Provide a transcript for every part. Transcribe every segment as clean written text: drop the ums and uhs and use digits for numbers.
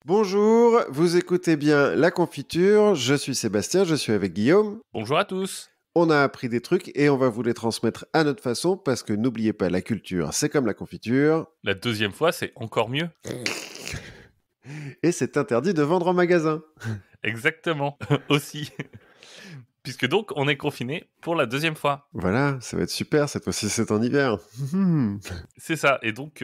Bonjour, vous écoutez bien La Confiture, je suis Sébastien, je suis avec Guillaume. Bonjour à tous. On a appris des trucs et on va vous les transmettre à notre façon parce que n'oubliez pas, la culture, c'est comme la confiture. La deuxième fois, c'est encore mieux. Et c'est interdit de vendre en magasin. Exactement, aussi. Puisque donc, on est confiné pour la deuxième fois. Voilà, ça va être super, cette fois-ci c'est en hiver. C'est ça. Et donc,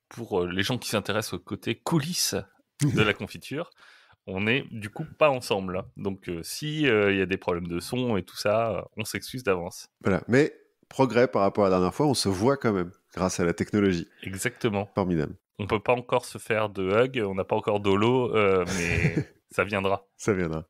pour les gens qui s'intéressent au côté coulisses de la confiture, on est du coup pas ensemble. Donc, si y a des problèmes de son et tout ça, on s'excuse d'avance. Voilà, mais progrès par rapport à la dernière fois, on se voit quand même, grâce à la technologie. Exactement. Formidable. On peut pas encore se faire de hug, on n'a pas encore d'holo, mais ça viendra. Ça viendra.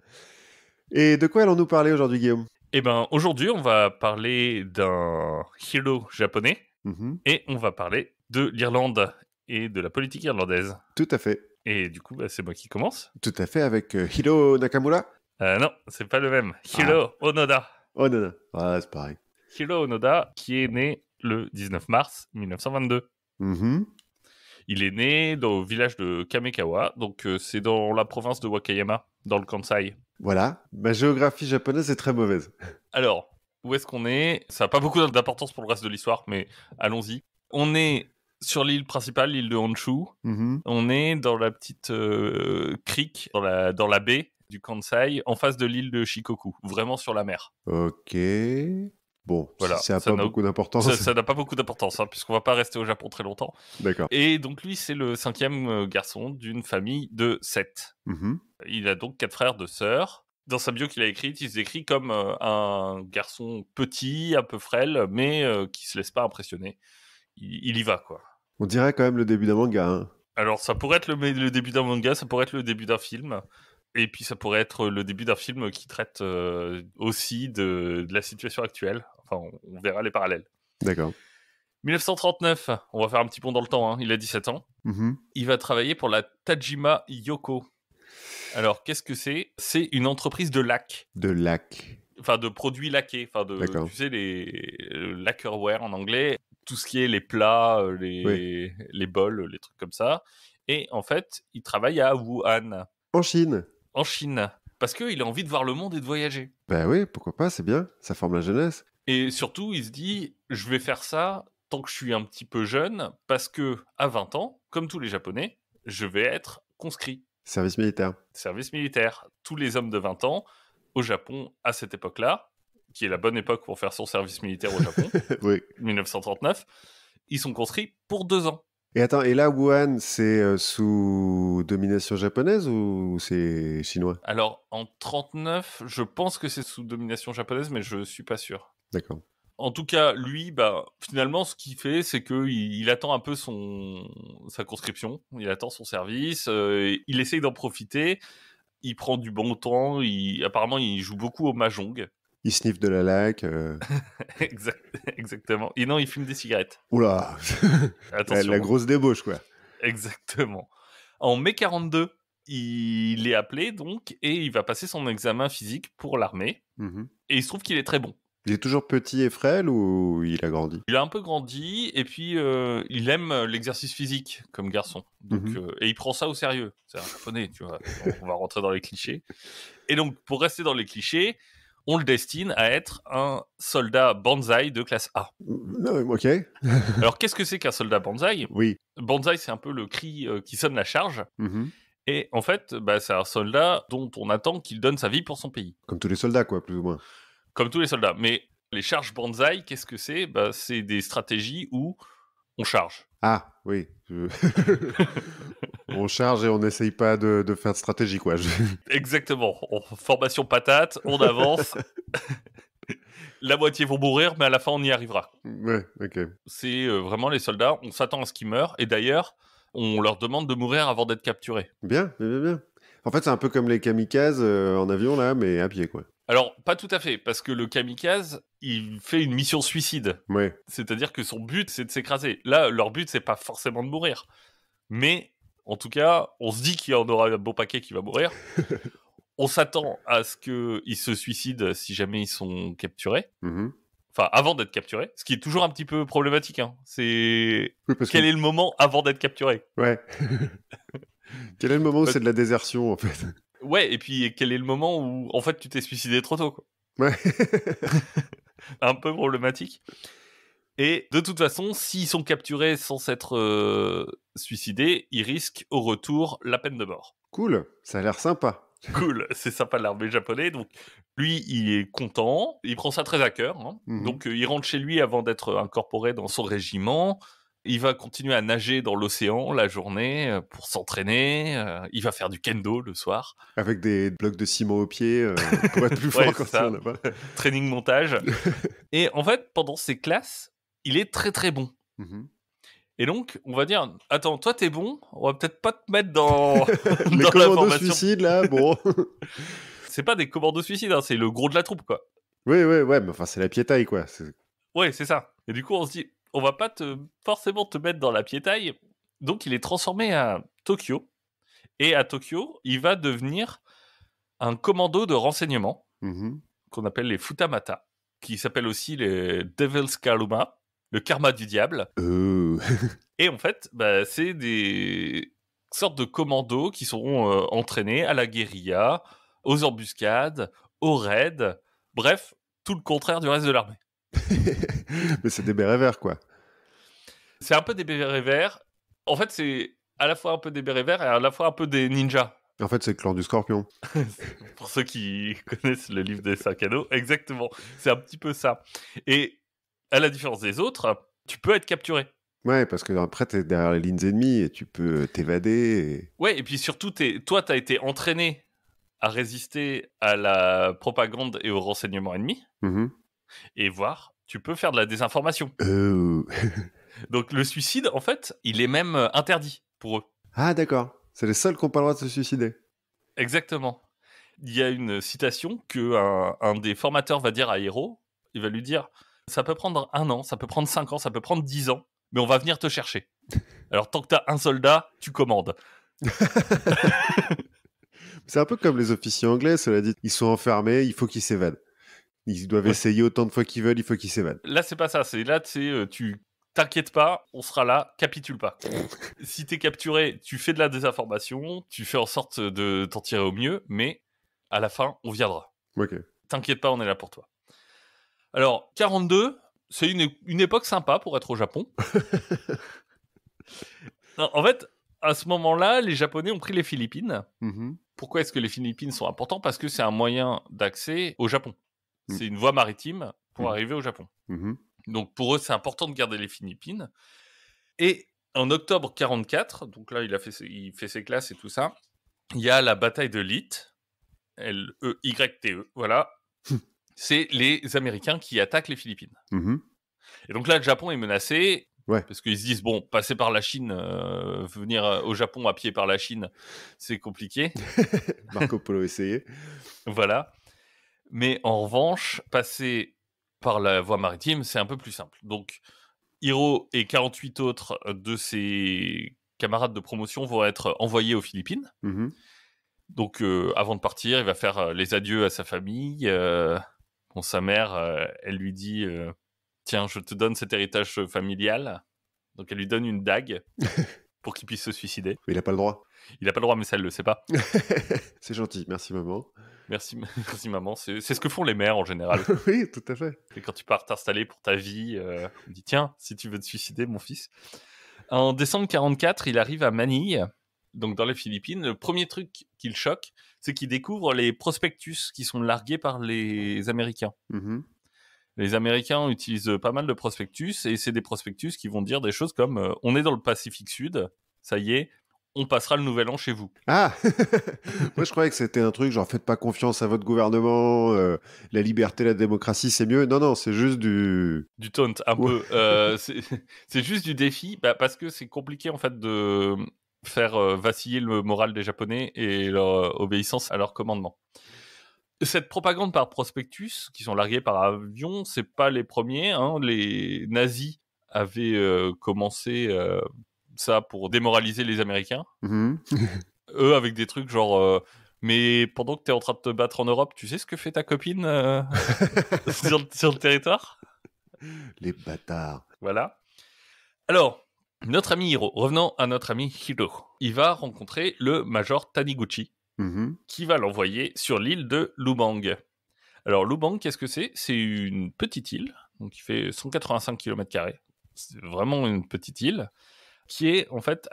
Et de quoi allons-nous parler aujourd'hui, Guillaume? Eh ben, aujourd'hui, on va parler d'un hero japonais. Mhm. Et on va parler de l'Irlande et de la politique irlandaise. Tout à fait. Et du coup, c'est moi qui commence. Tout à fait, avec Hiro Nakamura. Non, c'est pas le même. Hiro Onoda. Oh non, non. Ah, c'est pareil. Hiro Onoda, qui est né le 19 mars 1922. Mhm. Il est né au village de Kamekawa, donc c'est dans la province de Wakayama, dans le Kansai. Voilà, ma géographie japonaise est très mauvaise. Alors, où est-ce qu'on est? Ça n'a pas beaucoup d'importance pour le reste de l'histoire, mais allons-y. On est sur l'île principale, l'île de Honshu. Mhm. On est dans la petite crique, dans la baie du Kansai, en face de l'île de Shikoku, vraiment sur la mer. Ok. Bon, Voilà, si ça n'a pas beaucoup d'importance. ça n'a pas beaucoup d'importance, puisqu'on va pas rester au Japon très longtemps. D'accord. Et donc lui, c'est le 5e garçon d'une famille de 7. Mhm. Il a donc 4 frères, 2 sœurs. Dans sa bio qu'il a écrite, il se décrit comme un garçon petit, un peu frêle, mais qui se laisse pas impressionner. Il y va, quoi. On dirait quand même le début d'un manga. Hein. Alors, ça pourrait être le début d'un manga, ça pourrait être le début d'un film. Et puis, ça pourrait être le début d'un film qui traite aussi de la situation actuelle. Enfin, on verra les parallèles. D'accord. 1939, on va faire un petit pont dans le temps, hein. Il a 17 ans. Mhm. Il va travailler pour la Tajima Yoko. Alors, qu'est-ce que c'est? C'est une entreprise de lac. De lac. Enfin, de produits laqués. Enfin, D'accord. tu sais, les lacquerware en anglais. Tout ce qui est les plats, Oui. les bols, les trucs comme ça. Et en fait, il travaille à Wuhan, En Chine. en Chine. Parce qu'il a envie de voir le monde et de voyager. Bah oui, pourquoi pas, c'est bien. Ça forme la jeunesse. Et surtout, il se dit, je vais faire ça tant que je suis un petit peu jeune, parce que à 20 ans, comme tous les Japonais, je vais être conscrit. Service militaire. Service militaire. Tous les hommes de 20 ans, au Japon, à cette époque-là, qui est la bonne époque pour faire son service militaire au Japon, Oui. 1939, ils sont conscrits pour 2 ans. Et attends, et là, Wuhan, c'est sous domination japonaise ou c'est chinois? Alors, en 39, je pense que c'est sous domination japonaise, mais je suis pas sûr. D'accord. En tout cas, lui, finalement, ce qu'il fait, c'est qu'il attend un peu sa conscription, il attend son service, il essaye d'en profiter, il prend du bon temps, apparemment, il joue beaucoup au mahjong. Il sniffe de la laque. Exactement. Et non, il fume des cigarettes. Oula. Attention. La grosse débauche, quoi. Exactement. En mai 42, il est appelé, donc, et il va passer son examen physique pour l'armée, Mhm. et il se trouve qu'il est très bon. Il est toujours petit et frêle ou il a grandi? Il a un peu grandi et puis il aime l'exercice physique comme garçon. Donc, et il prend ça au sérieux. C'est un japonais, tu vois. On va rentrer dans les clichés. Et donc, pour rester dans les clichés, on le destine à être un soldat banzai de classe A. Non, ok. Alors, qu'est-ce que c'est qu'un soldat banzai? Oui. Banzai, c'est un peu le cri qui sonne la charge. Mhm. Et en fait, c'est un soldat dont on attend qu'il donne sa vie pour son pays. Comme tous les soldats, quoi, plus ou moins. Comme tous les soldats. Mais les charges banzai, qu'est-ce que c'est? C'est des stratégies où on charge. Ah, oui. On charge et on n'essaye pas de faire de stratégie, quoi. Exactement. Formation patate, on avance. La moitié vont mourir, mais à la fin, on y arrivera. Ouais, ok. C'est vraiment les soldats, on s'attend à ce qu'ils meurent. Et d'ailleurs, on leur demande de mourir avant d'être capturés. Bien, bien, bien, bien. En fait, c'est un peu comme les kamikazes en avion, là, mais à pied, quoi. Alors, pas tout à fait, parce que le kamikaze, il fait une mission suicide. Ouais. C'est-à-dire que son but, c'est de s'écraser. Là, leur but, c'est pas forcément de mourir. Mais, en tout cas, on se dit qu'il y en aura un beau paquet qui va mourir. On s'attend à ce qu'ils se suicident si jamais ils sont capturés. Mhm. Enfin, avant d'être capturés. Ce qui est toujours un petit peu problématique. Hein. C'est Oui, parce quel que... est le moment avant d'être capturé? Ouais. Quel est le moment où Bah, c'est de la désertion, en fait? ouais, et puis quel est le moment où, en fait, tu t'es suicidé trop tôt, quoi. Ouais. Un peu problématique. Et de toute façon, s'ils sont capturés sans s'être suicidés, ils risquent au retour la peine de mort. Cool, ça a l'air sympa. Cool, c'est sympa l'armée japonais. Donc lui, il est content, il prend ça très à cœur. Hein. Mmh. Donc il rentre chez lui avant d'être incorporé dans son régiment. Il va continuer à nager dans l'océan la journée pour s'entraîner. Il va faire du kendo le soir. Avec des blocs de ciment aux pieds, pour être plus Ouais, fort c'est quand il y ça. en a pas. Training montage. Et en fait, pendant ces classes, il est très très bon. Mmh. Et donc, on va dire, attends, toi t'es bon, on va peut-être pas te mettre dans, Les dans la commandos formation. suicides, là, bon. C'est pas des commandos suicides, hein, c'est le gros de la troupe, quoi. Oui, ouais, mais enfin, c'est la piétaille, quoi. Ouais, c'est ça. Et du coup, on se dit, on va pas forcément te mettre dans la piétaille. Donc, il est transformé à Tokyo. Et à Tokyo, il va devenir un commando de renseignement Mmh. qu'on appelle les Futamata, qui s'appelle aussi les Devil's Karma, le karma du diable. Euh... Et en fait, bah, c'est des sortes de commandos qui sont entraînés à la guérilla, aux embuscades, aux raids, bref, tout le contraire du reste de l'armée. Mais c'est des bérets verts, quoi. C'est un peu des bérets verts. En fait, c'est à la fois un peu des bérets verts et à la fois un peu des ninjas. En fait, c'est le clan du Scorpion. Pour ceux qui connaissent le livre des sacs à dos, exactement. C'est un petit peu ça. Et à la différence des autres, tu peux être capturé. Ouais, parce que après, t'es derrière les lignes ennemies et tu peux t'évader. Ouais, et puis surtout, toi, t'as été entraîné à résister à la propagande et aux renseignements ennemis, Mhm. et voir, tu peux faire de la désinformation. Euh... Donc le suicide, en fait, il est même interdit pour eux. Ah, d'accord. C'est les seuls qui n'ont pas le droit de se suicider. Exactement. Il y a une citation que un des formateurs va dire à Hiro, il va lui dire, ça peut prendre 1 an, ça peut prendre 5 ans, ça peut prendre 10 ans, mais on va venir te chercher. Alors tant que t'as un soldat, tu commandes. C'est un peu comme les officiers anglais, cela dit. Ils sont enfermés, il faut qu'ils s'évadent. Ils doivent Ouais. essayer autant de fois qu'ils veulent, il faut qu'ils s'évadent. Là, c'est pas ça. C'est là, tu t'inquiètes pas, on sera là, capitule pas. Si t'es capturé, tu fais de la désinformation, tu fais en sorte de t'en tirer au mieux, mais à la fin, on viendra. Ok. T'inquiète pas, on est là pour toi. Alors, 42, c'est une époque sympa pour être au Japon. Non, en fait, à ce moment-là, les Japonais ont pris les Philippines. Mhm. Pourquoi est-ce que les Philippines sont importants? Parce que c'est un moyen d'accès au Japon. Mm. C'est une voie maritime pour Mm. arriver au Japon. Mhm. Donc pour eux, c'est important de garder les Philippines. Et en octobre 44, donc là, il fait ses classes et tout ça, il y a la bataille de Leyte, L-E-Y-T-E, voilà. C'est les Américains qui attaquent les Philippines. Mhm. Et donc là, le Japon est menacé, Ouais. parce qu'ils se disent, bon, passer par la Chine, venir au Japon à pied par la Chine, c'est compliqué. Marco Polo essayé. Voilà. Mais en revanche, passer par la voie maritime, c'est un peu plus simple. Donc, Hiro et 48 autres de ses camarades de promotion vont être envoyés aux Philippines. Mhm. Donc, avant de partir, il va faire les adieux à sa famille. Bon, sa mère, elle lui dit tiens, je te donne cet héritage familial. Donc, elle lui donne une dague pour qu'il puisse se suicider. Mais il n'a pas le droit. Il n'a pas le droit, mais ça, elle ne le sait pas. C'est gentil, merci maman. Merci, merci maman. C'est ce que font les mères en général. Oui, tout à fait. Et quand tu pars t'installer pour ta vie, on dit tiens, si tu veux te suicider, mon fils. En décembre 44, il arrive à Manille, donc dans les Philippines. Le premier truc qui le choque, c'est qu'il découvre les prospectus qui sont largués par les Américains. Mhm. Les Américains utilisent pas mal de prospectus, et c'est des prospectus qui vont dire des choses comme on est dans le Pacifique Sud, ça y est, on passera le nouvel an chez vous. Ah moi, je croyais que c'était un truc genre faites pas confiance à votre gouvernement, la liberté, la démocratie, c'est mieux. Non, c'est juste du... Du taunt, un Ouais. peu. C'est juste du défi, parce que c'est compliqué en fait de faire vaciller le moral des Japonais et leur obéissance à leur commandement. Cette propagande par prospectus, qui sont largués par avion, c'est pas les premiers. Hein. Les nazis avaient commencé ça pour démoraliser les Américains. Mhm. Eux, avec des trucs genre... mais pendant que t'es en train de te battre en Europe, tu sais ce que fait ta copine sur le territoire? Les bâtards. Voilà. Alors, Notre ami Hiro, revenons à notre ami Hiro. Il va rencontrer le Major Taniguchi, qui va l'envoyer sur l'île de Lubang. Alors Lubang, qu'est-ce que c'est ? C'est une petite île, donc qui fait 185 km². C'est vraiment une petite île, qui est en fait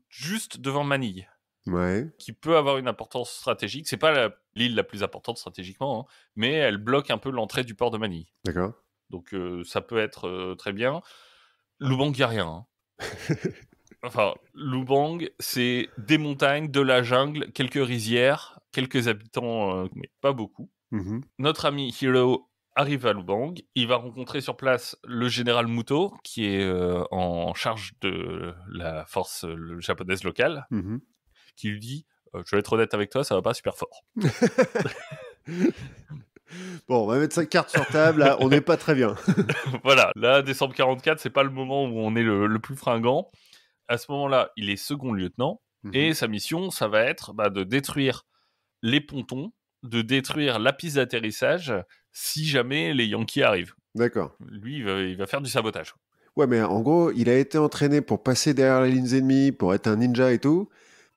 juste devant Manille. Ouais. Qui peut avoir une importance stratégique. C'est pas l'île la plus importante stratégiquement, hein, mais elle bloque un peu l'entrée du port de Manille. D'accord. Donc ça peut être très bien. Lubang, il n'y a rien. Hein. Enfin, Lubang, c'est des montagnes, de la jungle, quelques rizières, quelques habitants, mais pas beaucoup. Notre ami Hiro arrive à Lubang. Il va rencontrer sur place le général Muto, qui est en charge de la force japonaise locale, qui lui dit je vais être honnête avec toi, ça va pas super fort. Bon, on va mettre sa carte sur table, là, on n'est pas très bien. Voilà, là, décembre 44, c'est pas le moment où on est le plus fringant. À ce moment-là, il est second lieutenant, et sa mission, ça va être de détruire les pontons, de détruire la piste d'atterrissage, si jamais les Yankees arrivent. D'accord. Lui, il va faire du sabotage. Ouais, mais en gros, il a été entraîné pour passer derrière les lignes ennemies, pour être un ninja et tout,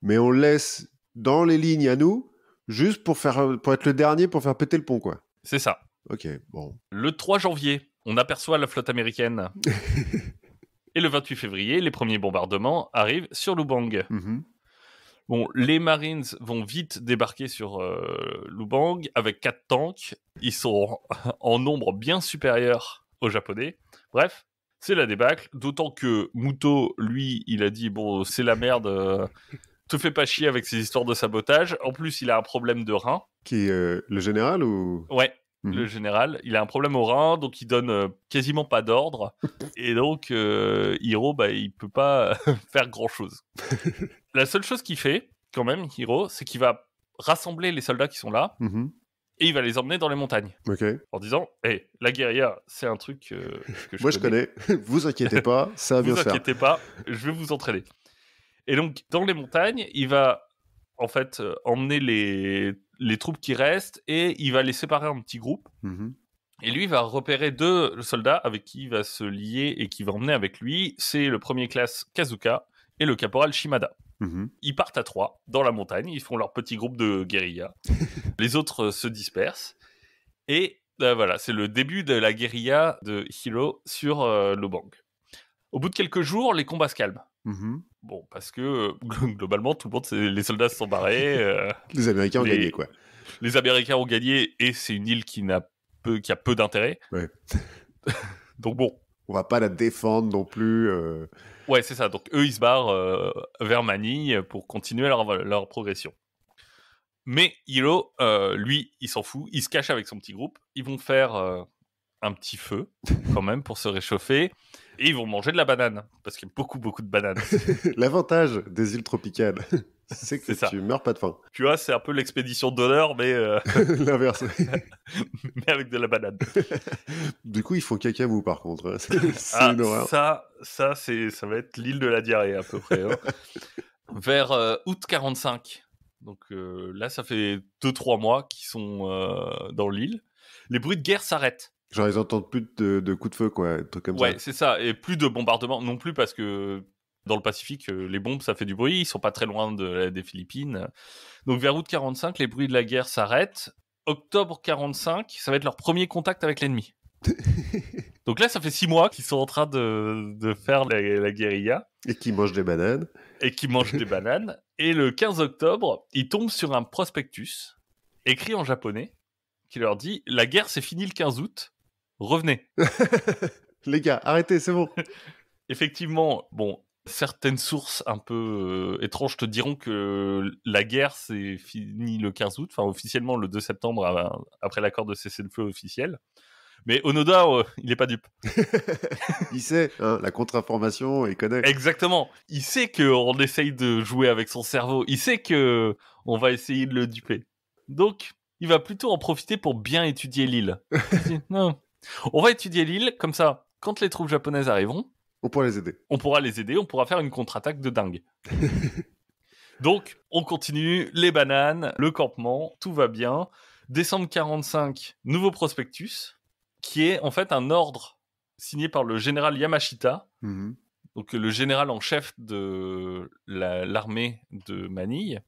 mais on le laisse dans les lignes à nous, juste pour être le dernier pour faire péter le pont, quoi. C'est ça. Ok, bon. Le 3 janvier, on aperçoit la flotte américaine. Et le 28 février, les premiers bombardements arrivent sur Lubang. Bon, les Marines vont vite débarquer sur Lubang avec 4 tanks. Ils sont en nombre bien supérieur aux Japonais. Bref, c'est la débâcle. D'autant que Muto, lui, il a dit bon, c'est la merde. Te fais pas chier avec ces histoires de sabotage. En plus, il a un problème de rein. Qui est le général ou... Ouais, le général. Il a un problème au rein, donc il donne quasiment pas d'ordre. Et donc, Hiro, il peut pas faire grand-chose. La seule chose qu'il fait, quand même, Hiro, c'est qu'il va rassembler les soldats qui sont là, et il va les emmener dans les montagnes. En disant, la guérilla, c'est un truc que je connais. Vous inquiétez pas, ça va bien se faire. Vous inquiétez pas, je vais vous entraîner. Et donc, dans les montagnes, il va en fait emmener les troupes qui restent et il va les séparer en petits groupes. Et lui, il va repérer 2 soldats avec qui il va se lier et qui va emmener avec lui. C'est le premier classe Kazuka et le caporal Shimada. Ils partent à 3 dans la montagne, ils font leur petit groupe de guérilla. Les autres se dispersent. Et voilà, c'est le début de la guérilla de Hiro sur Lubang. Au bout de quelques jours, les combats se calment. Bon, parce que globalement, tout le monde, les soldats se sont barrés. Les Américains ont gagné, quoi. Les Américains ont gagné et c'est une île qui a peu d'intérêt. Ouais. Donc bon. On va pas la défendre non plus. Ouais, c'est ça. Donc eux, ils se barrent vers Manille pour continuer leur progression. Mais Hiro, lui, il s'en fout. Il se cache avec son petit groupe. Ils vont faire un petit feu, quand même, pour se réchauffer. Et ils vont manger de la banane, parce qu'il y a beaucoup, beaucoup de bananes. L'avantage des îles tropicales, c'est que tu meurs pas de faim. Tu vois, c'est un peu l'expédition d'honneur, mais... L'inverse. mais avec de la banane. Du coup, ils font caca mou, par contre. C'est une horreur. Ça va être l'île de la diarrhée, à peu près. Hein. Vers août 45. Donc là, ça fait 2-3 mois qu'ils sont dans l'île. Les bruits de guerre s'arrêtent. Genre, ils entendent plus de coups de feu, quoi, un truc comme ça. Ouais, c'est ça. Et plus de bombardements non plus, parce que dans le Pacifique, les bombes, ça fait du bruit. Ils sont pas très loin des Philippines. Donc vers août 45, les bruits de la guerre s'arrêtent. Octobre 45, ça va être leur premier contact avec l'ennemi. Donc là, ça fait 6 mois qu'ils sont en train de faire la guérilla. Et qui mangent des bananes. Et le 15 octobre, ils tombent sur un prospectus écrit en japonais qui leur dit « La guerre, c'est fini le 15 août. Revenez. » Les gars, arrêtez, c'est bon. Effectivement, bon, certaines sources un peu étranges te diront que la guerre, c'est fini le 15 août, enfin officiellement le 2 septembre, après l'accord de cessez-le-feu officiel. Mais Onoda, il n'est pas dupe. Il sait, hein, la contre-information, il connaît. Exactement. Il sait qu'on essaye de jouer avec son cerveau. Il sait qu'on va essayer de le duper. Donc, il va plutôt en profiter pour bien étudier l'île. Non. On va étudier l'île, comme ça, quand les troupes japonaises arriveront, on pourra les aider. On pourra faire une contre-attaque de dingue. Donc, on continue, les bananes, le campement, tout va bien. Décembre 45, nouveau prospectus, qui est en fait un ordre signé par le général Yamashita donc le général en chef de l'armée de Manille,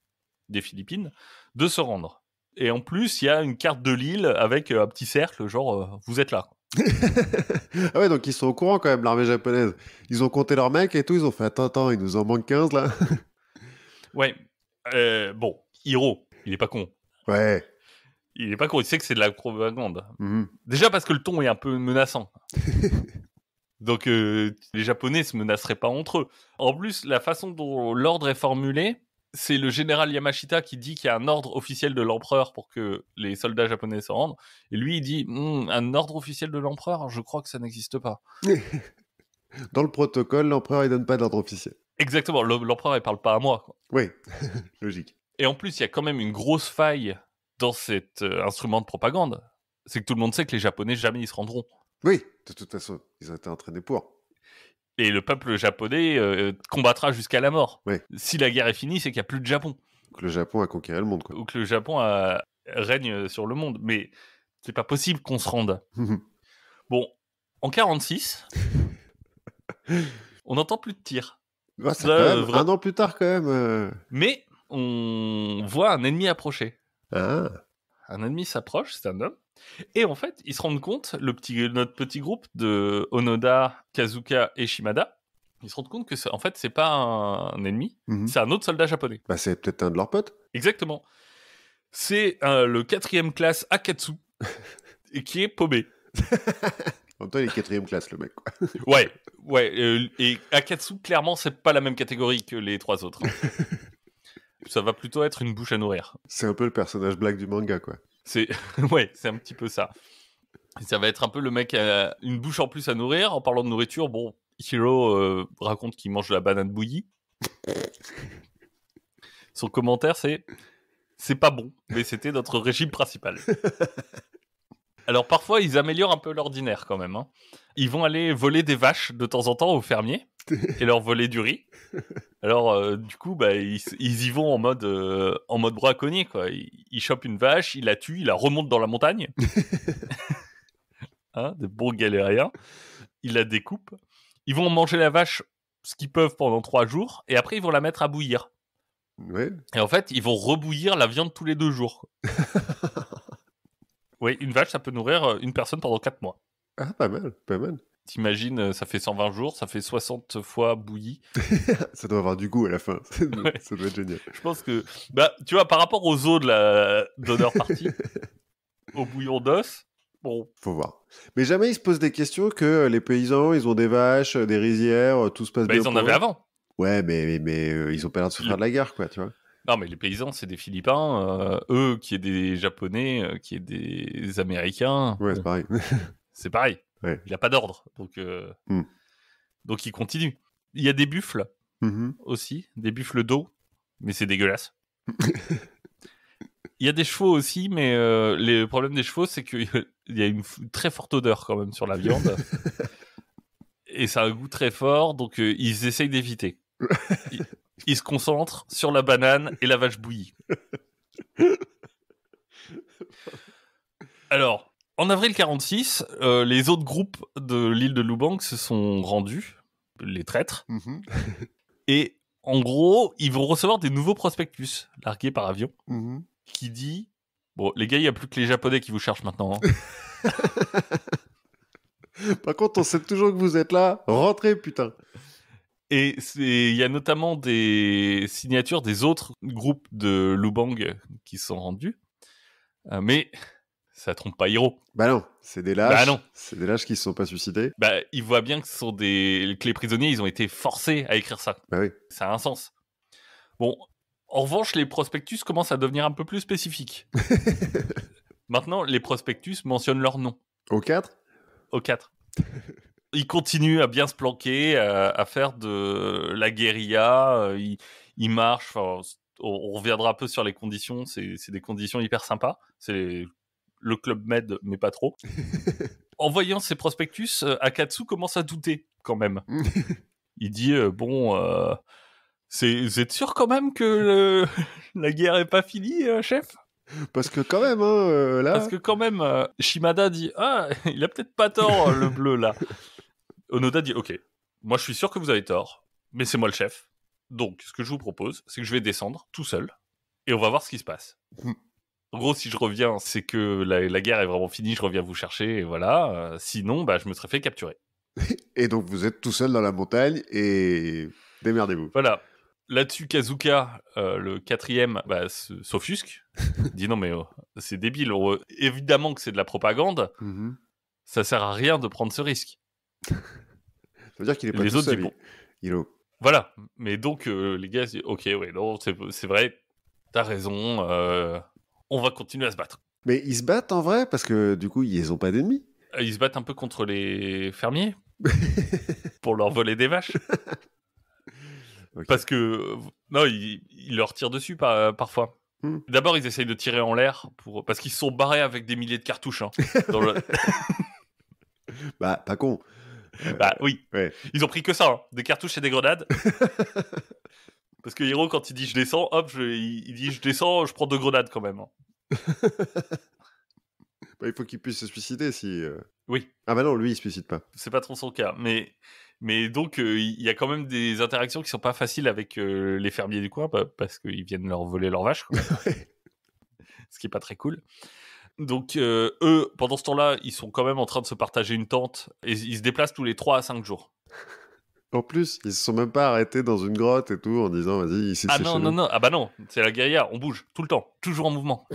des Philippines, de se rendre. Et en plus, il y a une carte de l'île avec un petit cercle, genre, vous êtes là. Ah ouais, donc ils sont au courant quand même, l'armée japonaise. Ils ont compté leurs mecs et tout, ils ont fait attends, il nous en manque 15 là. Ouais. Bon, Hiro, il est pas con. Ouais. Il est pas con, il sait que c'est de la propagande. Mhm. Déjà parce que le ton est un peu menaçant. Donc les Japonais se menaceraient pas entre eux. En plus, la façon dont l'ordre est formulé, c'est le général Yamashita qui dit qu'il y a un ordre officiel de l'empereur pour que les soldats japonais se rendent. Et lui, il dit un ordre officiel de l'empereur, je crois que ça n'existe pas. Dans le protocole, l'empereur il donne pas d'ordre officiel. Exactement, l'empereur il parle pas à moi, quoi. Oui, logique. Et en plus, il y a quand même une grosse faille dans cet instrument de propagande. C'est que tout le monde sait que les Japonais, jamais ils se rendront. Oui, de toute façon, ils ont été entraînés pour. Et le peuple japonais combattra jusqu'à la mort. Oui. Si la guerre est finie, c'est qu'il n'y a plus de Japon. Que le Japon a conquéré le monde, quoi. Ou que le Japon règne sur le monde. Mais c'est pas possible qu'on se rende. Bon, en 46, on n'entend plus de tirs. Bah, c'est quand même un an plus tard, quand même. Mais on voit un ennemi approcher. Ah. Un ennemi s'approche, c'est un homme. Et en fait, ils se rendent compte, notre petit groupe de Onoda, Kazuka et Shimada, ils se rendent compte que en fait, c'est pas un ennemi, c'est un autre soldat japonais. Bah, c'est peut-être un de leurs potes. Exactement. C'est le 4e classe Akatsu, et qui est paumé. En même temps, il est 4e classe, le mec, quoi. Ouais. Et Akatsu, clairement, c'est pas la même catégorie que les 3 autres. Ça va plutôt être une bouche à nourrir. C'est un peu le personnage black du manga, quoi. Ouais, c'est un petit peu ça. Ça va être un peu le mec à une bouche en plus à nourrir. En parlant de nourriture, bon, Hiro raconte qu'il mange de la banane bouillie. Son commentaire, c'est pas bon, mais c'était notre régime principal. Alors parfois, ils améliorent un peu l'ordinaire quand même. Hein. Ils vont aller voler des vaches de temps en temps aux fermiers et leur voler du riz. Alors du coup, bah, ils y vont en mode braconnier, quoi. Ils chopent une vache, ils la tuent, ils la remontent dans la montagne. Hein, des bons galériens. Ils la découpent. Ils vont manger la vache ce qu'ils peuvent pendant 3 jours et après ils vont la mettre à bouillir. Ouais. Et en fait, ils vont rebouillir la viande tous les 2 jours. Oui, une vache, ça peut nourrir une personne pendant 4 mois. Ah, pas mal, pas mal. T'imagines, ça fait 120 jours, ça fait 60 fois bouilli. Ça doit avoir du goût à la fin. Ouais. Ça doit être génial. Je pense que, bah, tu vois, par rapport aux os de la d'honneur partie, au bouillon d'os, bon. Faut voir. Mais jamais ils se posent des questions que les paysans, ils ont des vaches, des rizières, tout se passe bien. Ils en avaient avant. Ouais, mais ils ont pas l'air de se faire de la guerre, quoi, tu vois. Non, mais les paysans, c'est des Philippins, eux, qui est des Japonais, qui est des Américains. Ouais, c'est pareil. C'est pareil. Ouais. Il n'y a pas d'ordre. Donc il continue. Il y a des buffles aussi, des buffles d'eau, mais c'est dégueulasse. Il y a des chevaux aussi, mais le problème des chevaux, c'est qu'il y a une très forte odeur quand même sur la viande. Et ça a un goût très fort, donc ils essayent d'éviter. Ils se concentrent sur la banane et la vache bouillie. Alors, en avril 46, les autres groupes de l'île de Lubang se sont rendus, les traîtres, et en gros, ils vont recevoir des nouveaux prospectus largués par avion, qui dit, bon, les gars, il n'y a plus que les Japonais qui vous cherchent maintenant. Hein. Par contre, on sait toujours que vous êtes là, rentrez, putain. Et il y a notamment des signatures des autres groupes de Lubang qui se sont rendus, mais ça trompe pas Hiro. Bah non, c'est des lâches. Bah non. C'est des lâches qui se sont pas suicidés. Bah, ils voient bien que que les prisonniers, ils ont été forcés à écrire ça. Bah oui. Ça a un sens. Bon, en revanche, les prospectus commencent à devenir un peu plus spécifiques. Maintenant, les prospectus mentionnent leur nom. Au 4 Au 4. Ils continuent à bien se planquer, à faire de la guérilla. Ils marchent. On reviendra un peu sur les conditions. C'est des conditions hyper sympas. C'est le Club Med, mais pas trop. En voyant ces prospectus, Akatsu commence à douter, quand même. Il dit, vous êtes sûr quand même que la guerre est pas finie, chef ? Parce que quand même, hein, là... Parce que quand même, Shimada dit, il a peut-être pas tort, le bleu, là. Onoda dit, ok, moi je suis sûr que vous avez tort, mais c'est moi le chef. Donc ce que je vous propose, c'est que je vais descendre tout seul et on va voir ce qui se passe. En gros, si je reviens, c'est que la guerre est vraiment finie, je reviens vous chercher, et voilà. Sinon, je me serais fait capturer. Et donc vous êtes tout seul dans la montagne et démerdez-vous. Voilà. Là-dessus, Kazuka, le 4e, s'offusque. Il dit non mais c'est débile. Évidemment que c'est de la propagande. Ça sert à rien de prendre ce risque. Ça veut dire qu'il est pas les tout autres seul, disent, bon. Hiro. Voilà. Mais donc les gars disent ok, ouais, non, c'est vrai. T'as raison. On va continuer à se battre. Mais ils se battent en vrai parce que du coup ils ont pas d'ennemis. Ils se battent un peu contre les fermiers pour leur voler des vaches. Okay. Parce que non, ils leur tirent dessus parfois. D'abord, ils essayent de tirer en l'air parce qu'ils se sont barrés avec des milliers de cartouches. Hein, pas con. Oui. Ouais. Ils ont pris que ça, hein, des cartouches et des grenades. Parce que Hiro, quand il dit je descends, hop, il dit je descends, je prends 2 grenades quand même. Hein. Il faut qu'il puisse se suicider si. Oui. Ah non, lui il se suicide pas. C'est pas trop son cas, mais donc il y a quand même des interactions qui sont pas faciles avec les fermiers du coin parce qu'ils viennent leur voler leurs vaches, quoi. Ce qui est pas très cool. Donc eux, pendant ce temps-là, ils sont quand même en train de se partager une tente et ils se déplacent tous les 3 à 5 jours. En plus, ils se sont même pas arrêtés dans une grotte et tout en disant vas-y, ici c'est chez nous. Non, non, c'est la guérilla, on bouge tout le temps, toujours en mouvement.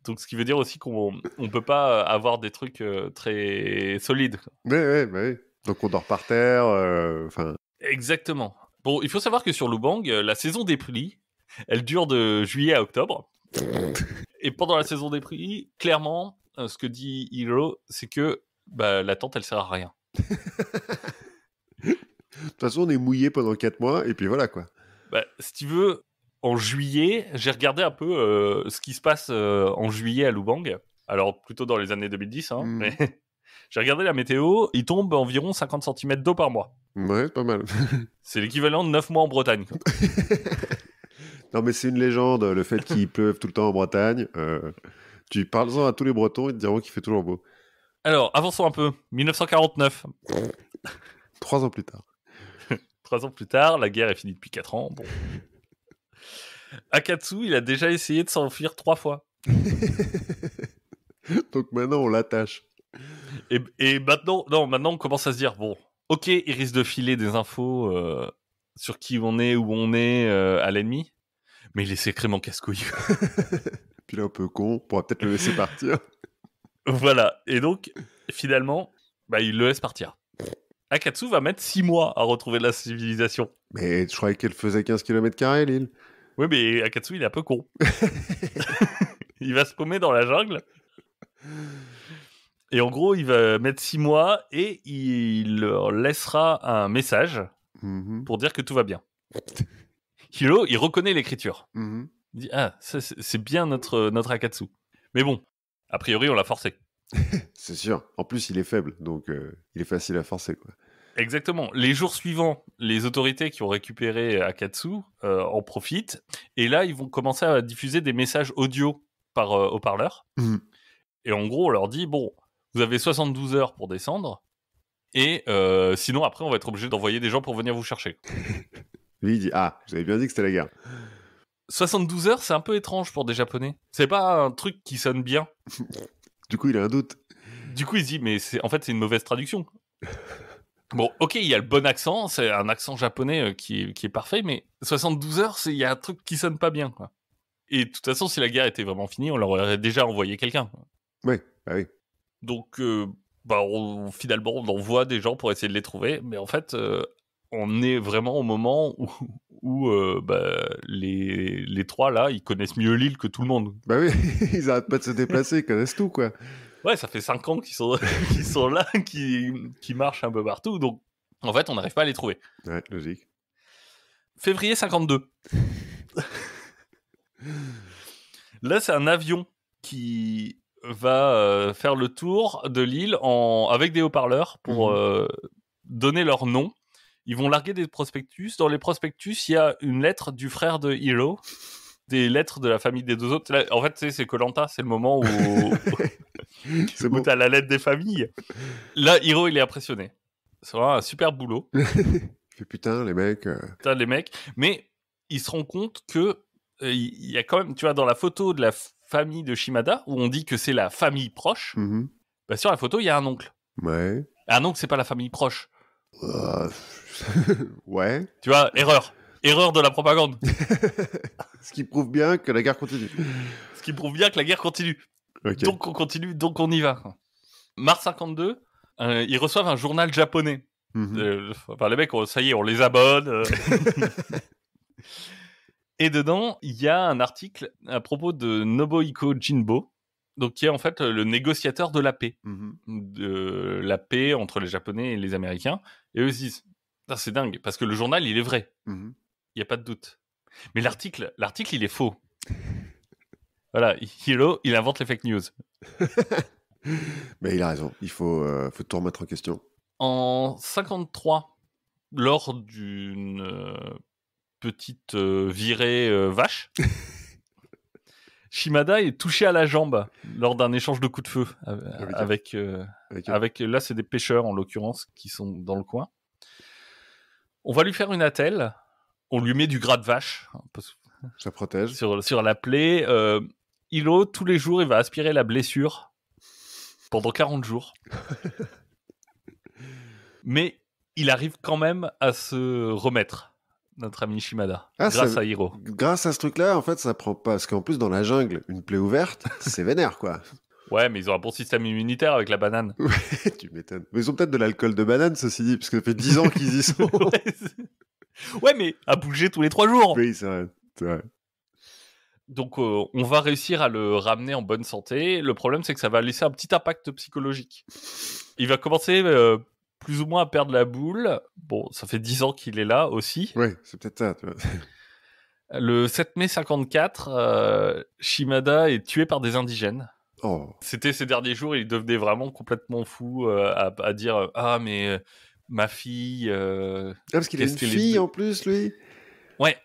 Donc ce qui veut dire aussi qu'on peut pas avoir des trucs très solides. Ouais, oui. Donc on dort par terre, Exactement. Bon, il faut savoir que sur Lubang, la saison des pluies, elle dure de juillet à octobre. Et pendant la saison des pluies, clairement, ce que dit Hiro, c'est que la tente, elle sert à rien. De toute façon, on est mouillé pendant 4 mois, et puis voilà, quoi. Si tu veux, en juillet, j'ai regardé un peu ce qui se passe en juillet à Lubang. Alors, plutôt dans les années 2010, hein, mais j'ai regardé la météo, il tombe environ 50 cm d'eau par mois. Ouais, pas mal. C'est l'équivalent de 9 mois en Bretagne. Quoi. Non, mais c'est une légende, le fait qu'il pleuve tout le temps en Bretagne. Tu parles-en à tous les Bretons, ils te diront qu'il fait toujours beau. Alors, avançons un peu. 1949. 3 ans plus tard. 3 ans plus tard, la guerre est finie depuis 4 ans. Bon. Akatsu, il a déjà essayé de s'enfuir 3 fois. Donc maintenant, on l'attache. Et maintenant, on commence à se dire, bon, ok, il risque de filer des infos sur qui on est, où on est à l'ennemi, mais il est sacrément casse-couille. Puis là, un peu con, on pourra peut-être le laisser partir. Voilà, et donc, finalement, il le laisse partir. Akatsu va mettre 6 mois à retrouver la civilisation. Mais je croyais qu'elle faisait 15 km², l'île. Oui, mais Akatsu, il est un peu con. Il va se paumer dans la jungle. Et en gros, il va mettre 6 mois et il leur laissera un message pour dire que tout va bien. Hiro, il reconnaît l'écriture. Il dit « Ah, ça, c'est bien notre Akatsu. » Mais bon, a priori, on l'a forcé. C'est sûr. En plus, il est faible, donc il est facile à forcer, quoi. Exactement. Les jours suivants, les autorités qui ont récupéré Akatsu en profitent. Et là, ils vont commencer à diffuser des messages audio par haut-parleur. Et en gros, on leur dit « Bon, vous avez 72 heures pour descendre. Et sinon, après, on va être obligé d'envoyer des gens pour venir vous chercher. » Lui, il dit « Ah, vous avez bien dit que c'était la guerre. » 72 heures, c'est un peu étrange pour des Japonais. C'est pas un truc qui sonne bien. Du coup, il a un doute. Du coup, il se dit « Mais en fait, c'est une mauvaise traduction. » Bon, ok, il y a le bon accent, c'est un accent japonais qui est parfait, mais 72 heures, il y a un truc qui sonne pas bien, quoi. Et de toute façon, si la guerre était vraiment finie, on leur aurait déjà envoyé quelqu'un. Oui, oui. Donc, finalement, on envoie des gens pour essayer de les trouver, mais en fait, on est vraiment au moment où les 3, là, ils connaissent mieux l'île que tout le monde. Bah oui, ils arrêtent pas de se déplacer, ils connaissent tout, quoi. Ouais, ça fait 5 ans qu'ils sont là, qui marchent un peu partout, donc en fait, on n'arrive pas à les trouver. Ouais, logique. Février 52. Là, c'est un avion qui va faire le tour de l'île avec des haut-parleurs pour donner leur nom. Ils vont larguer des prospectus. Dans les prospectus, il y a une lettre du frère de Hiro, des lettres de la famille des 2 autres. Là, en fait, c'est Koh-Lanta, c'est le moment où t'as la lettre des familles. Là, Hiro, il est impressionné. C'est vraiment un super boulot. Putain, les mecs. Putain, les mecs. Mais il se rend compte que il y a quand même, tu vois, dans la photo de la famille de Shimada, où on dit que c'est la famille proche, bah, sur la photo, il y a un oncle. Ouais. Un oncle, c'est pas la famille proche. Ouais. Tu vois, erreur. Erreur de la propagande. Ce qui prouve bien que la guerre continue. Ce qui prouve bien que la guerre continue. Okay. Donc on continue, donc on y va. Mars 52, ils reçoivent un journal japonais. Enfin, les mecs, ça y est, on les abonne. Et dedans, il y a un article à propos de Nobuhiko Jinbo, donc qui est en fait le négociateur de la paix. De la paix entre les Japonais et les Américains. Et eux ils se disent, c'est dingue, parce que le journal, il est vrai. Il n'y a pas de doute. Mais l'article, il est faux. Voilà, Hiro, il invente les fake news. Mais il a raison, il faut tout remettre en question. En 53, lors d'une petite virée vache, Shimada est touché à la jambe lors d'un échange de coups de feu avec là, c'est des pêcheurs en l'occurrence qui sont dans le coin. On va lui faire une attelle, on lui met du gras de vache. Ça protège. Sur la plaie. Hiro, tous les jours, il va aspirer la blessure pendant 40 jours. Mais il arrive quand même à se remettre, notre ami Shimada, grâce à Hiro. Grâce à ce truc-là, en fait, ça prend pas. Parce qu'en plus, dans la jungle, une plaie ouverte, c'est vénère, quoi. Ouais, mais ils ont un bon système immunitaire avec la banane. Ouais, tu m'étonnes. Mais ils ont peut-être de l'alcool de banane, ceci dit, parce que ça fait 10 ans qu'ils y sont. Ouais, mais à bouger tous les 3 jours. Oui, c'est vrai. Donc, on va réussir à le ramener en bonne santé. Le problème, c'est que ça va laisser un petit impact psychologique. Il va commencer plus ou moins à perdre la boule. Bon, ça fait 10 ans qu'il est là aussi. Ouais, c'est peut-être ça, tu vois. Le 7 mai 54, Shimada est tué par des indigènes. Oh. C'était ces derniers jours, il devenait vraiment complètement fou à dire « Ah, mais ma fille... parce qu'il a une fille en plus, lui. Ouais.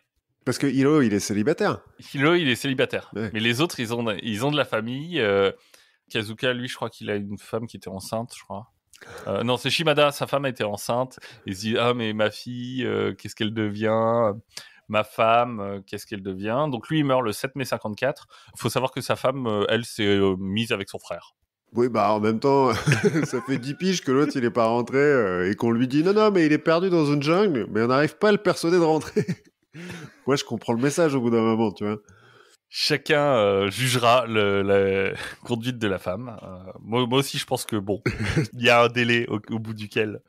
Parce que Hiro, il est célibataire. Hiro, il est célibataire. Ouais. Mais les autres, ils ont de la famille. Kazuka, lui, je crois qu'il a une femme qui était enceinte, je crois. Non, c'est Shimada, sa femme était enceinte. Il se dit « Ah, mais ma fille, qu'est-ce qu'elle devient ? Ma femme, qu'est-ce qu'elle devient ?» Donc lui, il meurt le 7 mai 54. Il faut savoir que sa femme, elle, s'est mise avec son frère. Oui, bah en même temps, ça fait 10 piges que l'autre, il est pas rentré et qu'on lui dit « Non, mais il est perdu dans une jungle, mais on n'arrive pas à le persuader de rentrer. » Moi, je comprends le message au bout d'un moment, tu vois. Chacun jugera la conduite de la femme. Moi aussi, je pense que, bon, il y a un délai au bout duquel...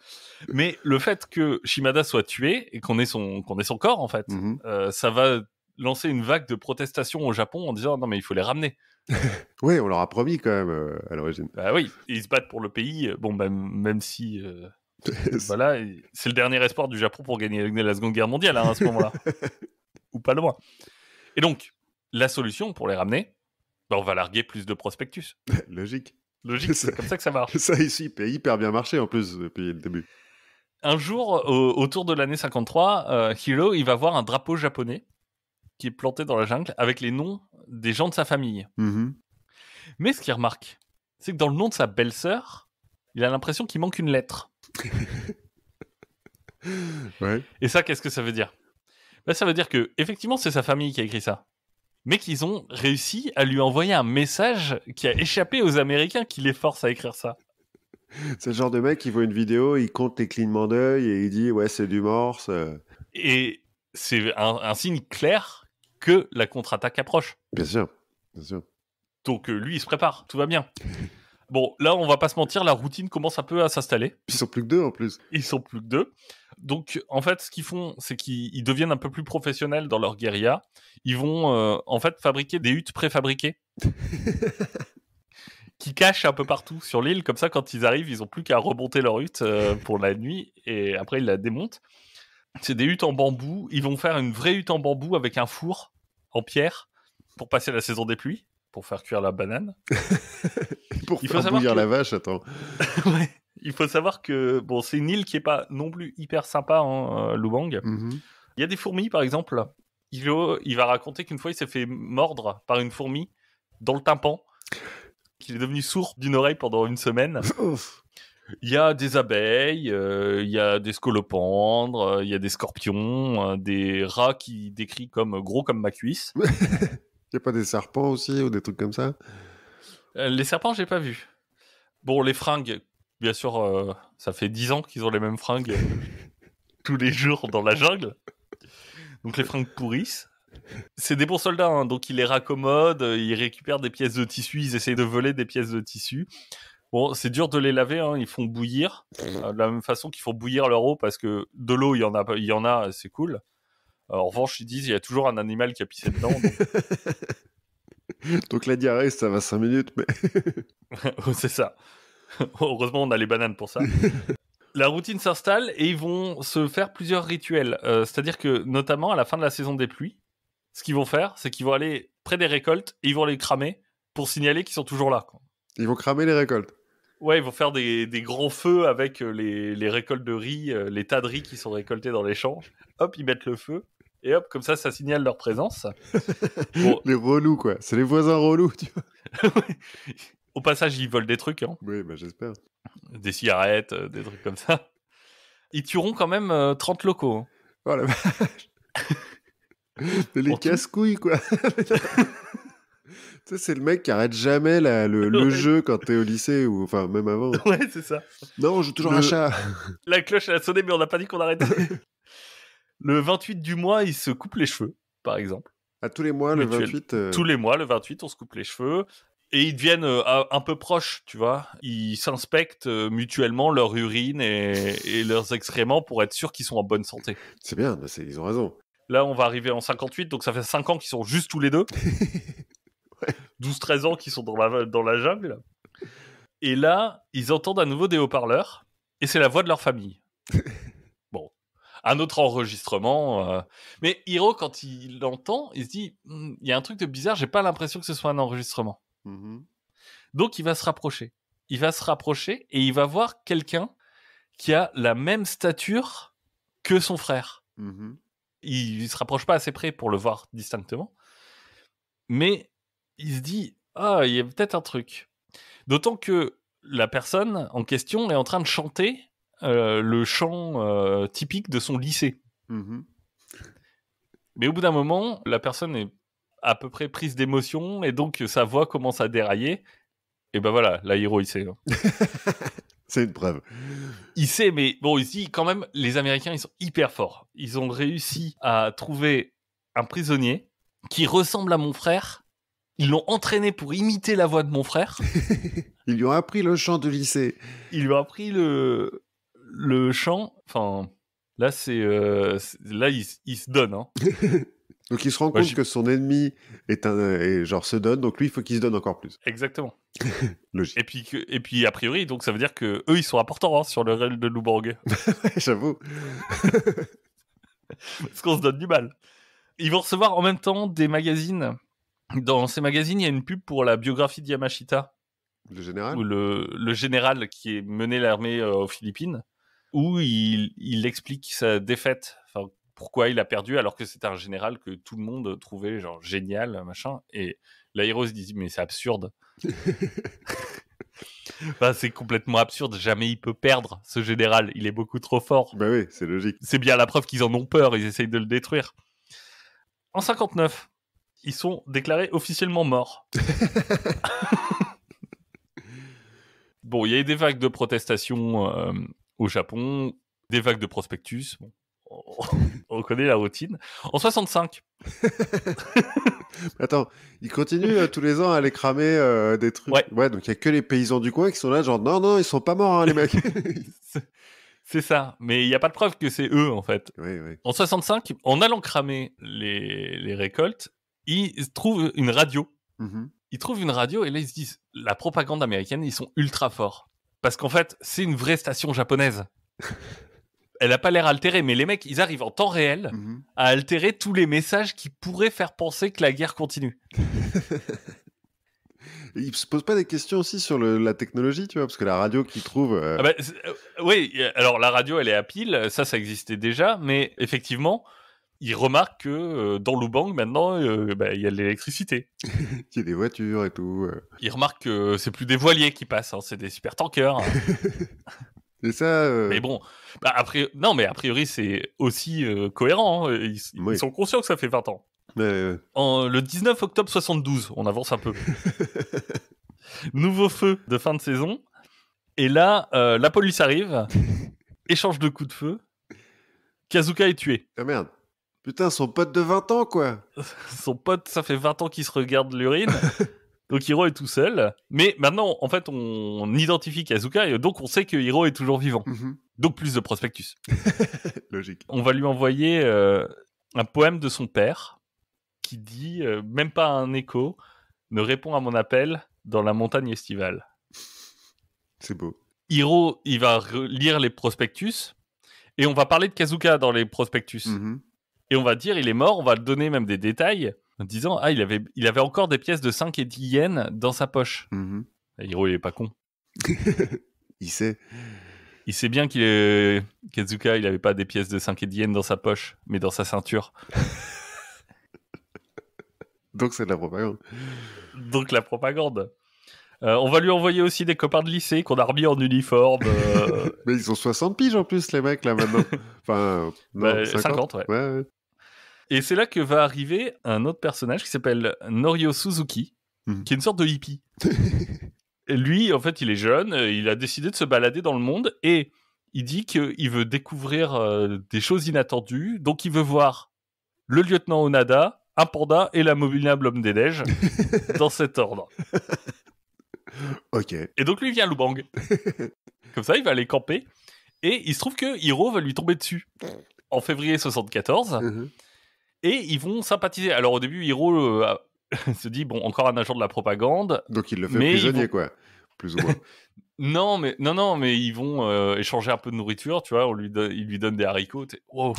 Mais le fait que Shimada soit tué et qu'on ait son corps, en fait, ça va lancer une vague de protestation au Japon en disant « Non, mais il faut les ramener. » Oui, on leur a promis quand même à l'origine. Bah oui, ils se battent pour le pays. Bon, même si... voilà, c'est le dernier espoir du Japon pour gagner la Seconde Guerre mondiale à ce moment-là. Ou pas loin. Et donc, la solution pour les ramener, on va larguer plus de prospectus. Logique, c'est comme ça que ça marche. Ça ici, hyper bien marché en plus depuis le début. Un jour, autour de l'année 53, Hiro, il va voir un drapeau japonais qui est planté dans la jungle avec les noms des gens de sa famille. Mais ce qu'il remarque, c'est que dans le nom de sa belle-sœur, il a l'impression qu'il manque une lettre. Ouais. Et ça, qu'est-ce que ça veut dire ? Ça veut dire que effectivement, c'est sa famille qui a écrit ça. Mais qu'ils ont réussi à lui envoyer un message qui a échappé aux Américains qui les forcent à écrire ça. C'est le genre de mec qui voit une vidéo, il compte les clignements d'œil et il dit « Ouais, c'est du morse. » Et c'est un signe clair que la contre-attaque approche. Bien sûr. Donc lui, il se prépare, tout va bien. Bon, là, on va pas se mentir, la routine commence un peu à s'installer. Ils sont plus que 2 en plus. Ils sont plus que 2. Donc, en fait, ce qu'ils font, c'est qu'ils deviennent un peu plus professionnels dans leur guérilla. Ils vont, en fait, fabriquer des huttes préfabriquées qui cachent un peu partout sur l'île. Comme ça, quand ils arrivent, ils ont plus qu'à remonter leur hutte pour la nuit et après, ils la démontent. C'est des huttes en bambou. Ils vont faire une vraie hutte en bambou avec un four en pierre pour passer la saison des pluies, pour faire cuire la banane. Pour faire bouillir la vache, attends. Ouais. Il faut savoir que bon, c'est une île qui est pas non plus hyper sympa, Lubang. Il y a des fourmis, par exemple. Il va raconter qu'une fois, il s'est fait mordre par une fourmi dans le tympan, qu'il est devenu sourd d'une oreille pendant une semaine. Il y a des abeilles, il y a des scolopendres, il y a des scorpions, des rats qui décrits comme gros comme ma cuisse. Il n'y a pas des serpents aussi ou des trucs comme ça? Les serpents, j'ai pas vu. Bon, les fringues, bien sûr, ça fait 10 ans qu'ils ont les mêmes fringues tous les jours dans la jungle. Donc les fringues pourrissent. C'est des bons soldats, hein, donc ils les raccommodent, ils récupèrent des pièces de tissu, ils essayent de voler des pièces de tissu. Bon, c'est dur de les laver, hein, ils font bouillir, de la même façon qu'ils font bouillir leur eau, parce que de l'eau, il y en a, c'est cool. En revanche, ils disent il y a toujours un animal qui a pissé dedans. Donc la diarrhée, ça va 5 minutes, mais... C'est ça. Heureusement, on a les bananes pour ça. La routine s'installe et ils vont se faire plusieurs rituels. C'est-à-dire que, notamment, à la fin de la saison des pluies, ce qu'ils vont faire, c'est qu'ils vont aller près des récoltes et ils vont les cramer pour signaler qu'ils sont toujours là, quoi. Ils vont cramer les récoltes. Ouais, ils vont faire des grands feux avec les récoltes de riz, les tas de riz qui sont récoltés dans les champs. Hop, ils mettent le feu. Et hop, comme ça signale leur présence. Bon. Les relous, quoi. C'est les voisins relous, tu vois. Au passage, ils volent des trucs, hein. Oui, bah j'espère. Des cigarettes, des trucs comme ça. Ils tueront quand même 30 locaux. Hein. Oh la vache. Les casse-couilles, quoi. Tu sais, c'est le mec qui arrête jamais le jeu quand t'es au lycée, ou enfin, même avant. Ouais, c'est ça. Non, on joue toujours un chat. La cloche, elle a sonné, mais on n'a pas dit qu'on arrêtait. Le 28 du mois, ils se coupent les cheveux, par exemple. À tous les mois, le 28... Tous les mois, le 28, on se coupe les cheveux. Et ils deviennent un peu proches, tu vois. Ils s'inspectent mutuellement leur urine et leurs excréments pour être sûrs qu'ils sont en bonne santé. C'est bien, ils ont raison. Là, on va arriver en 58, donc ça fait 5 ans qu'ils sont juste tous les deux. Ouais. 12-13 ans qu'ils sont dans la jungle. Et là, ils entendent à nouveau des haut-parleurs, et c'est la voix de leur famille. Bon, un autre enregistrement. Mais Hiro, quand il l'entend, il se dit, il y a un truc de bizarre, j'ai pas l'impression que ce soit un enregistrement. Mm-hmm. Donc il va se rapprocher. Il va se rapprocher et il va voir quelqu'un qui a la même stature que son frère. Mm-hmm. Il se rapproche pas assez près pour le voir distinctement. Mais il se dit, il y a peut-être un truc. D'autant que la personne en question est en train de chanter le chant typique de son lycée. Mm-hmm. Mais au bout d'un moment, la personne est à peu près prise d'émotion et donc sa voix commence à dérailler. Et ben voilà, là, Hiro, il sait. C'est une preuve. Il sait, mais bon, il se dit quand même, les Américains, ils sont hyper forts. Ils ont réussi à trouver un prisonnier qui ressemble à mon frère. Ils l'ont entraîné pour imiter la voix de mon frère. Ils lui ont appris le chant de lycée. Ils lui ont appris le chant. Enfin, là, là, il se donne. Hein. Donc il se rend compte que son ennemi se donne, donc lui, il faut qu'il se donne encore plus. Exactement. Logique. Et puis, a priori, donc ça veut dire que eux, ils sont importants sur le réel de Louborg. Ouais, j'avoue. Parce qu'on se donne du mal. Ils vont recevoir en même temps des magazines. Dans ces magazines, il y a une pub pour la biographie de Yamashita. Le général ? Ou le général qui menait l'armée aux Philippines, où il explique sa défaite. Enfin, pourquoi il a perdu alors que c'était un général que tout le monde trouvait genre génial, machin. Et là, Hiro se dit, mais c'est absurde. Enfin, c'est complètement absurde. Jamais il peut perdre, ce général. Il est beaucoup trop fort. Bah oui, c'est logique. C'est bien la preuve qu'ils en ont peur. Ils essayent de le détruire. En 59, ils sont déclarés officiellement morts. Bon, il y a eu des vagues de protestations au Japon, des vagues de prospectus. Bon, on connaît la routine. En 65. Attends, ils continuent tous les ans à aller cramer des trucs. Ouais, donc il n'y a que les paysans du coin qui sont là, genre non, ils sont pas morts, hein, les mecs. C'est ça, mais il n'y a pas de preuve que c'est eux, en fait. Oui. En 65, en allant cramer les récoltes, ils trouvent une radio. Mm-hmm. Ils trouvent une radio et là, ils se disent, la propagande américaine, ils sont ultra forts. Parce qu'en fait, c'est une vraie station japonaise. Elle n'a pas l'air altérée, mais les mecs, ils arrivent en temps réel à altérer tous les messages qui pourraient faire penser que la guerre continue. Ils se posent pas des questions aussi sur la technologie, tu vois, parce que la radio qu'ils trouvent... oui, alors la radio, elle est à pile, ça existait déjà, mais effectivement, il remarque que dans Lubang, maintenant, il y a de l'électricité. Il y a des voitures et tout. Il remarque que c'est plus des voiliers qui passent, hein, c'est des super tankers. Hein. Et ça. Mais bon, a priori, c'est aussi cohérent. Hein. Ils sont conscients que ça fait 20 ans. Le 19 octobre 72, on avance un peu. Nouveau feu de fin de saison. Et là, la police arrive, échange de coups de feu. Kazuka est tué. Ah merde. Putain, son pote de 20 ans, quoi. Son pote, ça fait 20 ans qu'il se regarde l'urine. Donc Hiro est tout seul. Mais maintenant, en fait, on identifie Kazuka et donc on sait que Hiro est toujours vivant. Donc plus de prospectus. Logique. On va lui envoyer un poème de son père qui dit même pas un écho ne répond à mon appel dans la montagne estivale. C'est beau. Hiro, il va lire les prospectus et on va parler de Kazuka dans les prospectus. Et on va dire il est mort, on va donner même des détails en disant il avait encore des pièces de 5 et 10 yens dans sa poche. Et Hiro, il est pas con. Il sait. Il sait bien Kazuka, il avait pas des pièces de 5 et 10 yens dans sa poche, mais dans sa ceinture. Donc c'est de la propagande. Donc la propagande. On va lui envoyer aussi des copains de lycée qu'on a remis en uniforme. Mais ils ont 60 piges en plus, les mecs, là, maintenant. Enfin, non, 50, ouais. Ouais. Et c'est là que va arriver un autre personnage qui s'appelle Norio Suzuki, qui est une sorte de hippie. Et lui, en fait, il est jeune, il a décidé de se balader dans le monde et il dit qu'il veut découvrir des choses inattendues. Donc, il veut voir le lieutenant Onada, un panda et l'abominable homme des neiges dans cet ordre. Ok. Et donc, lui, il vient à Lubang. Comme ça, il va aller camper. Et il se trouve que Hiro va lui tomber dessus en février 74. Et ils vont sympathiser. Alors, au début, Hiro se dit, bon, encore un agent de la propagande. Donc, il le fait prisonnier, quoi. Plus ou moins. Non, mais ils vont échanger un peu de nourriture, tu vois. Il lui donne des haricots. Wow,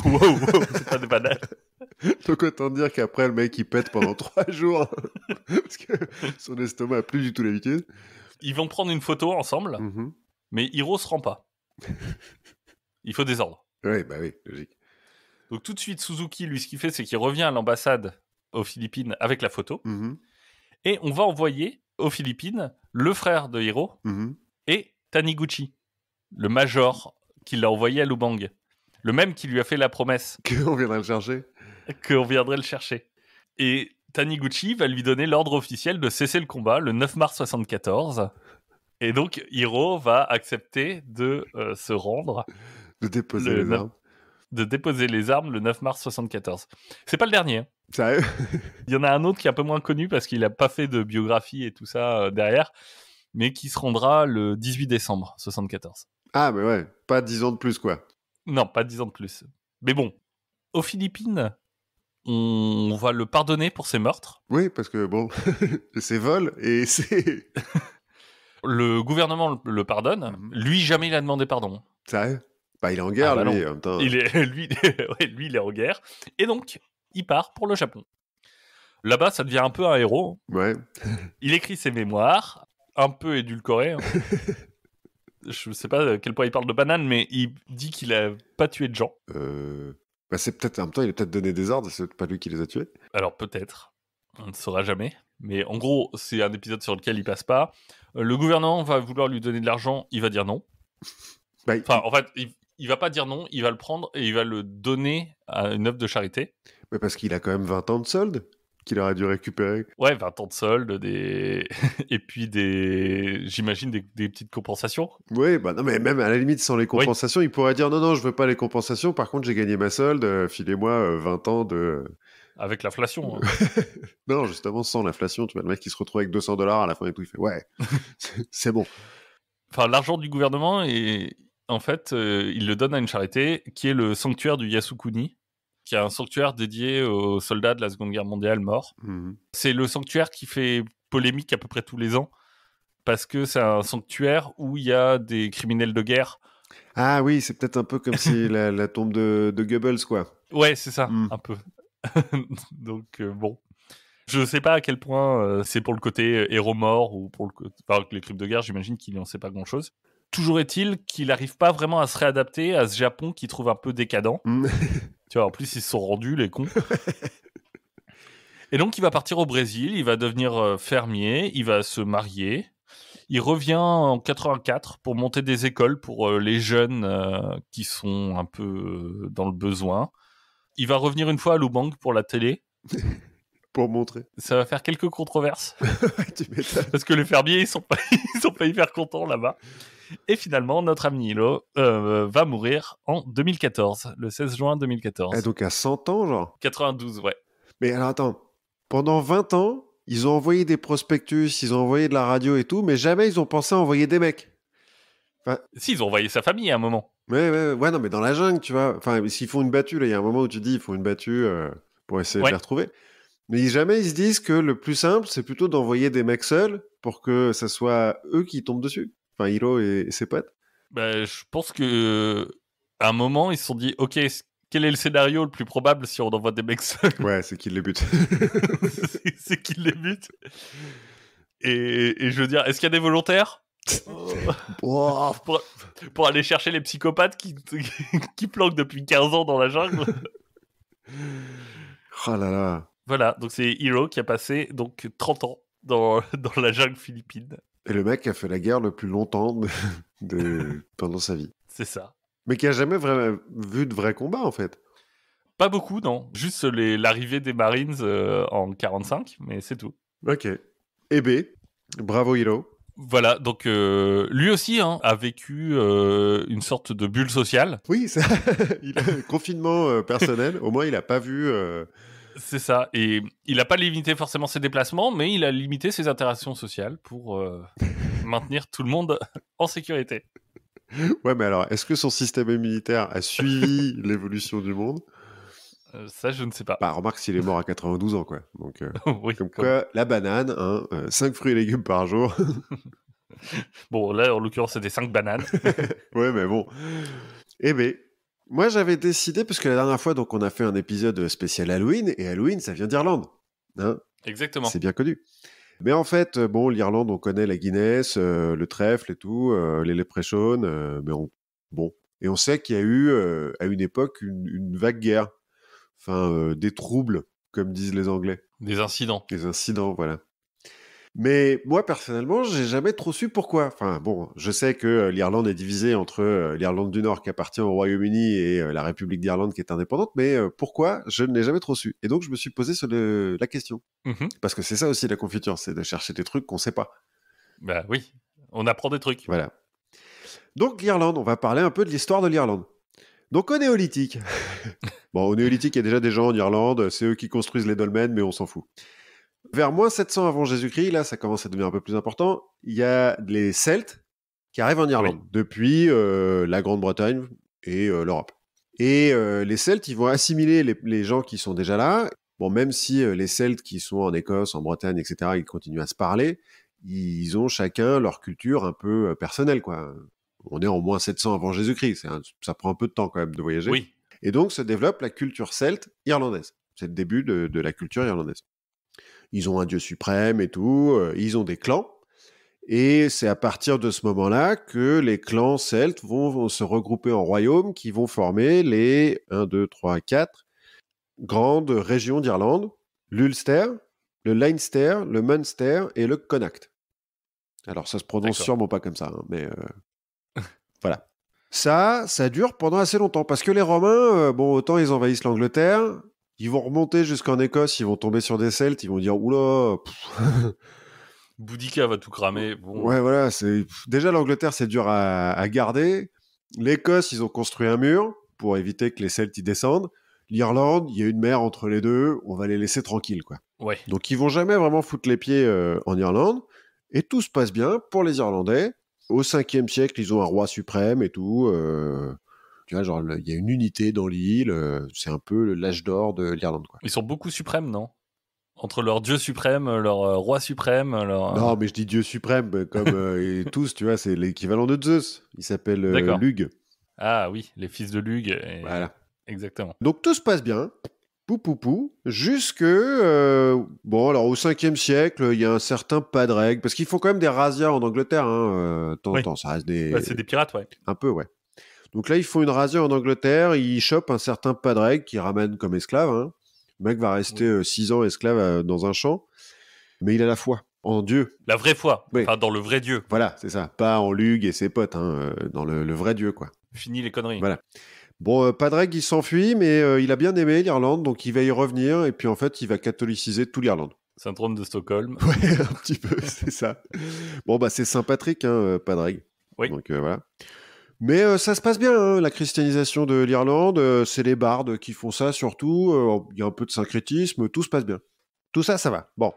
c'est pas des bananes. Donc, autant dire qu'après, le mec, il pète pendant 3 jours. Parce que son estomac a plus du tout l'habitude. Ils vont prendre une photo ensemble, mais Hiro se rend pas. Il faut des ordres. Oui, logique. Donc, tout de suite, Suzuki, lui, ce qu'il fait, c'est qu'il revient à l'ambassade aux Philippines avec la photo. Et on va envoyer aux Philippines le frère de Hiro et Taniguchi, le major qui l'a envoyé à Lubang. Le même qui lui a fait la promesse. Qu'on viendrait le chercher. Qu'on viendrait le chercher. Et Taniguchi va lui donner l'ordre officiel de cesser le combat le 9 mars 74. Et donc, Hiro va accepter de se rendre. De déposer les armes. De déposer les armes le 9 mars 74. C'est pas le dernier. Hein. Sérieux ? Il y en a un autre qui est un peu moins connu parce qu'il n'a pas fait de biographie et tout ça derrière, mais qui se rendra le 18 décembre 74. Ah, mais ouais, pas 10 ans de plus, quoi. Non, pas 10 ans de plus. Mais bon, aux Philippines, on va le pardonner pour ses meurtres. Oui, parce que bon, c'est vol et c'est... Le gouvernement le pardonne. Lui, jamais il a demandé pardon. Sérieux ? Bah, il est en guerre, lui, en même temps. Lui, il est en guerre. Et donc, il part pour le Japon. Là-bas, ça devient un peu un héros. Ouais. Il écrit ses mémoires, un peu édulcorés. Hein. Je sais pas à quel point il parle de banane, mais il dit qu'il a pas tué de gens. Bah, c'est peut-être, en même temps, il a peut-être donné des ordres, c'est pas lui qui les a tués. Alors, peut-être. On ne saura jamais. Mais en gros, c'est un épisode sur lequel il passe pas. Le gouvernement va vouloir lui donner de l'argent, il va dire non. En fait, il va pas dire non, il va le prendre et il va le donner à une œuvre de charité. Mais parce qu'il a quand même 20 ans de solde qu'il aurait dû récupérer. Ouais, 20 ans de solde, et puis j'imagine des petites compensations. Oui, bah non, mais même à la limite, sans les compensations, il pourrait dire non, je veux pas les compensations, par contre, j'ai gagné ma solde, filez-moi 20 ans de... Avec l'inflation. Hein. Non, justement, sans l'inflation, tu vois, le mec qui se retrouve avec $200 à la fin et tout, il fait ouais, c'est bon. Enfin, l'argent du gouvernement, en fait, il le donne à une charité qui est le sanctuaire du Yasukuni, qui est un sanctuaire dédié aux soldats de la Seconde Guerre mondiale morts. C'est le sanctuaire qui fait polémique à peu près tous les ans, parce que c'est un sanctuaire où il y a des criminels de guerre. Ah oui, c'est peut-être un peu comme si la tombe de Goebbels, quoi. Ouais, c'est ça, un peu. Donc, bon. Je sais pas à quel point c'est pour le côté héros mort ou pour les crimes de guerre, j'imagine qu'il n'en sait pas grand-chose. Toujours est-il qu'il n'arrive pas vraiment à se réadapter à ce Japon qu'il trouve un peu décadent. Tu vois, en plus, ils se sont rendus, les cons. Et donc, il va partir au Brésil, il va devenir fermier, il va se marier. Il revient en 84 pour monter des écoles pour les jeunes qui sont un peu dans le besoin. Il va revenir une fois à Lubang pour la télé. Pour montrer. Ça va faire quelques controverses. Tu m'étonnes. Parce que les fermiers, ils sont pas hyper contents là-bas. Et finalement, notre ami Hilo va mourir en 2014, le 16 juin 2014. Ah, donc à 100 ans, genre. 92, ouais. Mais alors attends, pendant 20 ans, ils ont envoyé des prospectus, ils ont envoyé de la radio et tout, mais jamais ils ont pensé à envoyer des mecs. Si, ils ont envoyé sa famille à un moment. Ouais, non, mais dans la jungle, tu vois. Enfin, s'ils font une battue, là, il y a un moment où tu dis, ils font une battue pour essayer de les retrouver. Mais jamais ils se disent que le plus simple, c'est plutôt d'envoyer des mecs seuls pour que ça soit eux qui tombent dessus. Enfin, Hilo et ses potes. Bah, je pense que à un moment, ils se sont dit, ok, quel est le scénario le plus probable si on envoie des mecs seuls? Ouais, c'est qu'ils les butent. C'est qu'ils les butent. Et je veux dire, est-ce qu'il y a des volontaires Oh. pour aller chercher les psychopathes qui planquent depuis 15 ans dans la jungle? Oh là là. Voilà, donc c'est Hiro qui a passé donc 30 ans dans la jungle philippine. Et le mec a fait la guerre le plus longtemps pendant sa vie. C'est ça. Mais qui a jamais vu de vrai combat, en fait. Pas beaucoup, non. Juste l'arrivée des Marines en 45, mais c'est tout. Ok. Et B, bravo Hiro. Voilà, donc lui aussi a vécu une sorte de bulle sociale. Oui, ça. Il a confinement personnel. Au moins, il a pas vu. C'est ça. Et il n'a pas limité forcément ses déplacements, mais il a limité ses interactions sociales pour maintenir tout le monde en sécurité. Ouais, mais alors, est-ce que son système immunitaire a suivi l'évolution du monde? Ça, je ne sais pas. Bah, remarque s'il est mort à 92 ans, quoi. Donc, oui, comme quoi, la banane, 5 fruits et légumes par jour. Bon, là, en l'occurrence, c'était 5 bananes. Ouais, mais bon. Eh ben, moi, j'avais décidé, parce que la dernière fois, donc, on a fait un épisode spécial Halloween, et Halloween, ça vient d'Irlande. Hein, Exactement. c'est bien connu. Mais en fait, bon, l'Irlande, on connaît la Guinness, le trèfle et tout, les leprechauns, mais bon. Et on sait qu'il y a eu, à une époque, une vague guerre. Enfin, des troubles, comme disent les Anglais. Des incidents. Des incidents, voilà. Mais moi, personnellement, j'ai jamais trop su pourquoi. Enfin, bon, je sais que l'Irlande est divisée entre l'Irlande du Nord qui appartient au Royaume-Uni et la République d'Irlande qui est indépendante, mais pourquoi, je ne l'ai jamais trop su. Et donc, je me suis posé la question. Parce que c'est ça aussi la confiture, c'est de chercher des trucs qu'on sait pas. Bah oui, on apprend des trucs. Voilà. Donc, l'Irlande, on va parler un peu de l'histoire de l'Irlande. Donc, au néolithique. Bon, au néolithique, il y a déjà des gens en Irlande, c'est eux qui construisent les dolmens, mais on s'en fout. Vers moins 700 avant Jésus-Christ, là, ça commence à devenir un peu plus important, il y a les Celtes qui arrivent en Irlande, depuis la Grande-Bretagne et l'Europe. Et les Celtes, ils vont assimiler les gens qui sont déjà là. Bon, même si les Celtes qui sont en Écosse, en Bretagne, etc., ils continuent à se parler, ils ont chacun leur culture un peu personnelle, quoi. On est en moins 700 avant Jésus-Christ, ça prend un peu de temps quand même de voyager. Oui. Et donc se développe la culture celte irlandaise. C'est le début de la culture irlandaise. Ils ont un dieu suprême et tout, ils ont des clans. Et c'est à partir de ce moment-là que les clans celtes vont se regrouper en royaumes qui vont former les 1, 2, 3, 4 grandes régions d'Irlande, l'Ulster, le Leinster, le Munster et le Connacht. Alors ça se prononce sûrement pas comme ça, mais voilà. Ça dure pendant assez longtemps, parce que les Romains, bon, autant ils envahissent l'Angleterre, ils vont remonter jusqu'en Écosse, ils vont tomber sur des Celtes, ils vont dire « Oula !» Boudica va tout cramer. Bon. Ouais, voilà, déjà l'Angleterre, c'est dur à garder. L'Écosse, ils ont construit un mur pour éviter que les Celtes y descendent. L'Irlande, il y a une mer entre les deux, on va les laisser tranquilles, quoi. Ouais. Donc ils vont jamais vraiment foutre les pieds en Irlande, et tout se passe bien pour les Irlandais. Au 5e siècle, ils ont un roi suprême et tout. Tu vois, genre, il y a une unité dans l'île. C'est un peu l'âge d'or de l'Irlande, quoi. Ils sont beaucoup suprêmes, non? Entre leur dieu suprême, leur roi suprême, leur... Non, mais je dis dieu suprême, comme et tous, tu vois, c'est l'équivalent de Zeus. Il s'appelle Lug. Ah oui, les fils de Lug. Voilà. Exactement. Donc tout se passe bien. Jusque, bon, alors au 5e siècle, il y a un certain Padraig, parce qu'ils font quand même des razzias en Angleterre, de temps en temps, ça reste des... Ouais, c'est des pirates, ouais. Un peu, ouais. Donc là, ils font une razzia en Angleterre, ils chopent un certain Padraig qui ramène comme esclave. Hein. Le mec va rester 6 ans esclave dans un champ, mais il a la foi en Dieu. La vraie foi, Oui. enfin dans le vrai Dieu. Voilà, c'est ça. Pas en Lug et ses potes, hein, dans le vrai Dieu, quoi. Fini les conneries. Voilà. Bon, Padraig, il s'enfuit, mais il a bien aimé l'Irlande, donc il va y revenir, et puis en fait, il va catholiciser tout l'Irlande. Syndrome de Stockholm. Ouais, un petit peu, c'est ça. Bon, bah c'est Saint-Patrick, hein, Padraig. Oui. Donc voilà. Mais ça se passe bien, hein, la christianisation de l'Irlande. C'est les bardes qui font ça surtout. Il y a un peu de syncrétisme, tout se passe bien. Tout ça, ça va. Bon.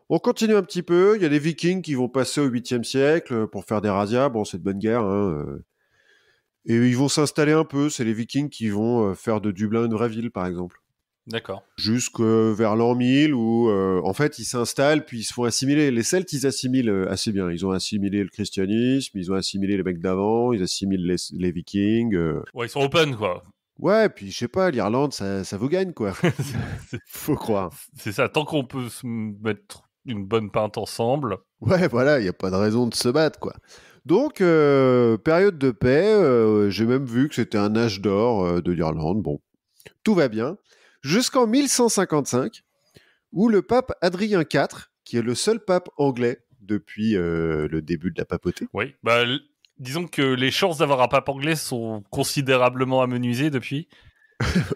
On continue un petit peu. Il y a des Vikings qui vont passer au 8e siècle pour faire des razzias. Bon, c'est de bonne guerre. Hein. Et ils vont s'installer un peu. C'est les Vikings qui vont faire de Dublin une vraie ville, par exemple. D'accord. Jusque vers l'an 1000 où, en fait, ils s'installent puis ils se font assimiler. Les Celtes, ils assimilent assez bien. Ils ont assimilé le christianisme, ils ont assimilé les mecs d'avant, ils assimilent les Vikings. Ouais, ils sont open, quoi. Ouais, puis je sais pas, l'Irlande, ça vous gagne, quoi. Faut croire. C'est ça, tant qu'on peut se mettre une bonne pinte ensemble. Ouais, voilà, il n'y a pas de raison de se battre, quoi. Donc, période de paix, j'ai même vu que c'était un âge d'or de l'Irlande. Bon, tout va bien. Jusqu'en 1155, où le pape Adrien IV, qui est le seul pape anglais depuis le début de la papauté. Oui, bah, disons que les chances d'avoir un pape anglais sont considérablement amenuisées depuis.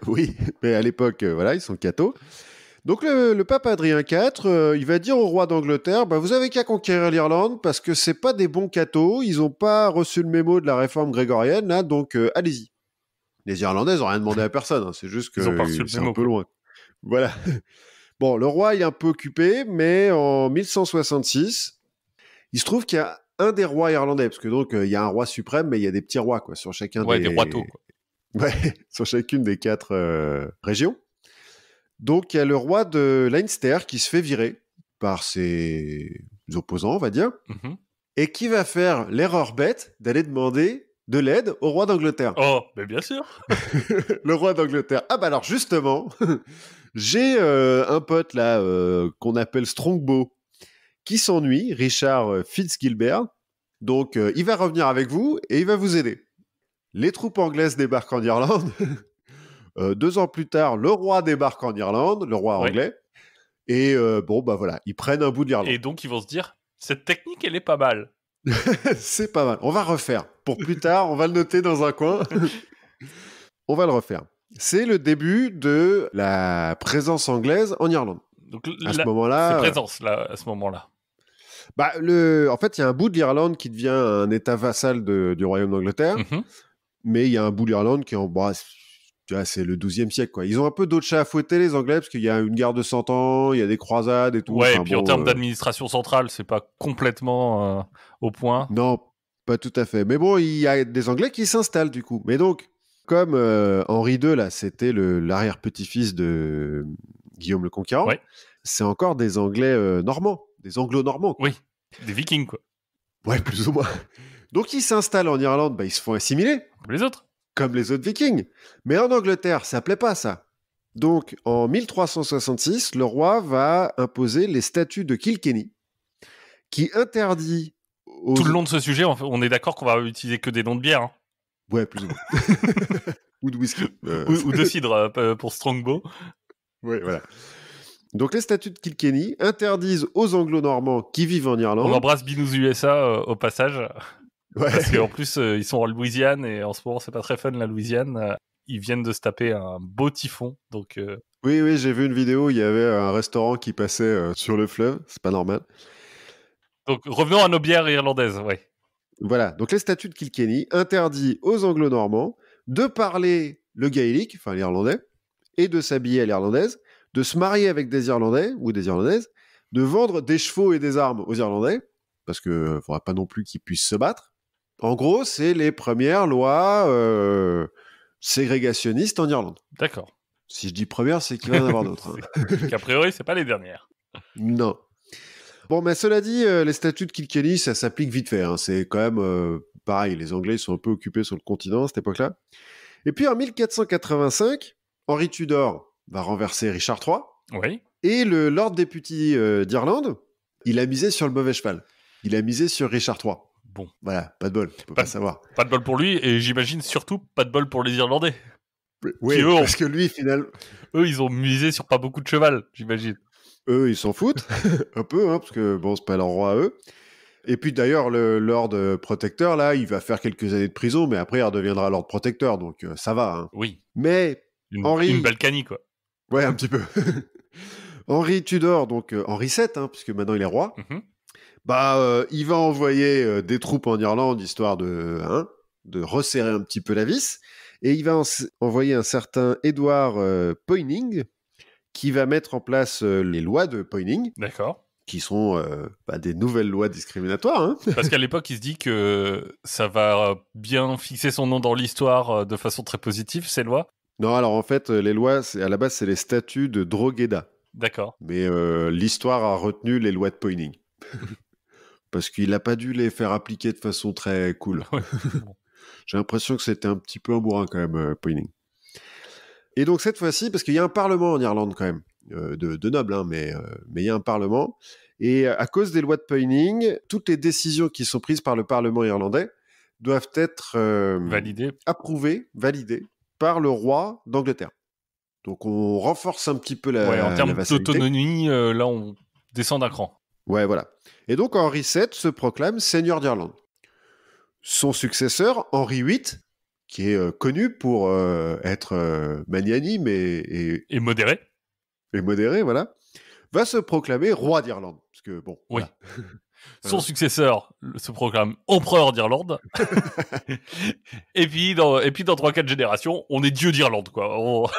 Oui, mais à l'époque, voilà, ils sont cathos. Donc le pape Adrien IV, il va dire au roi d'Angleterre, bah, vous avez qu'à conquérir l'Irlande parce que c'est pas des bons cathos, ils n'ont pas reçu le mémo de la réforme grégorienne, là, donc allez-y. Les Irlandais n'ont rien demandé à personne, hein, c'est juste que c'est un peu loin. Voilà. Bon, le roi il est un peu occupé, mais en 1166, il se trouve qu'il y a un des rois irlandais, parce que donc il y a un roi suprême, mais il y a des petits rois quoi, sur chacun des roiteaux, quoi. Ouais, sur chacune des 4 régions. Donc il y a le roi de Leinster qui se fait virer par ses opposants, on va dire, et qui va faire l'erreur bête d'aller demander de l'aide au roi d'Angleterre. Oh, mais bien sûr. Le roi d'Angleterre. Ah bah alors justement, j'ai un pote là qu'on appelle Strongbow qui s'ennuie, Richard Fitzgilbert. Donc il va revenir avec vous et il va vous aider. Les troupes anglaises débarquent en Irlande. 2 ans plus tard, le roi débarque en Irlande, le roi anglais. Et bon, bah voilà, ils prennent un bout de l'Irlande. Et donc ils vont se dire, cette technique, elle est pas mal. C'est pas mal. On va refaire. Pour plus tard, on va le noter dans un coin. On va le refaire. C'est le début de la présence anglaise en Irlande. Donc à ce moment-là, c'est présence là, à ce moment-là. Bah, en fait, il y a un bout de l'Irlande qui devient un État vassal du Royaume d'Angleterre, mais il y a un bout de l'Irlande qui est en bas. Tu vois, c'est le 12e siècle, quoi. Ils ont un peu d'autres chats à fouetter, les Anglais, parce qu'il y a une guerre de 100 ans, il y a des croisades et tout. Ouais, et puis en termes d'administration centrale, c'est pas complètement au point. Non, pas tout à fait. Mais bon, il y a des Anglais qui s'installent, du coup. Mais donc, comme Henri II, là, c'était l'arrière-petit-fils de Guillaume le Conquérant, c'est encore des Anglais normands, des Anglo-Normands. Oui, des Vikings, quoi. Ouais, plus ou moins. Donc, ils s'installent en Irlande, bah, ils se font assimiler. Comme les autres Vikings. Mais en Angleterre, ça plaît pas, ça. Donc, en 1366, le roi va imposer les statuts de Kilkenny, qui interdit... Tout le long de ce sujet, on est d'accord qu'on va utiliser que des noms de bière. Hein. Ouais, plus ou moins. Ou de whisky. Ou de cidre, pour Strongbow. Ouais, voilà. Donc, les statuts de Kilkenny interdisent aux Anglo-Normands qui vivent en Irlande... On embrasse Binous USA au passage. Ouais. Parce qu'en plus, ils sont en Louisiane, et en ce moment, c'est pas très fun, la Louisiane. Ils viennent de se taper un beau typhon, donc... Oui, j'ai vu une vidéo, il y avait un restaurant qui passait sur le fleuve, c'est pas normal. Donc, revenons à nos bières irlandaises, ouais. Voilà, donc les statuts de Kilkenny interdit aux Anglo-Normands de parler le gaélique, enfin l'irlandais, et de s'habiller à l'irlandaise, de se marier avec des Irlandais ou des Irlandaises, de vendre des chevaux et des armes aux Irlandais, parce qu'il ne faudra pas non plus qu'ils puissent se battre. En gros, c'est les premières lois ségrégationnistes en Irlande. D'accord. Si je dis première, c'est qu'il va y en avoir d'autres. Hein. Qu'a priori, c'est pas les dernières. Non. Bon, mais cela dit, les statuts de Kilkenny, ça s'applique vite fait. Hein. C'est quand même pareil, les Anglais sont un peu occupés sur le continent à cette époque-là. Et puis en 1485, Henri Tudor va renverser Richard III. Oui. Et le Lord Deputy d'Irlande, il a misé sur le mauvais cheval. Il a misé sur Richard III. Bon. Voilà, pas de bol, on peut pas savoir. Pas de bol pour lui, et j'imagine surtout pas de bol pour les Irlandais. Oui, parce que lui, finalement... Eux, ils ont misé sur pas beaucoup de cheval, j'imagine. Eux, ils s'en foutent, un peu, hein, parce que bon, c'est pas leur roi à eux. Et puis d'ailleurs, le Lord Protecteur, là, il va faire quelques années de prison, mais après, il redeviendra Lord Protecteur, donc ça va. Hein. Oui. Mais Henri... Une Balkany, quoi. Ouais, un petit peu. Henri Tudor, donc Henri VII, hein, puisque maintenant il est roi, il va envoyer des troupes en Irlande, histoire de resserrer un petit peu la vis, et il va envoyer un certain Édouard Poynings, qui va mettre en place les lois de Poynings. D'accord. Qui sont des nouvelles lois discriminatoires. Hein. Parce qu'à l'époque, il se dit que ça va bien fixer son nom dans l'histoire de façon très positive, ces lois. Non, alors en fait, les lois, à la base, c'est les statuts de Drogheda. D'accord. Mais l'histoire a retenu les lois de Poynings. Parce qu'il n'a pas dû les faire appliquer de façon très cool. Ouais. J'ai l'impression que c'était un petit peu un bourrin quand même, Poynings. Et donc cette fois-ci, parce qu'il y a un parlement en Irlande quand même, de nobles, hein, mais il y a un parlement, et à cause des lois de Poynings, toutes les décisions qui sont prises par le parlement irlandais doivent être approuvées, validées par le roi d'Angleterre. Donc on renforce un petit peu en termes d'autonomie, là on descend d'un cran. Ouais, voilà. Et donc Henri VII se proclame seigneur d'Irlande. Son successeur, Henri VIII, qui est connu pour être magnanime et modéré. Et modéré, voilà, va se proclamer roi d'Irlande. Parce que, bon, oui. Voilà. Son successeur se proclame empereur d'Irlande. et puis dans 3-4 générations, on est dieu d'Irlande, quoi.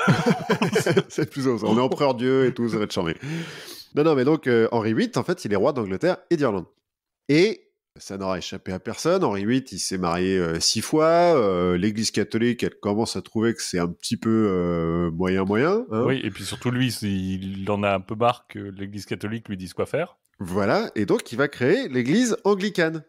C'est plus ça. On est empereur dieu et tout, ça va être charmé. Non, mais donc, Henri VIII, en fait, il est roi d'Angleterre et d'Irlande. Et ça n'aura échappé à personne. Henri VIII, il s'est marié 6 fois. L'Église catholique, elle commence à trouver que c'est un petit peu moyen. Hein. Oui, et puis surtout lui, il en a un peu marre que l'Église catholique lui dise quoi faire. Voilà, et donc il va créer l'Église anglicane.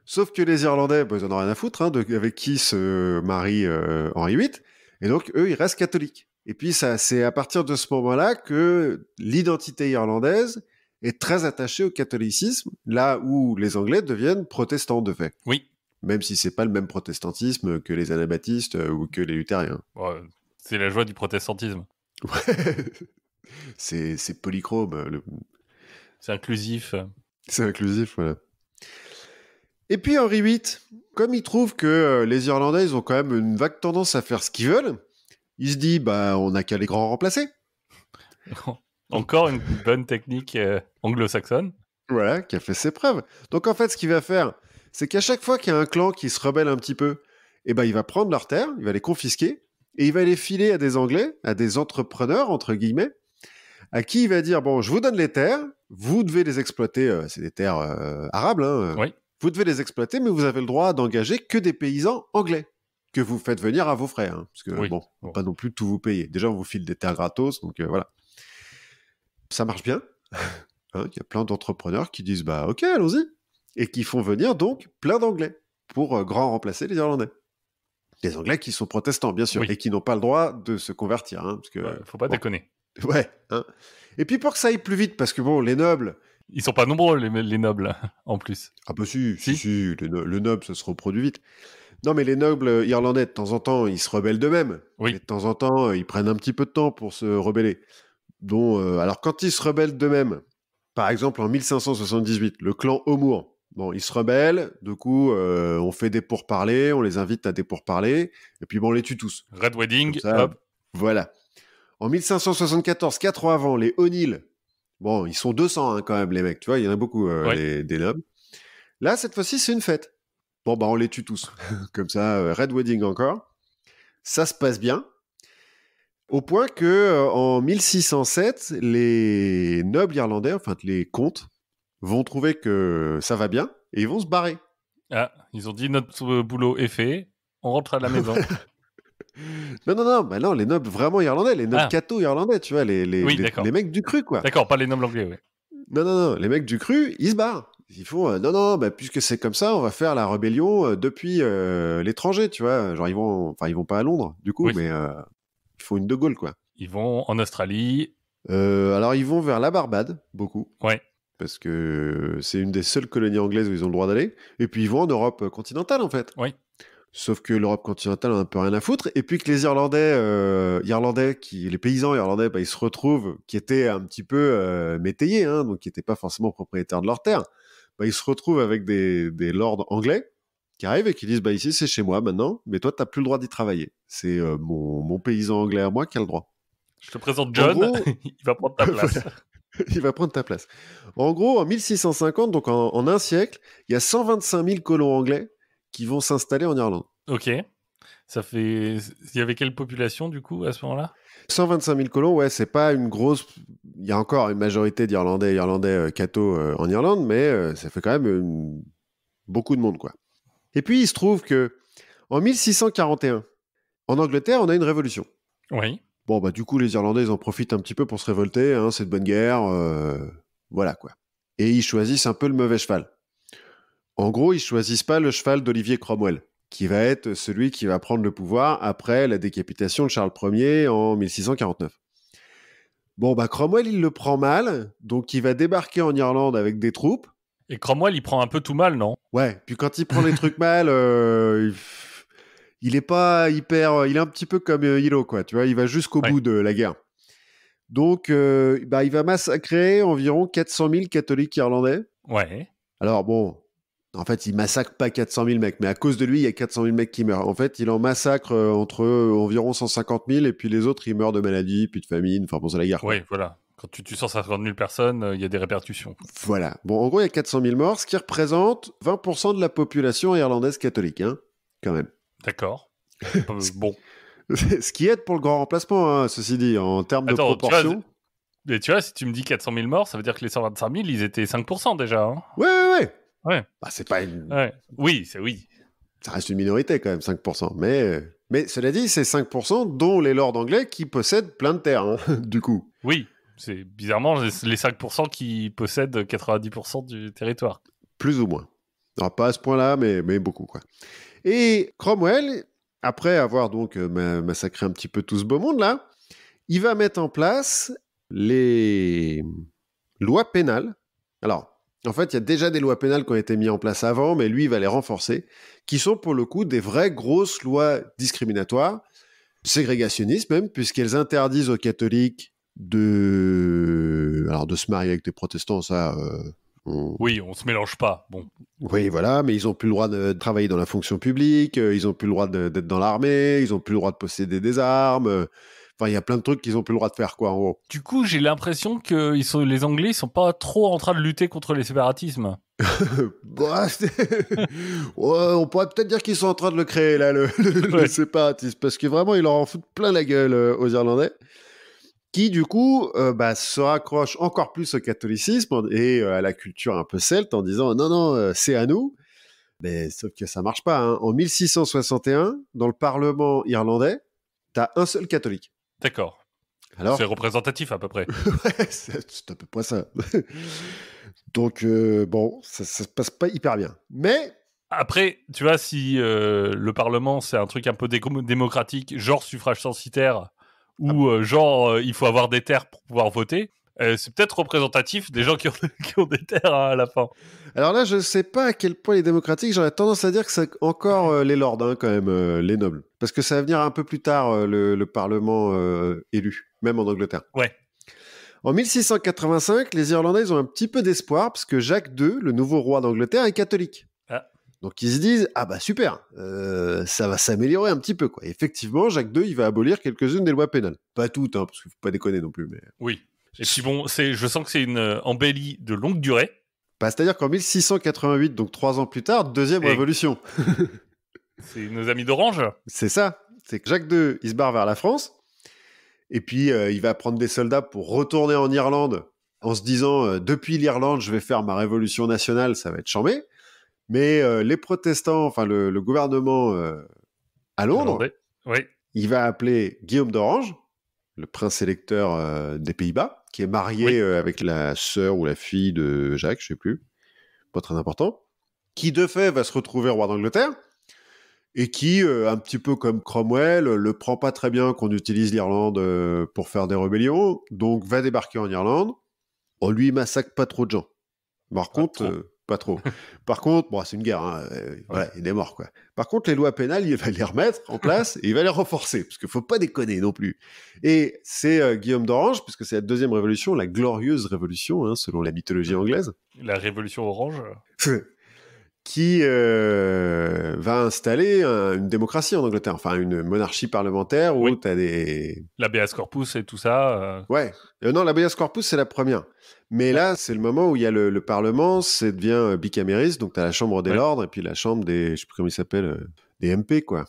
Sauf que les Irlandais, ils en ont rien à foutre avec qui se marie Henri VIII. Et donc, eux, ils restent catholiques. Et puis, c'est à partir de ce moment-là que l'identité irlandaise est très attachée au catholicisme, là où les Anglais deviennent protestants de fait. Oui. Même si c'est pas le même protestantisme que les anabaptistes ou que les luthériens. Ouais, c'est la joie du protestantisme. Ouais. c'est polychrome. C'est inclusif. C'est inclusif, voilà. Et puis Henri VIII, comme il trouve que les Irlandais, ils ont quand même une vague tendance à faire ce qu'ils veulent, il se dit, on n'a qu'à les grands remplacer. Encore une bonne technique anglo-saxonne. Voilà, qui a fait ses preuves. Donc en fait, ce qu'il va faire, c'est qu'à chaque fois qu'il y a un clan qui se rebelle un petit peu, il va prendre leurs terres, il va les confisquer, et il va les filer à des Anglais, à des entrepreneurs, entre guillemets, à qui il va dire, bon, je vous donne les terres, vous devez les exploiter, c'est des terres arables, hein, oui. Vous devez les exploiter, mais vous avez le droit d'engager que des paysans anglais, que vous faites venir à vos frais, hein, parce que on va pas non plus tout vous payer. Déjà, on vous file des terres gratos, donc voilà. Ça marche bien. Il y a plein d'entrepreneurs qui disent, ok, allons-y, et qui font venir donc plein d'anglais pour grand remplacer les Irlandais. Des Anglais qui sont protestants, bien sûr, et qui n'ont pas le droit de se convertir, hein, parce que faut pas déconner. Ouais. Hein. Et puis pour que ça aille plus vite, parce que les nobles. Ils sont pas nombreux, les nobles, en plus. Ah bah si. Le noble, ça se reproduit vite. Non, mais les nobles irlandais, de temps en temps, ils se rebellent d'eux-mêmes. Oui. Et de temps en temps, ils prennent un petit peu de temps pour se rebeller. Alors, quand ils se rebellent d'eux-mêmes, par exemple, en 1578, le clan O'Moore, ils se rebellent, du coup, on fait des pourparlers, on les invite à des pourparlers, et puis on les tue tous. Red Wedding, ça, hop. Voilà. En 1574, 4 ans avant, les O'Neill, ils sont 200 quand même, les mecs, tu vois, il y en a beaucoup, des nobles. Là, cette fois-ci, c'est une fête. On les tue tous. Comme ça, Red Wedding encore. Ça se passe bien. Au point que en 1607, les nobles irlandais, enfin les comtes, vont trouver que ça va bien et ils vont se barrer. Ah, ils ont dit notre boulot est fait, on rentre à la maison. Non, les nobles vraiment irlandais, les nobles cathos irlandais, tu vois, les mecs du cru, quoi. D'accord, pas les nobles anglais, oui. Non, les mecs du cru, ils se barrent. Ils font, puisque c'est comme ça, on va faire la rébellion depuis l'étranger, tu vois. Genre, ils vont pas à Londres, du coup, mais ils font une de Gaulle, quoi. Ils vont en Australie. Alors, ils vont vers la Barbade, beaucoup. Ouais. parce que c'est une des seules colonies anglaises où ils ont le droit d'aller. Et puis ils vont en Europe continentale, en fait. Oui. Sauf que l'Europe continentale en a un peu rien à foutre. Et puis que les les paysans irlandais, ils se retrouvent, qui étaient un petit peu métayers, hein, donc qui n'étaient pas forcément propriétaires de leurs terres, ils se retrouvent avec des lords anglais qui arrivent et qui disent ici c'est chez moi maintenant, mais toi t'as plus le droit d'y travailler. C'est mon paysan anglais à moi qui a le droit. Je te présente John, gros, il va prendre ta place. Il va prendre ta place. En gros, en 1650, donc en un siècle, il y a 125 000 colons anglais qui vont s'installer en Irlande. Ok. Ça fait. Il y avait quelle population du coup à ce moment-là? 125 000 colons, ouais, c'est pas une grosse. Il y a encore une majorité d'Irlandais et Irlandais cathos en Irlande, mais ça fait quand même beaucoup de monde, quoi. Et puis, il se trouve que en 1641, en Angleterre, on a une révolution. Oui. Bon, du coup, les Irlandais, ils en profitent un petit peu pour se révolter, hein, c'est de bonne guerre, voilà, quoi. Et ils choisissent un peu le mauvais cheval. En gros, ils choisissent pas le cheval d'Olivier Cromwell, qui va être celui qui va prendre le pouvoir après la décapitation de Charles Ier en 1649. Bon, Cromwell, il le prend mal, donc il va débarquer en Irlande avec des troupes. Et Cromwell, il prend un peu tout mal, non? Ouais, puis quand il prend les trucs mal, il est pas hyper... il est un petit peu comme Hilo, quoi, tu vois, il va jusqu'au bout de la guerre. Donc, il va massacrer environ 400 000 catholiques irlandais. Ouais. Alors bon, en fait, il massacre pas 400 000 mecs, mais à cause de lui, il y a 400 000 mecs qui meurent. En fait, il en massacre entre environ 150 000, et puis les autres, ils meurent de maladie, puis de famine. Enfin bon, c'est la guerre. Oui, voilà. Quand tu tues 150 000 personnes, il y a des répercussions. Voilà. Bon, en gros, il y a 400 000 morts, ce qui représente 20% de la population irlandaise catholique, hein, quand même. D'accord. Bon. Ce qui aide pour le grand remplacement, hein, ceci dit, en termes de proportion. Mais tu vois, si tu me dis 400 000 morts, ça veut dire que les 125 000, ils étaient 5% déjà. Hein. Ouais. C'est pas une... Ouais. Oui, c'est oui. Ça reste une minorité quand même, 5%. Mais cela dit, c'est 5% dont les lords anglais qui possèdent plein de terres, hein, du coup. Oui, c'est bizarrement les 5% qui possèdent 90% du territoire. Plus ou moins. Alors, pas à ce point-là, mais beaucoup, quoi. Et Cromwell, après avoir donc massacré un petit peu tout ce beau monde-là, il va mettre en place les lois pénales. Alors, en fait, il y a déjà des lois pénales qui ont été mises en place avant, mais lui, il va les renforcer, qui sont pour le coup des vraies grosses lois discriminatoires, ségrégationnistes même, puisqu'elles interdisent aux catholiques de se marier avec des protestants, ça... Oui, on se mélange pas. Bon. Oui, voilà, mais ils n'ont plus le droit de travailler dans la fonction publique, ils n'ont plus le droit d'être dans l'armée, ils n'ont plus le droit de posséder des armes... Enfin, il y a plein de trucs qu'ils n'ont plus le droit de faire, quoi, en gros. Du coup, j'ai l'impression que les Anglais ne sont pas trop en train de lutter contre les séparatismes. On pourrait peut-être dire qu'ils sont en train de le créer, là, le séparatisme, parce que vraiment, ils leur en foutent plein la gueule aux Irlandais, qui, du coup, se raccrochent encore plus au catholicisme et à la culture un peu celte, en disant « Non, c'est à nous ». Mais sauf que ça marche pas. Hein. En 1661, dans le Parlement irlandais, t'as un seul catholique. D'accord. Alors... C'est représentatif à peu près. Ouais, c'est à peu près ça. Donc, ça se passe pas hyper bien. Mais... Après, tu vois, si le Parlement, c'est un truc un peu démocratique, genre suffrage censitaire, ou il faut avoir des terres pour pouvoir voter, c'est peut-être représentatif des gens qui ont des terres à la fin. Alors là, je sais pas à quel point il est démocratique. J'aurais tendance à dire que c'est encore les lords, hein, quand même, les nobles. Parce que ça va venir un peu plus tard, le Parlement élu, même en Angleterre. Ouais. En 1685, les Irlandais ils ont un petit peu d'espoir, parce que Jacques II, le nouveau roi d'Angleterre, est catholique. Ah. Donc ils se disent, super, ça va s'améliorer un petit peu, quoi. Et effectivement, Jacques II, il va abolir quelques-unes des lois pénales. Pas toutes, hein, parce qu'il faut pas déconner non plus. Mais... Oui. Et puis bon, je sens que c'est une embellie de longue durée. C'est-à-dire qu'en 1688, donc 3 ans plus tard, deuxième révolution. C'est nos amis d'Orange. C'est ça. C'est que Jacques II, il se barre vers la France. Et puis, il va prendre des soldats pour retourner en Irlande en se disant, depuis l'Irlande, je vais faire ma révolution nationale, ça va être chambé. Mais les protestants, enfin le gouvernement à Londres, il va appeler Guillaume d'Orange, le prince électeur des Pays-Bas, qui est marié avec la sœur ou la fille de Jacques, je sais plus, pas très important, qui de fait va se retrouver roi d'Angleterre, et qui, un petit peu comme Cromwell, le prend pas très bien qu'on utilise l'Irlande pour faire des rébellions, donc va débarquer en Irlande. On lui massacre pas trop de gens. Par contre, pas trop. Par contre, bon, c'est une guerre, hein, voilà, il est mort, quoi. Par contre, les lois pénales, il va les remettre en place et il va les renforcer, parce qu'il faut pas déconner non plus. Et c'est Guillaume d'Orange, puisque c'est la deuxième révolution, la glorieuse révolution, hein, selon la mythologie anglaise. La révolution orange. Qui va installer une démocratie en Angleterre, enfin une monarchie parlementaire où tu as des... L'habeas corpus et tout ça. Ouais. Non, l'habeas corpus, c'est la première. Mais là, c'est le moment où il y a le Parlement, ça devient bicamériste, donc tu as la Chambre des Lords et puis la Chambre des... Je sais plus comment il s'appelle, des MP, quoi.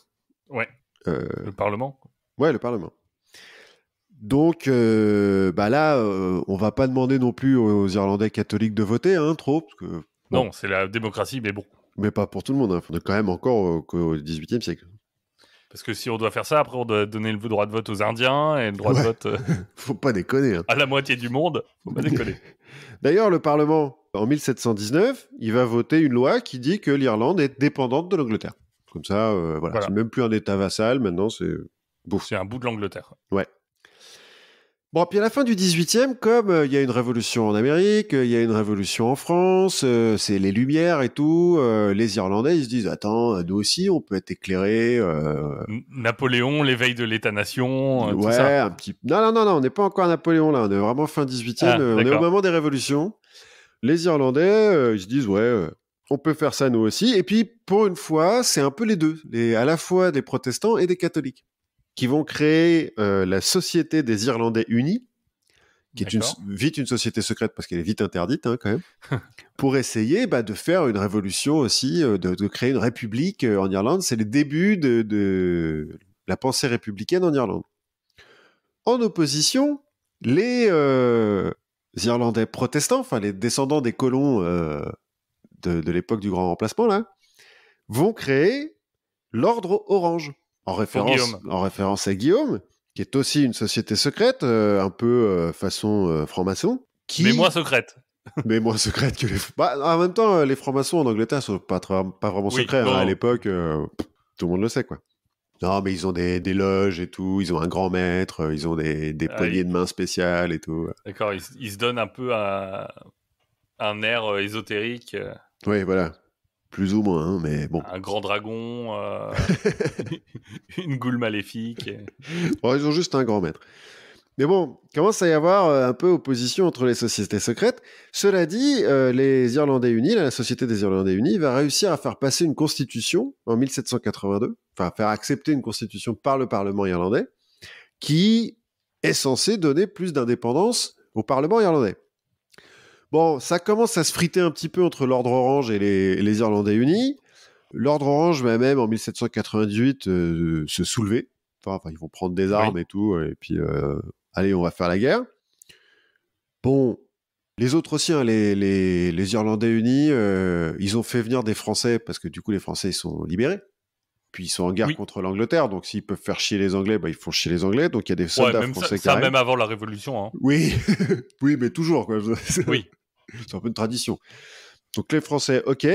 Ouais. Le Parlement. Ouais, le Parlement. Donc, là, on va pas demander non plus aux Irlandais catholiques de voter, hein, trop, parce que... Bon. Non, c'est la démocratie, mais bon. Mais pas pour tout le monde, hein. On est quand même encore au XVIIIe siècle. Parce que si on doit faire ça, après on doit donner le droit de vote aux Indiens et le droit de vote faut pas déconner, hein. à la moitié du monde. Faut pas déconner. D'ailleurs, le Parlement, en 1719, il va voter une loi qui dit que l'Irlande est dépendante de l'Angleterre. Comme ça, voilà. C'est même plus un État vassal, maintenant c'est... Bouf. C'est un bout de l'Angleterre. Ouais. Bon, puis à la fin du 18e, comme il y a une révolution en Amérique, il y a une révolution en France, c'est les Lumières et tout, les Irlandais, ils se disent, attends, nous aussi, on peut être éclairés. Napoléon, l'éveil de l'État-nation, ouais, tout ça. Un petit... Non, on n'est pas encore à Napoléon, là, on est vraiment fin 18e, on est au moment des révolutions. Les Irlandais, ils se disent, on peut faire ça nous aussi. Et puis, pour une fois, c'est un peu les deux, à la fois des protestants et des catholiques, qui vont créer la Société des Irlandais Unis, qui est vite une société secrète parce qu'elle est vite interdite, hein, quand même, pour essayer de faire une révolution aussi, de créer une république en Irlande. C'est les débuts de la pensée républicaine en Irlande. En opposition, les Irlandais protestants, enfin les descendants des colons de l'époque du Grand Remplacement, là, vont créer l'Ordre Orange, en référence à Guillaume, qui est aussi une société secrète, un peu façon franc-maçon. Mais moins secrète. Mais moins secrète que les... en même temps, les francs-maçons en Angleterre sont pas vraiment secrets. Hein, à l'époque, tout le monde le sait, quoi. Non, mais ils ont des loges et tout, ils ont un grand maître, ils ont des poignées de main spéciales et tout. D'accord, ils se donnent un peu un air ésotérique. Oui, voilà. Plus ou moins, hein, mais bon. Un grand dragon, une goule maléfique. Bon, ils ont juste un grand maître. Mais bon, commence à y avoir un peu opposition entre les sociétés secrètes. Cela dit, les Irlandais Unis, la Société des Irlandais Unis, va réussir à faire passer une constitution en 1782, enfin faire accepter une constitution par le Parlement irlandais, qui est censée donner plus d'indépendance au Parlement irlandais. Bon, ça commence à se friter un petit peu entre l'Ordre Orange et les Irlandais Unis. L'Ordre Orange va même, en 1798, se soulever. Enfin, ils vont prendre des armes et tout, et puis, allez, on va faire la guerre. Bon, les autres aussi, hein, les Irlandais Unis, ils ont fait venir des Français, parce que du coup, les Français, ils sont libérés. Puis ils sont en guerre contre l'Angleterre, donc s'ils peuvent faire chier les Anglais, ils font chier les Anglais. Donc il y a des soldats français qui arrivent. Ça, même avant la Révolution. Hein. Oui, oui, mais toujours, quoi. Oui. C'est un peu une tradition. Donc les Français, ok.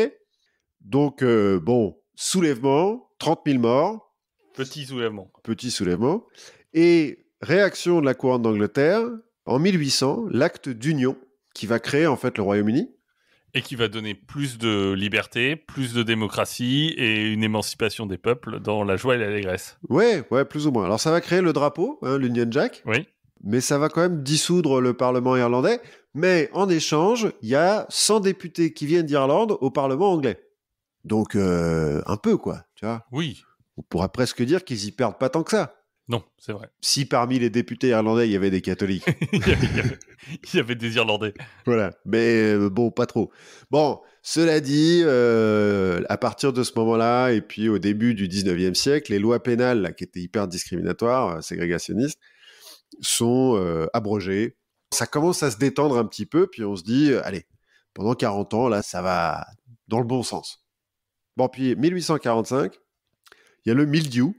Donc, soulèvement, 30 000 morts. Petit soulèvement. Et réaction de la couronne d'Angleterre, en 1800, l'acte d'union, qui va créer en fait le Royaume-Uni. Et qui va donner plus de liberté, plus de démocratie et une émancipation des peuples dans la joie et l'allégresse. Ouais, plus ou moins. Alors ça va créer le drapeau, hein, l'Union Jack. Oui. Mais ça va quand même dissoudre le Parlement irlandais. Mais en échange, il y a 100 députés qui viennent d'Irlande au Parlement anglais. Donc, un peu, quoi, tu vois. Oui. On pourra presque dire qu'ils y perdent pas tant que ça. Non, c'est vrai. Si parmi les députés irlandais, il y avait des catholiques. il y avait des Irlandais. Voilà, mais bon, pas trop. Bon, cela dit, à partir de ce moment-là, et puis au début du 19e siècle, les lois pénales, là, qui étaient hyper discriminatoires, ségrégationnistes, sont abrogées. Ça commence à se détendre un petit peu, puis on se dit, allez, pendant 40 ans, là, ça va dans le bon sens. Bon, puis 1845, il y a le mildiou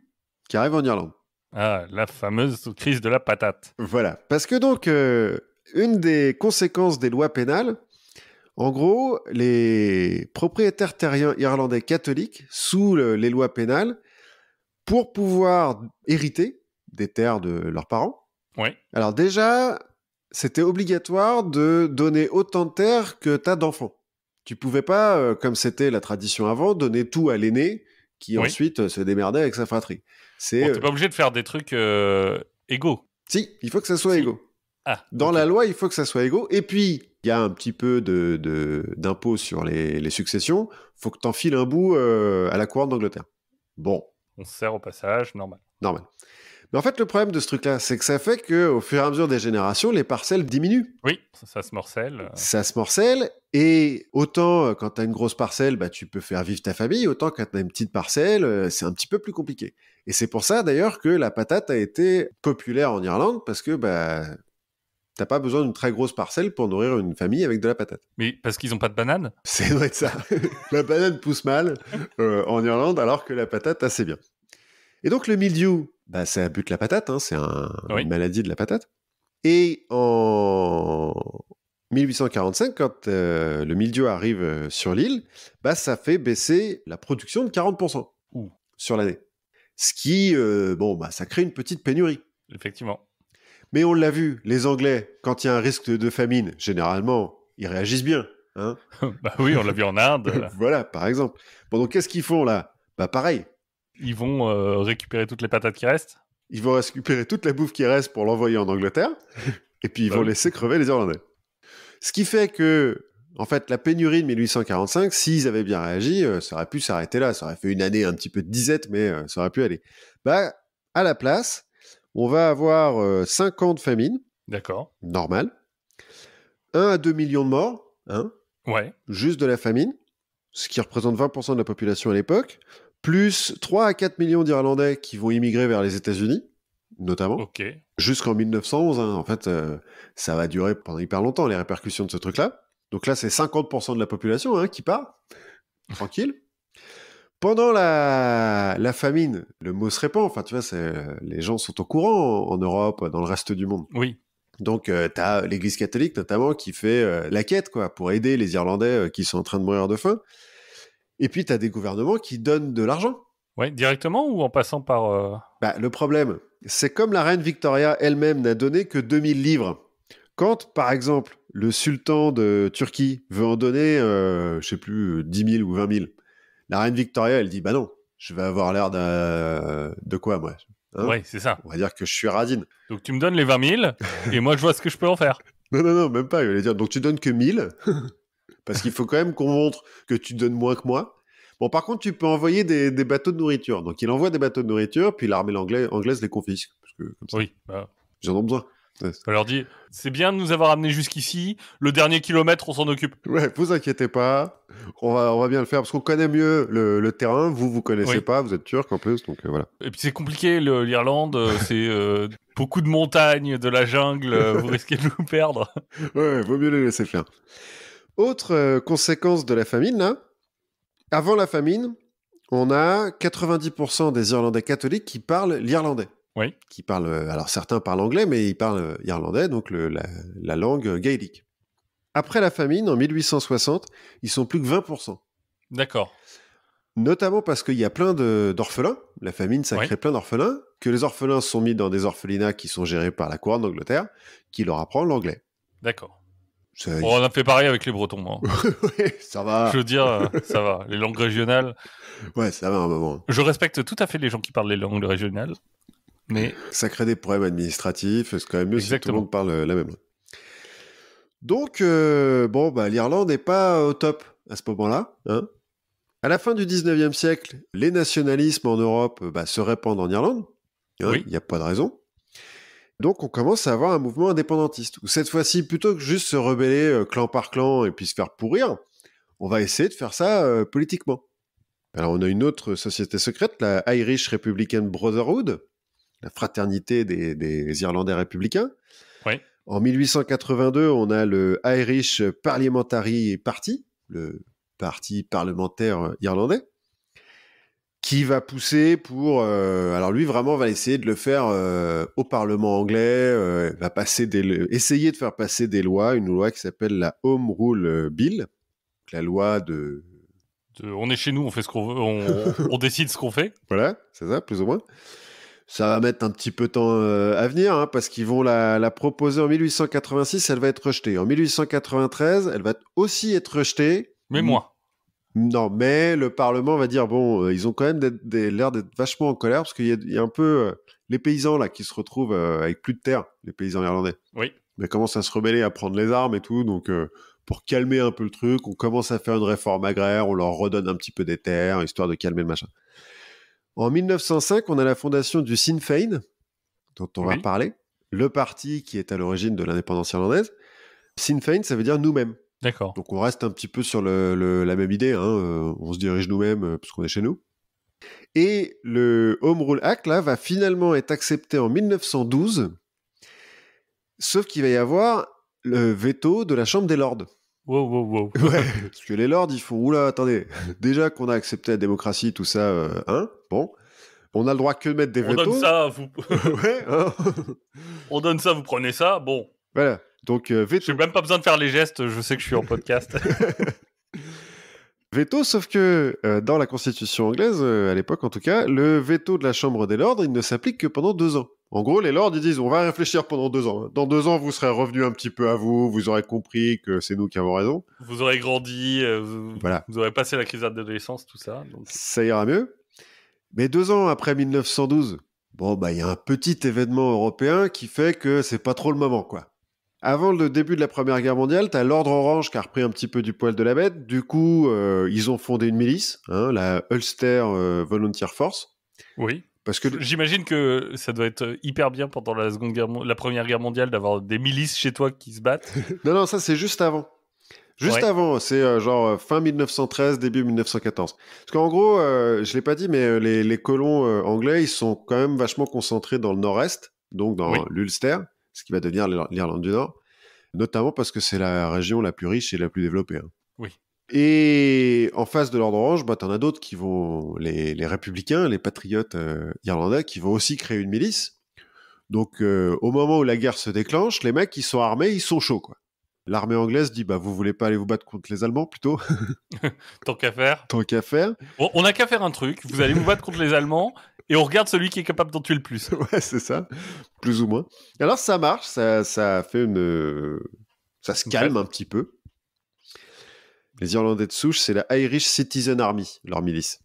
qui arrive en Irlande. Ah, la fameuse crise de la patate. Voilà, parce que donc, une des conséquences des lois pénales, en gros, les propriétaires terriens irlandais catholiques, sous les lois pénales, pour pouvoir hériter des terres de leurs parents, alors déjà, c'était obligatoire de donner autant de terres que t'as d'enfants. Tu pouvais pas, comme c'était la tradition avant, donner tout à l'aîné qui Oui. ensuite se démerdait avec sa fratrie. Bon, t'es pas obligé de faire des trucs égaux. Si, il faut que ça soit Si. égaux. Ah, Dans ok. la loi, il faut que ça soit égaux. Et puis, il y a un petit peu d'impôt sur les successions. Faut que t'en files un bout à la couronne d'Angleterre. Bon, On se sert au passage, normal. normal. Mais en fait, le problème de ce truc-là, c'est que ça fait qu'au fur et à mesure des générations, les parcelles diminuent. Oui, ça se morcelle. Ça se morcelle, et autant quand t'as une grosse parcelle, bah, tu peux faire vivre ta famille, autant quand t'as une petite parcelle, c'est un petit peu plus compliqué. Et c'est pour ça d'ailleurs que la patate a été populaire en Irlande, parce que bah, t'as pas besoin d'une très grosse parcelle pour nourrir une famille avec de la patate. Mais parce qu'ils ont pas de banane. C'est vrai de ça. La banane pousse mal en Irlande, alors que la patate assez bien. Et donc le mildiou, bah, ça bute la patate, hein, c'est Oui. une maladie de la patate. Et en 1845, quand le mildiou arrive sur l'île, bah, ça fait baisser la production de 40% Ouh. sur l'année. Ce qui, ça crée une petite pénurie. Effectivement. Mais on l'a vu, les Anglais, quand il y a un risque de famine, généralement, ils réagissent bien. Hein. Bah oui, on l'a vu en Inde. Voilà, par exemple. Bon, donc qu'est-ce qu'ils font là? Bah pareil. Ils vont récupérer toutes les patates qui restent. Ils vont récupérer toute la bouffe qui reste pour l'envoyer en Angleterre, et puis ils vont laisser crever les Irlandais. Ce qui fait que, en fait, la pénurie de 1845, s'ils avaient bien réagi, ça aurait pu s'arrêter là. Ça aurait fait une année un petit peu de disette, mais ça aurait pu aller. Bah, à la place, on va avoir 5 ans de famine. D'accord. Normal. 1 à 2 millions de morts, hein, Ouais. juste de la famine, ce qui représente 20% de la population à l'époque, plus 3 à 4 millions d'Irlandais qui vont immigrer vers les États-Unis, notamment, Ok. jusqu'en 1911. Hein. En fait, ça va durer pendant hyper longtemps, les répercussions de ce truc-là. Donc là, c'est 50% de la population hein, qui part, tranquille. Pendant la famine, le mot se répand. Enfin, tu vois, les gens sont au courant en Europe, dans le reste du monde. Oui. Donc, t'as l'Église catholique, notamment, qui fait la quête, quoi, pour aider les Irlandais qui sont en train de mourir de faim. Et puis, t'as des gouvernements qui donnent de l'argent. Ouais, directement ou en passant par... Bah, le problème, c'est comme la reine Victoria elle-même n'a donné que 2000 livres. Quand, par exemple, le sultan de Turquie veut en donner, je sais plus, 10 000 ou 20 000, la reine Victoria, elle dit, bah non, je vais avoir l'air de quoi, moi hein. Ouais, c'est ça. On va dire que je suis radine. Donc tu me donnes les 20 000 et moi je vois ce que je peux en faire. Non, même pas. Il allait dire, donc tu donnes que 1000, parce qu'il faut quand même qu'on montre que tu donnes moins que moi. Bon, par contre, tu peux envoyer des bateaux de nourriture. Donc il envoie des bateaux de nourriture, puis l'armée anglaise les confisque. Parce que, comme ça, Oui. Bah, ils en ont besoin. Ouais, on leur dit, c'est bien de nous avoir amenés jusqu'ici, le dernier kilomètre, on s'en occupe. ouais, vous inquiétez pas, on va bien le faire, parce qu'on connaît mieux le terrain, vous connaissez Oui. pas, vous êtes turc en plus, donc voilà. Et puis c'est compliqué, l'Irlande, c'est beaucoup de montagnes, de la jungle, vous risquez de nous perdre. Ouais, vaut mieux les laisser faire. Autre conséquence de la famine, là, avant la famine, on a 90% des Irlandais catholiques qui parlent l'irlandais. Oui. Qui parlent, alors certains parlent anglais, mais ils parlent irlandais, donc la langue gaélique. Après la famine, en 1860, ils sont plus que 20%. D'accord. Notamment parce qu'il y a plein d'orphelins. La famine, ça crée plein d'orphelins. Que les orphelins sont mis dans des orphelinats qui sont gérés par la couronne d'Angleterre, qui leur apprend l'anglais. D'accord. On a fait pareil avec les Bretons. Hein. Ouais, ça va. Je veux dire, ça va. Les langues régionales. Ouais, ça va un moment. Je respecte tout à fait les gens qui parlent les langues régionales. Mais ça crée des problèmes administratifs. C'est quand même mieux exactement. si tout le monde parle la même langue. Donc, l'Irlande n'est pas au top à ce moment-là. Hein. À la fin du 19e siècle, les nationalismes en Europe se répandent en Irlande. Hein, oui. Il n'y a pas de raison. Donc, on commence à avoir un mouvement indépendantiste, où cette fois-ci, plutôt que juste se rebeller clan par clan et puis se faire pourrir, on va essayer de faire ça politiquement. Alors, on a une autre société secrète, la Irish Republican Brotherhood, la fraternité des Irlandais républicains. Oui. En 1882, on a le Irish Parliamentary Party, le parti parlementaire irlandais, qui va pousser pour... alors lui, vraiment, va essayer de le faire au Parlement anglais, va essayer de faire passer des lois, une loi qui s'appelle la Home Rule Bill, la loi de... On est chez nous, on fait ce qu'on veut, on décide ce qu'on fait. Voilà, c'est ça, plus ou moins. Ça va mettre un petit peu de temps à venir, hein, parce qu'ils vont la proposer en 1886, elle va être rejetée. En 1893, elle va aussi être rejetée, Mais moins. Non, mais le Parlement va dire, bon, ils ont quand même l'air d'être vachement en colère, parce qu'il y a un peu les paysans là qui se retrouvent avec plus de terre, les paysans irlandais. Oui. Ils commencent à se rebeller, à prendre les armes et tout, donc pour calmer un peu le truc, on commence à faire une réforme agraire, on leur redonne un petit peu des terres, histoire de calmer le machin. En 1905, on a la fondation du Sinn Féin, dont on va parler, le parti qui est à l'origine de l'indépendance irlandaise. Sinn Féin, ça veut dire nous-mêmes. D'accord. Donc on reste un petit peu sur la même idée, hein, on se dirige nous-mêmes parce qu'on est chez nous. Et le Home Rule Act, là, va finalement être accepté en 1912, sauf qu'il va y avoir le veto de la Chambre des Lords. Wow. Ouais, parce que les Lords, ils font, oula, attendez, déjà qu'on a accepté la démocratie, tout ça, bon, on a le droit que de mettre des vetos. On donne ça, vous... ouais, hein. On donne ça, vous prenez ça, bon. Voilà, donc veto. J'ai même pas besoin de faire les gestes, je sais que je suis en podcast. Veto, sauf que dans la Constitution anglaise, à l'époque en tout cas, le veto de la Chambre des Lords, il ne s'applique que pendant 2 ans. En gros, les Lords, ils disent, on va réfléchir pendant 2 ans. Dans 2 ans, vous serez revenus un petit peu à vous, vous aurez compris que c'est nous qui avons raison. Vous aurez grandi, voilà. Vous aurez passé la crise d'adolescence, tout ça. Donc... Ça ira mieux. Mais 2 ans après 1912, bon, bah, il y a un petit événement européen qui fait que c'est pas trop le moment, quoi. Avant le début de la Première Guerre mondiale, t'as l'Ordre Orange qui a repris un petit peu du poil de la bête. Du coup, ils ont fondé une milice, hein, la Ulster Volunteer Force. Oui. Parce que j'imagine que ça doit être hyper bien pendant la Première Guerre mondiale d'avoir des milices chez toi qui se battent. non, ça c'est juste avant. Juste avant, c'est genre fin 1913, début 1914. Parce qu'en gros, je l'ai pas dit, mais les colons anglais, ils sont quand même vachement concentrés dans le nord-est, donc dans l'Ulster, ce qui va devenir l'Irlande du Nord, notamment parce que c'est la région la plus riche et la plus développée. Hein. Oui. Et en face de l'Ordre Orange, bah, t'en as d'autres qui vont, les républicains, les patriotes irlandais, qui vont aussi créer une milice. Donc, au moment où la guerre se déclenche, les mecs, ils sont armés, ils sont chauds, quoi. L'armée anglaise dit, bah, vous voulez pas aller vous battre contre les Allemands, plutôt? Tant qu'à faire. Tant qu'à faire. Bon, on a qu'à faire un truc, vous allez vous battre contre les Allemands, et on regarde celui qui est capable d'en tuer le plus. Ouais, c'est ça. Plus ou moins. Alors, ça marche, ça fait ça se calme un petit peu. Les Irlandais de souche, c'est la Irish Citizen Army, leur milice.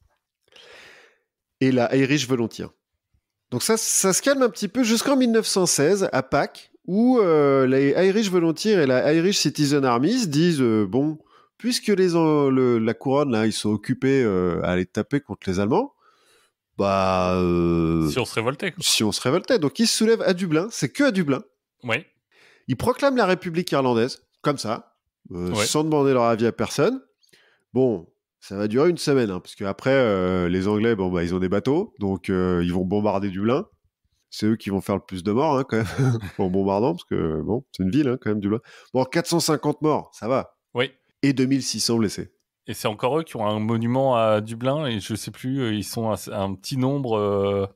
Et la Irish Volunteer. Donc ça se calme un petit peu jusqu'en 1916, à Pâques, où les Irish Volunteers et la Irish Citizen Army se disent bon, puisque la couronne là, ils sont occupés à aller taper contre les Allemands, bah si on se révoltait. Quoi. Si on se révoltait, donc ils se soulèvent à Dublin, c'est que à Dublin. Oui. Ils proclament la République irlandaise, comme ça, sans demander leur avis à personne. Bon. Ça va durer une semaine, hein, parce qu'après, les Anglais, bon, bah, ils ont des bateaux, donc ils vont bombarder Dublin. C'est eux qui vont faire le plus de morts, hein, quand même, en bombardant, parce que, bon, c'est une ville, hein, quand même, Dublin. Bon, 450 morts, ça va. Oui. Et 2600 blessés. Et c'est encore eux qui ont un monument à Dublin, et je sais plus, ils sont un petit nombre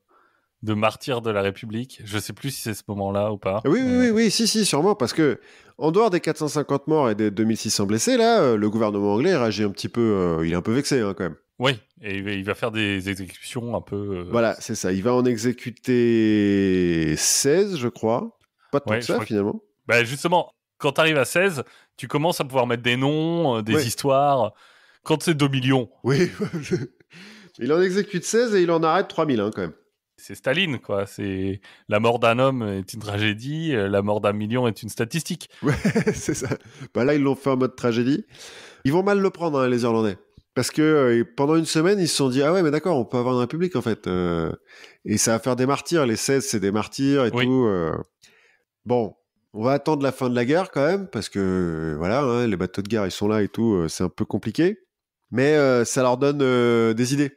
de martyrs de la République. Je sais plus si c'est ce moment-là ou pas. Oui, si, sûrement, parce que en dehors des 450 morts et des 2600 blessés, là, le gouvernement anglais réagit un petit peu, il est un peu vexé, hein, quand même. Oui, et il va faire des exécutions un peu... Voilà, c'est ça, il va en exécuter 16, je crois. Pas tant que ça, finalement. Bah, justement, quand tu arrives à 16, tu commences à pouvoir mettre des noms, des histoires. Quand c'est 2 millions... Oui, il en exécute 16 et il en arrête 3000, hein, quand même. C'est Staline, quoi. C'est la mort d'un homme est une tragédie, la mort d'un million est une statistique. Ouais, c'est ça. Bah là, ils l'ont fait en mode tragédie. Ils vont mal le prendre, hein, les Irlandais. Parce que pendant une semaine, ils se sont dit, ah ouais, mais d'accord, on peut avoir une république, en fait. Et ça va faire des martyrs. Les 16, c'est des martyrs et tout. Bon, on va attendre la fin de la guerre, quand même, parce que, voilà, hein, les bateaux de guerre, ils sont là et tout. C'est un peu compliqué. Mais ça leur donne des idées.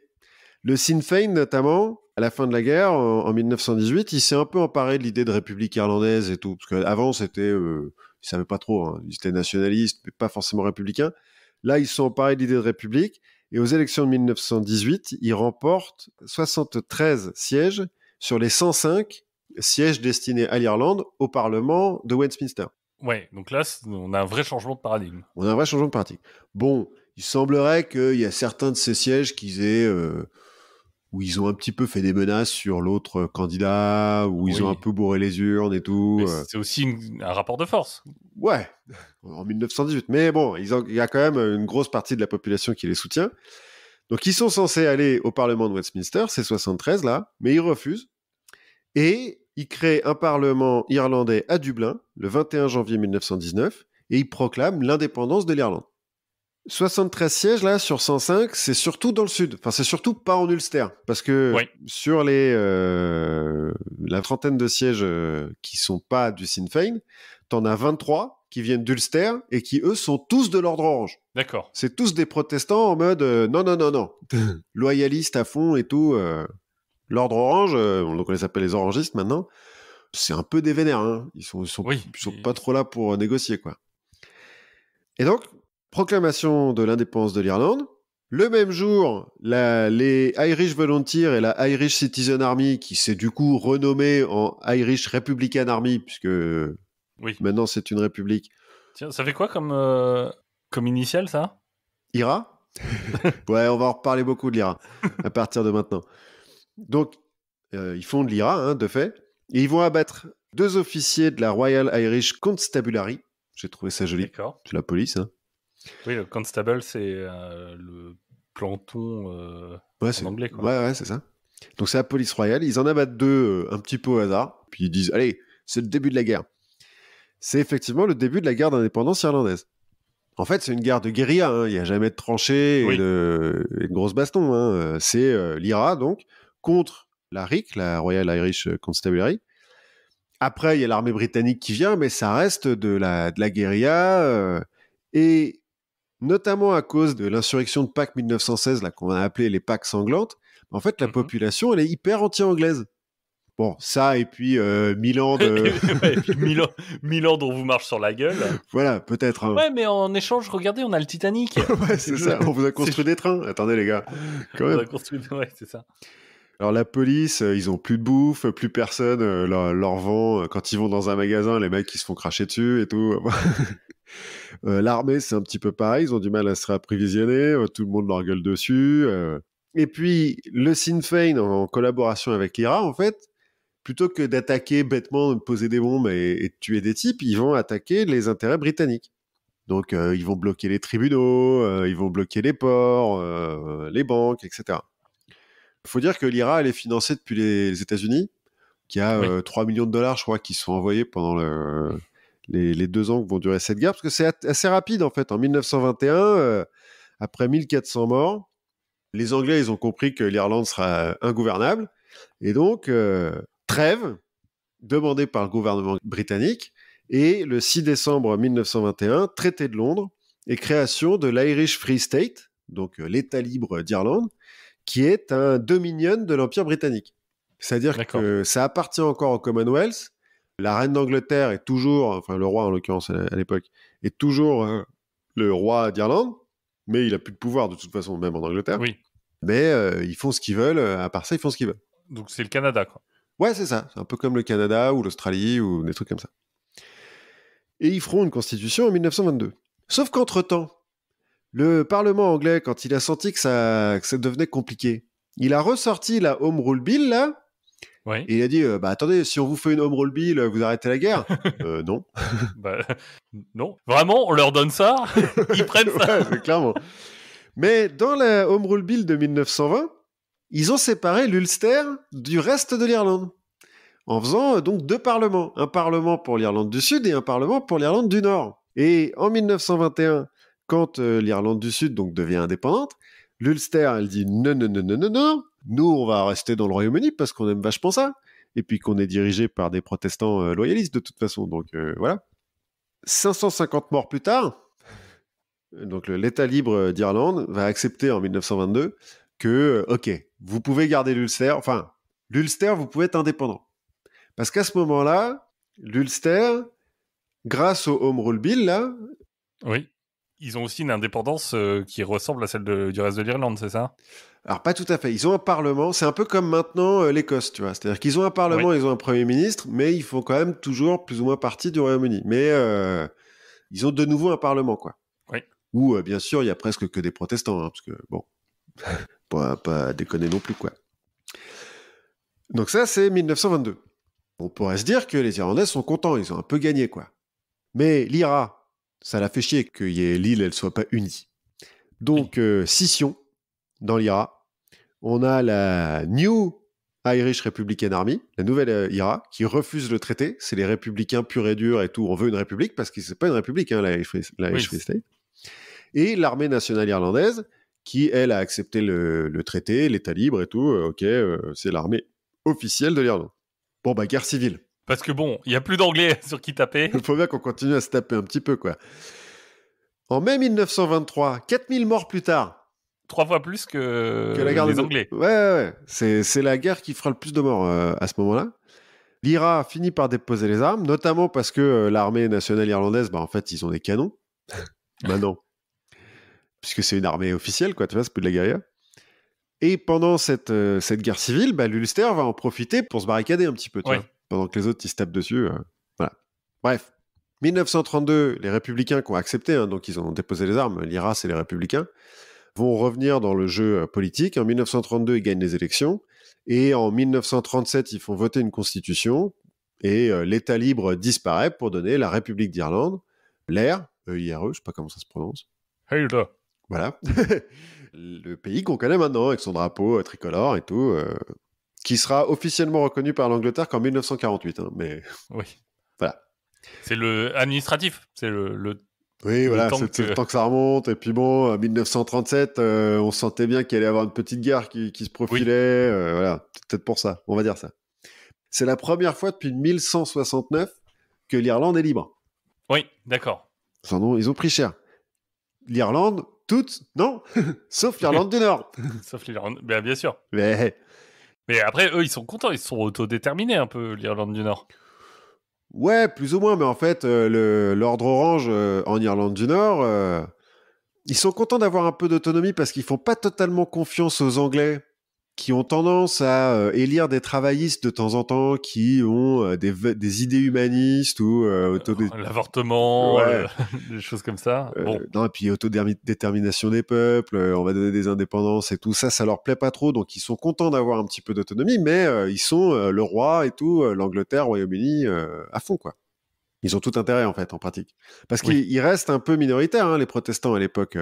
Le Sinn Féin, notamment, à la fin de la guerre, en 1918, il s'est un peu emparé de l'idée de république irlandaise et tout. Parce qu'avant, c'était... ils ne savaient pas trop. Hein. Ils étaient nationalistes, mais pas forcément républicains. Là, ils sont emparés de l'idée de république. Et aux élections de 1918, ils remportent 73 sièges sur les 105 sièges destinés à l'Irlande au Parlement de Westminster. Ouais, donc là, on a un vrai changement de paradigme. On a un vrai changement de paradigme. Bon, il semblerait qu'il y a certains de ces sièges qu'ils aient où ils ont un petit peu fait des menaces sur l'autre candidat, où ils ont un peu bourré les urnes et tout. Mais c'est aussi un rapport de force. Ouais, en 1918. Mais bon, il y a quand même une grosse partie de la population qui les soutient. Donc ils sont censés aller au Parlement de Westminster, c'est 73 là, mais ils refusent. Et ils créent un Parlement irlandais à Dublin, le 21 janvier 1919, et ils proclament l'indépendance de l'Irlande. 73 sièges là sur 105, c'est surtout dans le sud. Enfin, c'est surtout pas en Ulster, parce que sur la trentaine de sièges qui sont pas du Sinn Féin, t'en as 23 qui viennent d'Ulster et qui eux sont tous de l'ordre orange. D'accord. C'est tous des protestants en mode non, loyalistes à fond et tout. L'ordre orange, donc on les appelle les orangistes maintenant. C'est un peu des vénères. Hein. Ils sont pas trop là pour négocier quoi. Et donc proclamation de l'indépendance de l'Irlande. Le même jour, les Irish Volunteers et la Irish Citizen Army, qui s'est du coup renommée en Irish Republican Army, puisque maintenant c'est une république. Tiens, ça fait quoi comme initiale, ça ? IRA ? Ouais, on va en reparler beaucoup de l'IRA à partir de maintenant. Donc, ils font de l'IRA, hein, de fait, et ils vont abattre 2 officiers de la Royal Irish Constabulary. J'ai trouvé ça joli. D'accord. C'est la police, hein. Oui, le constable, c'est le planton en anglais, quoi. Ouais, c'est ça. Donc c'est la police royale. Ils en abattent 2 un petit peu au hasard. Puis ils disent, allez, c'est le début de la guerre. C'est effectivement le début de la guerre d'indépendance irlandaise. En fait, c'est une guerre de guérilla. Hein. Il n'y a jamais de tranchées et de grosses bastons. Hein. C'est l'IRA, donc, contre la RIC, la Royal Irish Constabulary. Après, il y a l'armée britannique qui vient, mais ça reste de la guérilla. Et notamment à cause de l'insurrection de Pâques 1916, là, qu'on a appelé les Pâques sanglantes, en fait, la population, elle est hyper anti-anglaise. Bon, ça, et puis 1000 ans de... et puis 1000 ans dont vous marche sur la gueule. Voilà, peut-être. Hein. Ouais, mais en échange, regardez, on a le Titanic. Ouais, c'est ça, on vous a construit des trains. Attendez, les gars. Quand même. On a construit... Ouais, c'est ça. Alors la police, ils ont plus de bouffe, plus personne leur vend. Quand ils vont dans un magasin, les mecs, ils se font cracher dessus et tout. L'armée, c'est un petit peu pareil, ils ont du mal à se réapprovisionner, tout le monde leur gueule dessus. Et puis, le Sinn Féin, en collaboration avec l'IRA, en fait, plutôt que d'attaquer bêtement, de poser des bombes et de tuer des types, ils vont attaquer les intérêts britanniques. Donc, ils vont bloquer les tribunaux, ils vont bloquer les ports, les banques, etc. Il faut dire que l'IRA, elle est financée depuis les États-Unis, qui a 3 millions de dollars, je crois, qui sont envoyés pendant les 2 ans que vont durer cette guerre, parce que c'est assez rapide, en fait. En 1921, après 1400 morts, les Anglais, ils ont compris que l'Irlande sera ingouvernable, et donc, trêve, demandée par le gouvernement britannique, et le 6 décembre 1921, traité de Londres, et création de l'Irish Free State, donc l'État libre d'Irlande, qui est un dominion de l'Empire britannique. C'est-à-dire que ça appartient encore au Commonwealth. La reine d'Angleterre est toujours, enfin le roi en l'occurrence à l'époque, est toujours le roi d'Irlande, mais il a plus de pouvoir de toute façon, même en Angleterre. Oui. Mais ils font ce qu'ils veulent, à part ça, ils font ce qu'ils veulent. Donc c'est le Canada, quoi. Ouais, c'est ça. C'est un peu comme le Canada ou l'Australie ou des trucs comme ça. Et ils feront une constitution en 1922. Sauf qu'entre-temps, le Parlement anglais, quand il a senti que ça devenait compliqué, il a ressorti la Home Rule Bill, là, et il a dit, attendez, si on vous fait une Home Rule Bill, vous arrêtez la guerre. Non. Non. Vraiment, on leur donne ça, ils prennent ça. Ouais, clairement. Mais dans la Home Rule Bill de 1920, ils ont séparé l'Ulster du reste de l'Irlande, en faisant donc 2 parlements. Un parlement pour l'Irlande du Sud et un parlement pour l'Irlande du Nord. Et en 1921... quand l'Irlande du Sud donc devient indépendante, l'Ulster, elle dit non, nous on va rester dans le Royaume-Uni parce qu'on aime vachement ça, et puis qu'on est dirigé par des protestants loyalistes de toute façon, donc voilà. 550 morts plus tard, donc l'État libre d'Irlande va accepter en 1922 que, ok, vous pouvez garder l'Ulster, vous pouvez être indépendant. Parce qu'à ce moment-là, l'Ulster, grâce au Home Rule Bill, là... Oui. Ils ont aussi une indépendance qui ressemble à celle du reste de l'Irlande, c'est ça ? Alors, pas tout à fait. Ils ont un parlement. C'est un peu comme maintenant l'Écosse, tu vois. C'est-à-dire qu'ils ont un parlement, ils ont un premier ministre, mais ils font quand même toujours plus ou moins partie du Royaume-Uni. Mais ils ont de nouveau un parlement, quoi. Oui. Où, bien sûr, il y a presque que des protestants, hein, parce que, bon, pas déconner non plus, quoi. Donc ça, c'est 1922. On pourrait se dire que les Irlandais sont contents, ils ont un peu gagné, quoi. Mais l'IRA, ça l'a fait chier que l'île, elle soit pas unie. Donc, scission dans l'IRA. On a la New Irish Republican Army, la nouvelle IRA, qui refuse le traité. C'est les républicains purs et durs et tout. On veut une république parce que c'est pas une république, hein, la Irish Free State. Et l'armée nationale irlandaise, qui, elle, a accepté le traité, l'État libre et tout. C'est l'armée officielle de l'Irlande. Bon, bah, guerre civile. Parce que bon, il n'y a plus d'anglais sur qui taper. Il faut bien qu'on continue à se taper un petit peu, quoi. En mai 1923, 4000 morts plus tard. 3 fois plus que la guerre les Anglais. Ouais. C'est la guerre qui fera le plus de morts à ce moment-là. L'IRA finit par déposer les armes, notamment parce que l'armée nationale irlandaise, en fait, ils ont des canons. Maintenant. Puisque c'est une armée officielle, quoi, tu vois, c'est plus de la guérilla. Et pendant cette guerre civile, l'Ulster va en profiter pour se barricader un petit peu, tu vois, pendant que les autres, ils se tapent dessus. Voilà. Bref. 1932, les républicains qui ont accepté, hein, donc ils ont déposé les armes, l'IRA, c'est les républicains, vont revenir dans le jeu politique. En 1932, ils gagnent les élections. Et en 1937, ils font voter une constitution. Et l'État libre disparaît pour donner la République d'Irlande, l'EIR, E-I-R-E, je ne sais pas comment ça se prononce. Hey là. Voilà. Le pays qu'on connaît maintenant, avec son drapeau tricolore et tout, qui sera officiellement reconnu par l'Angleterre qu'en 1948. Hein, mais oui. Voilà. C'est le administratif. C'est le oui, voilà, c'est le temps que ça remonte. Et puis bon, 1937, on sentait bien qu'il allait y avoir une petite guerre qui se profilait. Oui. Voilà, peut-être pour ça, on va dire ça. C'est la première fois depuis 1169 que l'Irlande est libre. Oui, d'accord. Ils ont pris cher. L'Irlande, toutes, non, sauf l'Irlande du Nord. Sauf l'Irlande, bien sûr. Mais après, eux, ils sont contents, ils sont autodéterminés un peu, l'Irlande du Nord. Ouais, plus ou moins, mais en fait, l'ordre orange en Irlande du Nord, ils sont contents d'avoir un peu d'autonomie parce qu'ils font pas totalement confiance aux Anglais qui ont tendance à élire des travaillistes de temps en temps qui ont des idées humanistes ou l'avortement, des choses comme ça. Bon. Non, et puis autodétermination des peuples, on va donner des indépendances et tout ça, ça leur plaît pas trop, donc ils sont contents d'avoir un petit peu d'autonomie, mais ils sont le roi et tout, l'Angleterre, Royaume-Uni, à fond, quoi. Ils ont tout intérêt, en fait, en pratique. Parce qu'ils restent un peu minoritaires, hein, les protestants, à l'époque,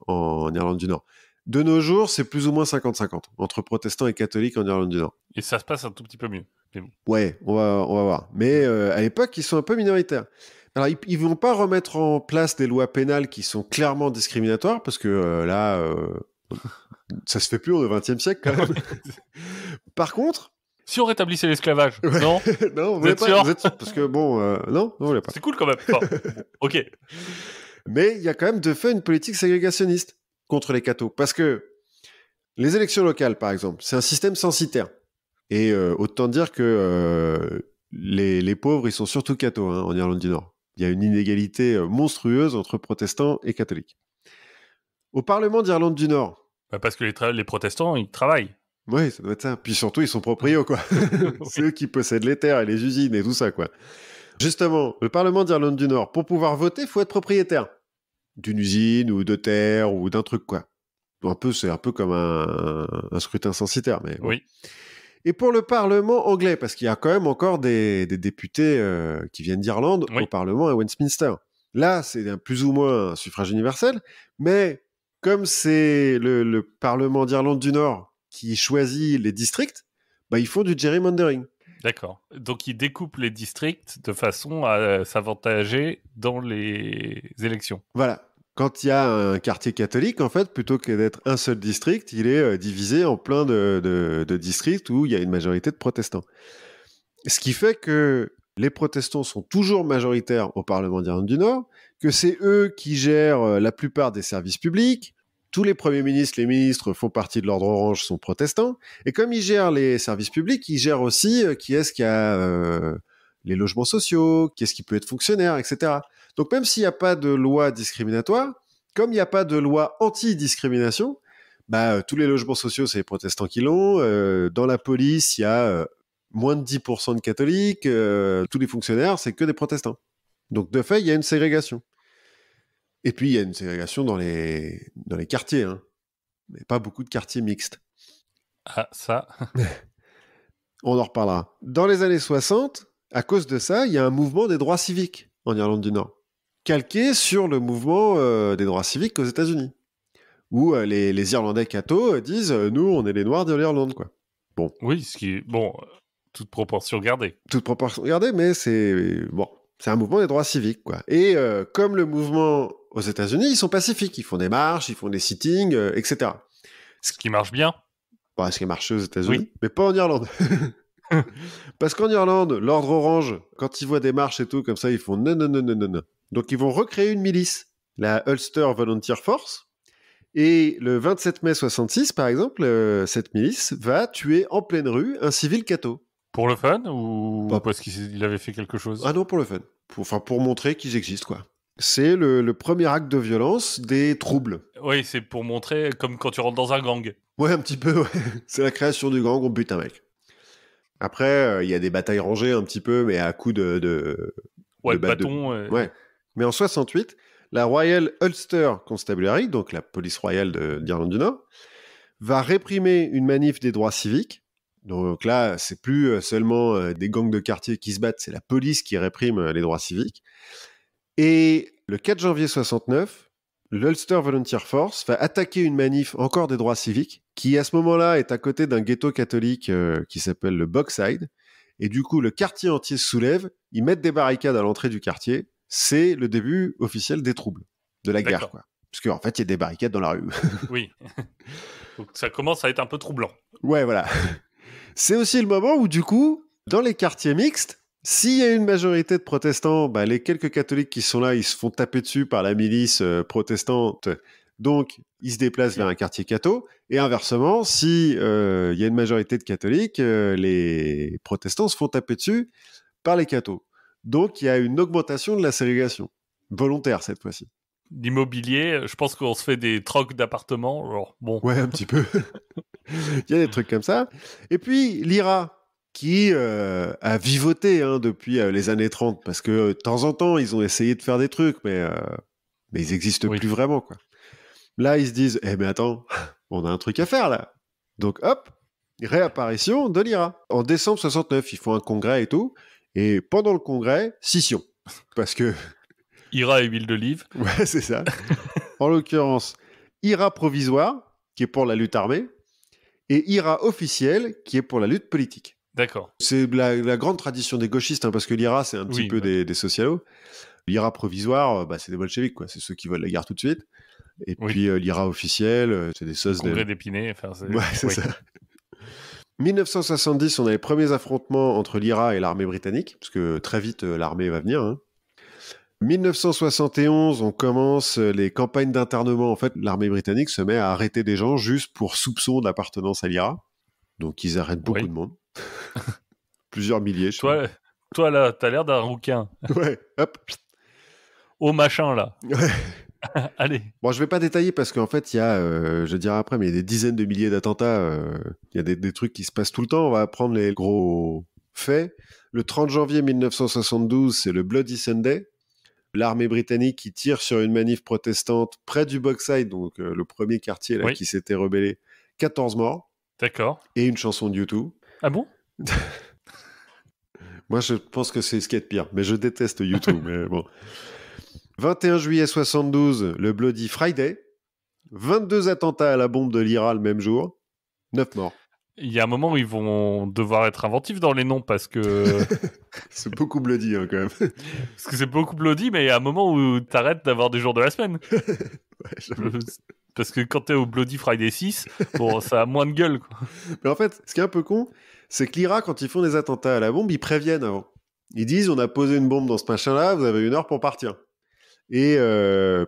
en Irlande du Nord. De nos jours, c'est plus ou moins 50-50, entre protestants et catholiques en Irlande du Nord. Et ça se passe un tout petit peu mieux. Mais bon. Ouais, on va voir. Mais à l'époque, ils sont un peu minoritaires. Alors, ils vont pas remettre en place des lois pénales qui sont clairement discriminatoires, parce que là, ça se fait plus au XXe siècle, quand même. Par contre... Si on rétablissait l'esclavage, non non, vous êtes sûr parce que bon, non, on voulait pas. C'est cool quand même. Enfin, ok. Mais il y a quand même de fait une politique ségrégationniste contre les cathos. Parce que les élections locales, par exemple, c'est un système censitaire. Et autant dire que les pauvres, ils sont surtout cathos en Irlande du Nord. Il y a une inégalité monstrueuse entre protestants et catholiques. Au Parlement d'Irlande du Nord... parce que les protestants, ils travaillent. Oui, ça doit être ça. Puis surtout, ils sont proprios, quoi. C'est eux qui possèdent les terres et les usines et tout ça, quoi. Justement, le Parlement d'Irlande du Nord, pour pouvoir voter, il faut être propriétaire d'une usine ou de terre ou d'un truc, quoi. C'est un peu comme un scrutin censitaire, mais bon. Oui. Et pour le Parlement anglais, parce qu'il y a quand même encore des députés qui viennent d'Irlande au Parlement à Westminster. Là, c'est plus ou moins un suffrage universel, mais comme c'est le Parlement d'Irlande du Nord qui choisit les districts, ils font du gerrymandering. D'accord. Donc, ils découpent les districts de façon à s'avantager dans les élections. Voilà. Quand il y a un quartier catholique, en fait, plutôt que d'être un seul district, il est divisé en plein de districts où il y a une majorité de protestants. Ce qui fait que les protestants sont toujours majoritaires au Parlement d'Irlande du Nord, que c'est eux qui gèrent la plupart des services publics. Tous les premiers ministres, les ministres font partie de l'ordre orange, sont protestants. Et comme ils gèrent les services publics, ils gèrent aussi qui est-ce qui a les logements sociaux, qui est-ce qui peut être fonctionnaire, etc. Donc même s'il n'y a pas de loi discriminatoire, comme il n'y a pas de loi anti-discrimination, tous les logements sociaux, c'est les protestants qui l'ont. Dans la police, il y a moins de 10% de catholiques. Tous les fonctionnaires, c'est que des protestants. Donc de fait, il y a une ségrégation. Et puis, il y a une ségrégation dans les quartiers, hein. Mais pas beaucoup de quartiers mixtes. Ah, ça... On en reparlera. Dans les années 60, à cause de ça, il y a un mouvement des droits civiques en Irlande du Nord, calqué sur le mouvement des droits civiques aux États-Unis, où les Irlandais cathos disent nous, on est les Noirs de l'Irlande, quoi. Bon. Oui, ce qui est bon, toute proportion gardée. Toute proportion gardée, mais c'est bon. C'est un mouvement des droits civiques, quoi. Et comme le mouvement aux États-Unis, ils sont pacifiques, ils font des marches, ils font des sittings, etc. Ce qui marche bien. Bon, ce qui a marché aux États-Unis, Oui. mais pas en Irlande. Parce qu'en Irlande, l'ordre orange, quand ils voient des marches et tout comme ça, ils font non, non, non, non, non, non. Donc ils vont recréer une milice, la Ulster Volunteer Force. Et le 27 mai 66, par exemple, cette milice va tuer en pleine rue un civil catho. Pour le fun ou Pas- parce qu'il avait fait quelque chose? Ah non, pour le fun. Pour montrer qu'ils existent, quoi. C'est le premier acte de violence des troubles. Oui, c'est pour montrer comme quand tu rentres dans un gang. Ouais, un petit peu, ouais. C'est la création du gang, on bute un mec. Après, il y a des batailles rangées un petit peu, mais à coups de Ouais, de de bâton. Ouais. Mais en 68, la Royal Ulster Constabulary, donc la police royale d'Irlande du Nord, va réprimer une manif des droits civiques. Donc là, c'est plus seulement des gangs de quartier qui se battent, c'est la police qui réprime les droits civiques. Et le 4 janvier 69, l'Ulster Volunteer Force va attaquer une manif encore des droits civiques, qui à ce moment-là est à côté d'un ghetto catholique qui s'appelle le Bogside. Et du coup, le quartier entier se soulève, ils mettent des barricades à l'entrée du quartier. C'est le début officiel des troubles, de la guerre, quoi. Parce qu'en fait, il y a des barricades dans la rue. Oui. Donc ça commence à être un peu troublant. Ouais, voilà. C'est aussi le moment où, du coup, dans les quartiers mixtes, s'il y a une majorité de protestants, bah, les quelques catholiques qui sont là, ils se font taper dessus par la milice protestante. Donc, ils se déplacent vers un quartier catho. Et inversement, si y a une majorité de catholiques, les protestants se font taper dessus par les cathos. Donc, il y a une augmentation de la ségrégation. Volontaire, cette fois-ci. L'immobilier, je pense qu'on se fait des trocs d'appartements. Alors, bon. Ouais, un petit peu. Il y a des trucs comme ça. Et puis, l'IRA, qui a vivoté depuis les années 30, parce que de temps en temps, ils ont essayé de faire des trucs, mais ils n'existent plus vraiment, quoi. Là, ils se disent, mais attends, on a un truc à faire, là. Donc, hop, réapparition de l'IRA. En décembre 69, ils font un congrès et tout, et pendant le congrès, scission. Parce que... IRA et huile d'olive. Ouais, c'est ça. En l'occurrence, IRA provisoire, qui est pour la lutte armée, et IRA officiel, qui est pour la lutte politique. D'accord. C'est la grande tradition des gauchistes, parce que l'IRA, c'est un petit peu des socialos. L'IRA provisoire, c'est des bolcheviks, quoi. C'est ceux qui veulent la guerre tout de suite. Et puis l'IRA officiel, c'est des sauces Congrès d'épinay. Ouais, c'est ça. 1970, on a les premiers affrontements entre l'IRA et l'armée britannique, parce que très vite, l'armée va venir. 1971, on commence les campagnes d'internement. En fait, l'armée britannique se met à arrêter des gens juste pour soupçon d'appartenance à l'IRA. Donc, ils arrêtent beaucoup de monde. Plusieurs milliers. Toi, là, t'as l'air d'un rouquin. Ouais, hop. Au machin, là. Ouais. Allez. Bon, je vais pas détailler parce qu'en fait, il y a, je dirai après, mais il y a des dizaines de milliers d'attentats. Il y a des trucs qui se passent tout le temps. On va prendre les gros faits. Le 30 janvier 1972, c'est le Bloody Sunday. L'armée britannique qui tire sur une manif protestante près du Bogside, donc le premier quartier là, qui s'était rebellé. 14 morts. D'accord. Et une chanson de U2. Ah bon? Moi, je pense que c'est ce qui est de pire, mais je déteste U2, mais bon. 21 juillet 72, le Bloody Friday. 22 attentats à la bombe de l'IRA le même jour. 9 morts. Il y a un moment où ils vont devoir être inventifs dans les noms parce que... c'est beaucoup bloody quand même. Parce que c'est beaucoup bloody, mais il y a un moment où t'arrêtes d'avoir des jours de la semaine. Ouais, parce que quand t'es au Bloody Friday 6, bon, ça a moins de gueule, quoi. Mais en fait, ce qui est un peu con, c'est que l'IRA, quand ils font des attentats à la bombe, ils préviennent avant. Ils disent, on a posé une bombe dans ce machin-là, vous avez 1 heure pour partir. Et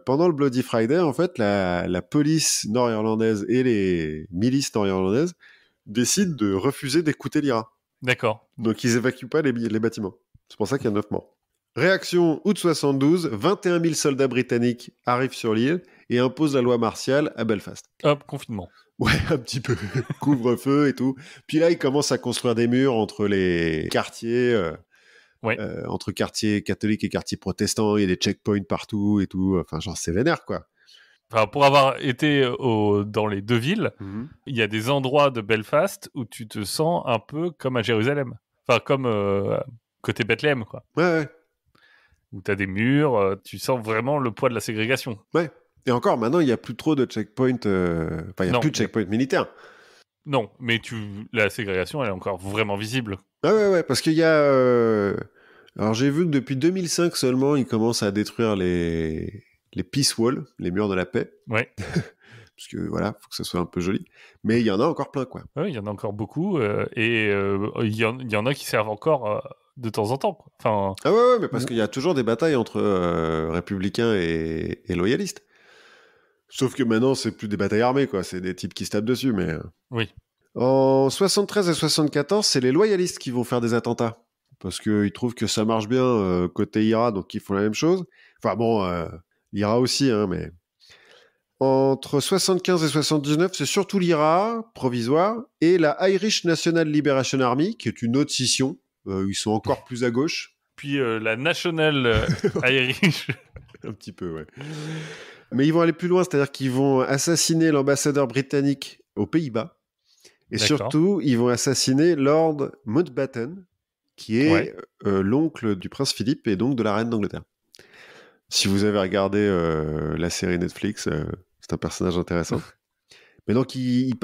pendant le Bloody Friday, en fait, la police nord-irlandaise et les milices nord-irlandaises décident de refuser d'écouter l'IRA. D'accord. Donc, ils évacuent pas les bâtiments. C'est pour ça qu'il y a 9 morts. Réaction août 72, 21 000 soldats britanniques arrivent sur l'île et imposent la loi martiale à Belfast. Hop, confinement. Ouais, un petit peu. Couvre-feu et tout. Puis là, ils commencent à construire des murs entre les quartiers, entre quartiers catholiques et quartiers protestants. Il y a des checkpoints partout et tout. Enfin, genre, c'est vénère, quoi. Enfin, pour avoir été dans les deux villes, Mhm. il y a des endroits de Belfast où tu te sens un peu comme à Jérusalem. Enfin, comme côté Bethléem, quoi. Ouais, ouais, Où tu as des murs, tu sens vraiment le poids de la ségrégation. ouais. Et encore, maintenant, il n'y a plus trop de checkpoints. Enfin, il n'y a Non, plus de checkpoints militaires. non, mais la ségrégation, elle est encore vraiment visible. Ah ouais, ouais, parce qu'il y a. Alors, j'ai vu que depuis 2005 seulement, ils commencent à détruire les peace walls, les murs de la paix. Ouais. Parce que voilà, faut que ce soit un peu joli. Mais il y en a encore plein, quoi. Ouais, il y en a encore beaucoup. Et il y en a qui servent encore de temps en temps, quoi. Enfin, Ah ouais, ouais, mais parce qu'il y a toujours des batailles entre républicains et loyalistes. Sauf que maintenant, c'est plus des batailles armées, quoi. C'est des types qui se tapent dessus, mais. oui. En 73 et 74, c'est les loyalistes qui vont faire des attentats. Parce qu'ils trouvent que ça marche bien côté IRA, donc ils font la même chose. Enfin bon, l'IRA aussi, hein, mais... Entre 75 et 79, c'est surtout l'IRA, provisoire, et la Irish National Liberation Army, qui est une autre scission. Ils sont encore plus à gauche. Puis la National Irish. Un petit peu, ouais. Mais ils vont aller plus loin, c'est-à-dire qu'ils vont assassiner l'ambassadeur britannique aux Pays-Bas. Et D'accord. surtout, ils vont assassiner Lord Mountbatten, qui est Ouais. l'oncle du prince Philippe et donc de la reine d'Angleterre. Si vous avez regardé la série Netflix, c'est un personnage intéressant. Mais donc, ils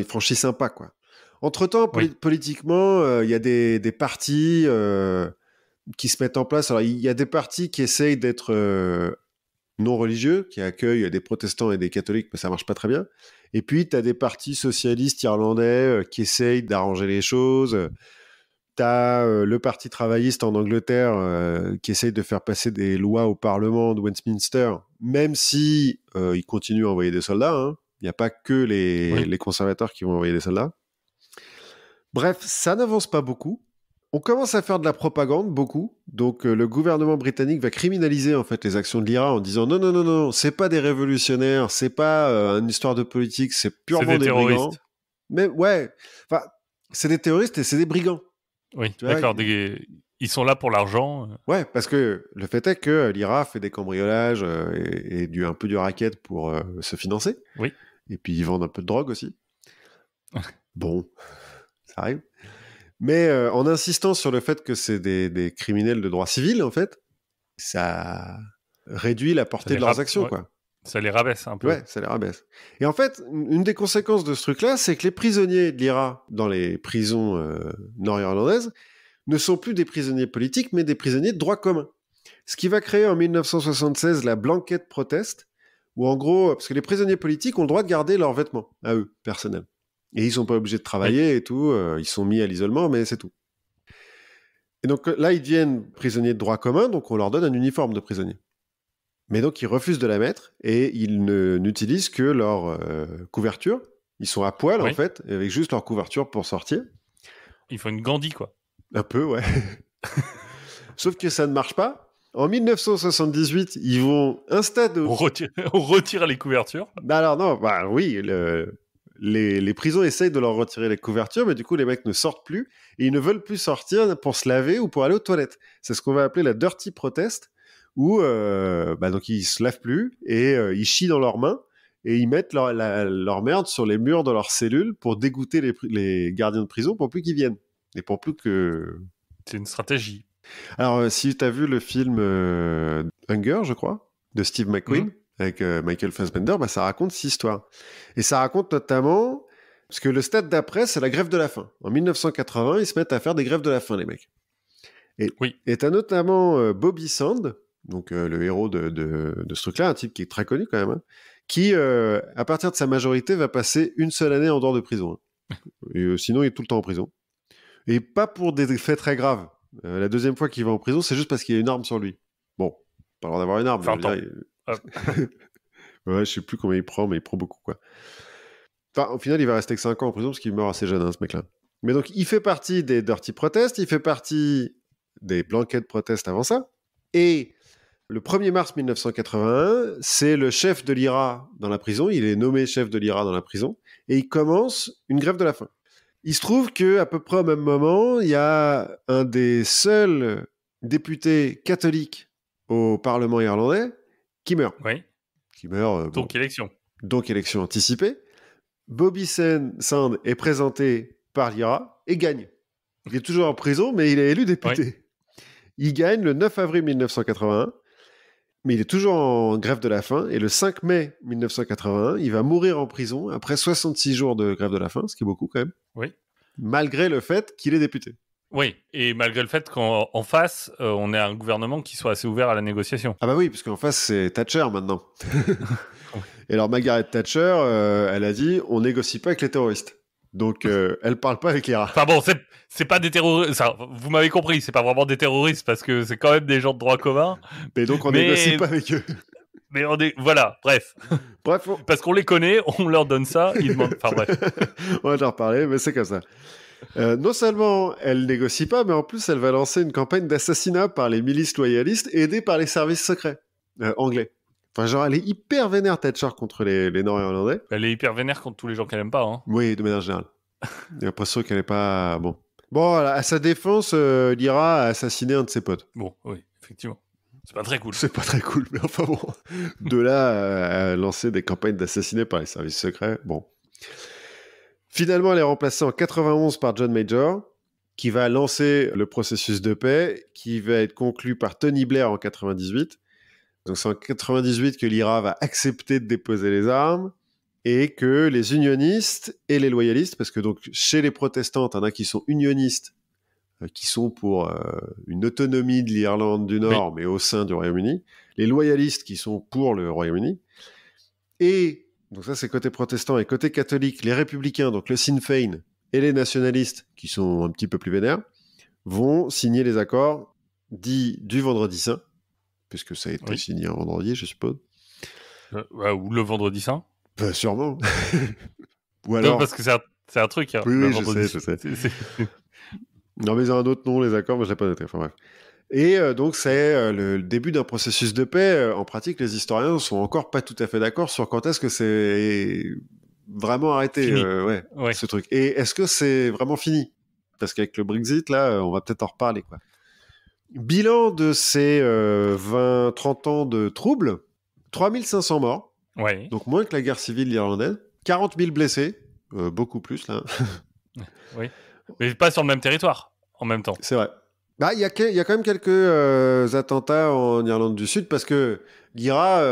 franchissent un pas, quoi. Entre-temps, Oui. politiquement, il y a des partis qui se mettent en place. Alors, il y a des partis qui essayent d'être non religieux, qui accueillent des protestants et des catholiques, mais ça marche pas très bien. Et puis, tu as des partis socialistes irlandais qui essayent d'arranger les choses. Tu as le Parti travailliste en Angleterre qui essaye de faire passer des lois au Parlement de Westminster, même si ils continuent à envoyer des soldats. Hein. Il n'y a pas que les conservateurs qui vont envoyer des soldats. Bref, ça n'avance pas beaucoup. On commence à faire de la propagande, beaucoup. Donc, le gouvernement britannique va criminaliser en fait les actions de l'IRA en disant non, non, non, non, c'est pas des révolutionnaires, c'est pas une histoire de politique, c'est C'est purement des des brigands. terroristes. Mais ouais, enfin, c'est des terroristes et c'est des brigands. Oui, Tu vois, d'accord. Ils sont là pour l'argent. Ouais, parce que le fait est que l'IRA fait des cambriolages et un peu du racket pour se financer. Oui. Et puis ils vendent un peu de drogue aussi. Bon, ça arrive. Mais en insistant sur le fait que c'est des criminels de droit civil, en fait, ça réduit la portée de leurs actions, Ouais. quoi. Ça les rabaisse un peu. Ouais, ça les rabaisse. Et en fait, une des conséquences de ce truc-là, c'est que les prisonniers de l'IRA dans les prisons nord-irlandaises ne sont plus des prisonniers politiques, mais des prisonniers de droit commun. Ce qui va créer en 1976 la Blanket Protest, où en gros, parce que les prisonniers politiques ont le droit de garder leurs vêtements à eux, personnels. Et ils sont pas obligés de travailler et tout, ils sont mis à l'isolement, mais c'est tout. Et donc là, ils deviennent prisonniers de droit commun, donc on leur donne un uniforme de prisonnier. Mais donc ils refusent de la mettre et ils n'utilisent que leur couverture. Ils sont à poil en fait, avec juste leur couverture pour sortir. Il faut une Gandhi, quoi. Un peu, ouais. Sauf que ça ne marche pas. En 1978, ils vont installer... On retire les couvertures. Alors non, bah oui, les prisons essayent de leur retirer les couvertures, mais du coup les mecs ne sortent plus et ils ne veulent plus sortir pour se laver ou pour aller aux toilettes. C'est ce qu'on va appeler la dirty protest, où donc ils se lavent plus et ils chient dans leurs mains et ils mettent leur merde sur les murs de leurs cellules pour dégoûter les gardiens de prison pour plus qu'ils viennent et pour plus que... C'est une stratégie. Alors si tu as vu le film Hunger, je crois, de Steve McQueen, avec Michael Fassbender, bah, ça raconte cette histoire. Et ça raconte notamment... Parce que le stade d'après, c'est la grève de la faim. En 1980, ils se mettent à faire des grèves de la faim, les mecs. Et t'as notamment Bobby Sand, donc le héros de ce truc-là, un type qui est très connu quand même, hein, qui, à partir de sa majorité, va passer une seule année en dehors de prison. Hein. Et, sinon, il est tout le temps en prison. Et pas pour des faits très graves. La deuxième fois qu'il va en prison, c'est juste parce qu'il y a une arme sur lui. Bon, pas le droit d'avoir une arme. 20 ans. Ouais, je sais plus combien il prend, mais il prend beaucoup, quoi. Enfin, au final, il va rester que 5 ans en prison parce qu'il meurt assez jeune, hein, ce mec-là. Mais donc, il fait partie des Dirty Protests, il fait partie des Blanket Protests avant ça. Et le 1er mars 1981, c'est le chef de l'IRA dans la prison. Il est nommé chef de l'IRA dans la prison. Et il commence une grève de la faim. Il se trouve qu'à peu près au même moment, il y a un des seuls députés catholiques au Parlement irlandais qui meurt. Oui. qui meurt. Donc, élection. Donc, élection anticipée. Bobby Sand est présenté par l'IRA et gagne. Il est toujours en prison, mais il est élu député. Oui. Il gagne le 9 avril 1981, mais il est toujours en grève de la faim. Et le 5 mai 1981, il va mourir en prison après 66 jours de grève de la faim, ce qui est beaucoup quand même. Oui. Malgré le fait qu'il est député. Oui, et malgré le fait qu'en face, on ait un gouvernement qui soit assez ouvert à la négociation. Ah bah oui, parce qu'en face, c'est Thatcher maintenant. Oui. Et alors, Margaret Thatcher, elle a dit, on négocie pas avec les terroristes. Donc, elle parle pas avec les rats. Enfin bon, c'est pas des terroristes. Vous m'avez compris, c'est pas vraiment des terroristes parce que c'est quand même des gens de droit commun. Mais donc, on négocie pas avec eux. Mais on est... Voilà, bref. Bref, Parce qu'on les connaît, on leur donne ça, ils demandent... Enfin bref. On va en reparler, mais c'est comme ça. Non seulement elle négocie pas, mais en plus, elle va lancer une campagne d'assassinat par les milices loyalistes aidées par les services secrets anglais. Enfin, genre, elle est hyper vénère, Thatcher, contre les Nord-Irlandais. Elle est hyper vénère contre tous les gens qu'elle aime pas. Hein. Oui, de manière générale. J'ai l'impression qu'elle est pas... Bon, à sa défense, l'IRA a assassiné un de ses potes. Bon, oui, effectivement. C'est pas très cool. C'est pas très cool, mais enfin bon. De là à lancer des campagnes d'assassinat par les services secrets, bon. Finalement, elle est remplacée en 91 par John Major, qui va lancer le processus de paix, qui va être conclu par Tony Blair en 98. Donc c'est en 98 que l'IRA va accepter de déposer les armes et que les unionistes et les loyalistes, parce que donc chez les protestants, il y en a qui sont unionistes, qui sont pour une autonomie de l'Irlande du Nord, mais au sein du Royaume-Uni, les loyalistes qui sont pour le Royaume-Uni, et donc ça c'est côté protestant, et côté catholique, les républicains, donc le Sinn Féin, et les nationalistes, qui sont un petit peu plus vénères, vont signer les accords dits du Vendredi Saint, puisque ça a été signé un vendredi, je suppose. Ou le Vendredi Saint. Sûrement. Ou alors... Non, parce que c'est un truc. Hein, oui, je sais. Non, mais ils ont un autre nom, les accords, mais je ne l'ai pas noté. Enfin bref. Et donc, c'est le début d'un processus de paix. En pratique, les historiens ne sont encore pas tout à fait d'accord sur quand est-ce que c'est vraiment arrêté, ce truc. Et est-ce que c'est vraiment fini ? Parce qu'avec le Brexit, là, on va peut-être en reparler, quoi. Bilan de ces 20-30 ans de troubles, 3500 morts, donc moins que la guerre civile irlandaise, 40 000 blessés, beaucoup plus, là. Oui, mais pas sur le même territoire, en même temps. C'est vrai. Bah, il y a quand même quelques attentats en Irlande du Sud, parce que l'IRA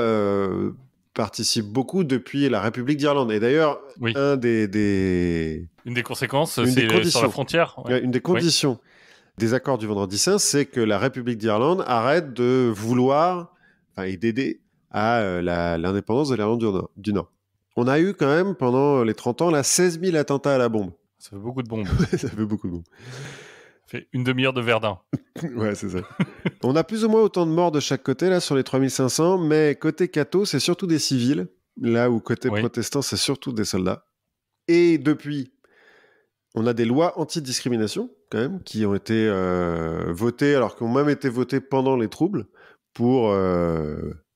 participe beaucoup depuis la République d'Irlande. Et d'ailleurs, une des conséquences, c'est sur la frontière. Ouais. Une des conditions des accords du Vendredi Saint, c'est que la République d'Irlande arrête de vouloir, et d'aider à l'indépendance de l'Irlande du Nord. On a eu quand même, pendant les 30 ans, là, 16 000 attentats à la bombe. Ça fait beaucoup de bombes. Ça fait beaucoup de bombes. Ça fait une demi-heure de Verdun. Ouais, c'est ça. On a plus ou moins autant de morts de chaque côté, là, sur les 3500, mais côté catho, c'est surtout des civils, là où côté protestant, c'est surtout des soldats. Et depuis, on a des lois anti-discrimination, quand même, qui ont été votées, alors qu'ont même été votées pendant les troubles, pour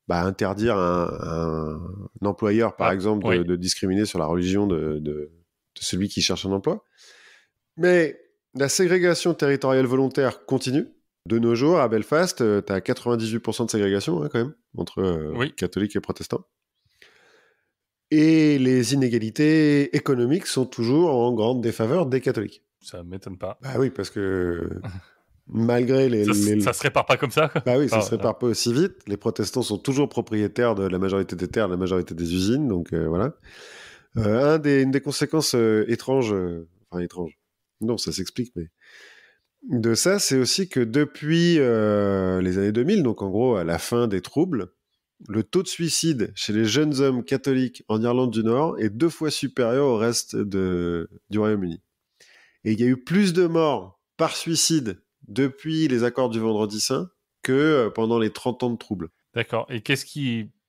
interdire un employeur, par exemple, de discriminer sur la religion de celui qui cherche un emploi. Mais la ségrégation territoriale volontaire continue. De nos jours, à Belfast, tu as 98% de ségrégation, quand même, entre catholiques et protestants. Et les inégalités économiques sont toujours en grande défaveur des catholiques. Ça m'étonne pas. Bah oui, parce que malgré ça se répare pas comme ça. Bah oui, ça se répare pas aussi vite. Les protestants sont toujours propriétaires de la majorité des terres, de la majorité des usines, donc voilà. Une des conséquences étranges... Non, ça s'explique, mais... De ça, c'est aussi que depuis les années 2000, donc en gros à la fin des troubles, le taux de suicide chez les jeunes hommes catholiques en Irlande du Nord est 2 fois supérieur au reste du Royaume-Uni. Et il y a eu plus de morts par suicide depuis les accords du Vendredi Saint que pendant les 30 ans de troubles. D'accord. Et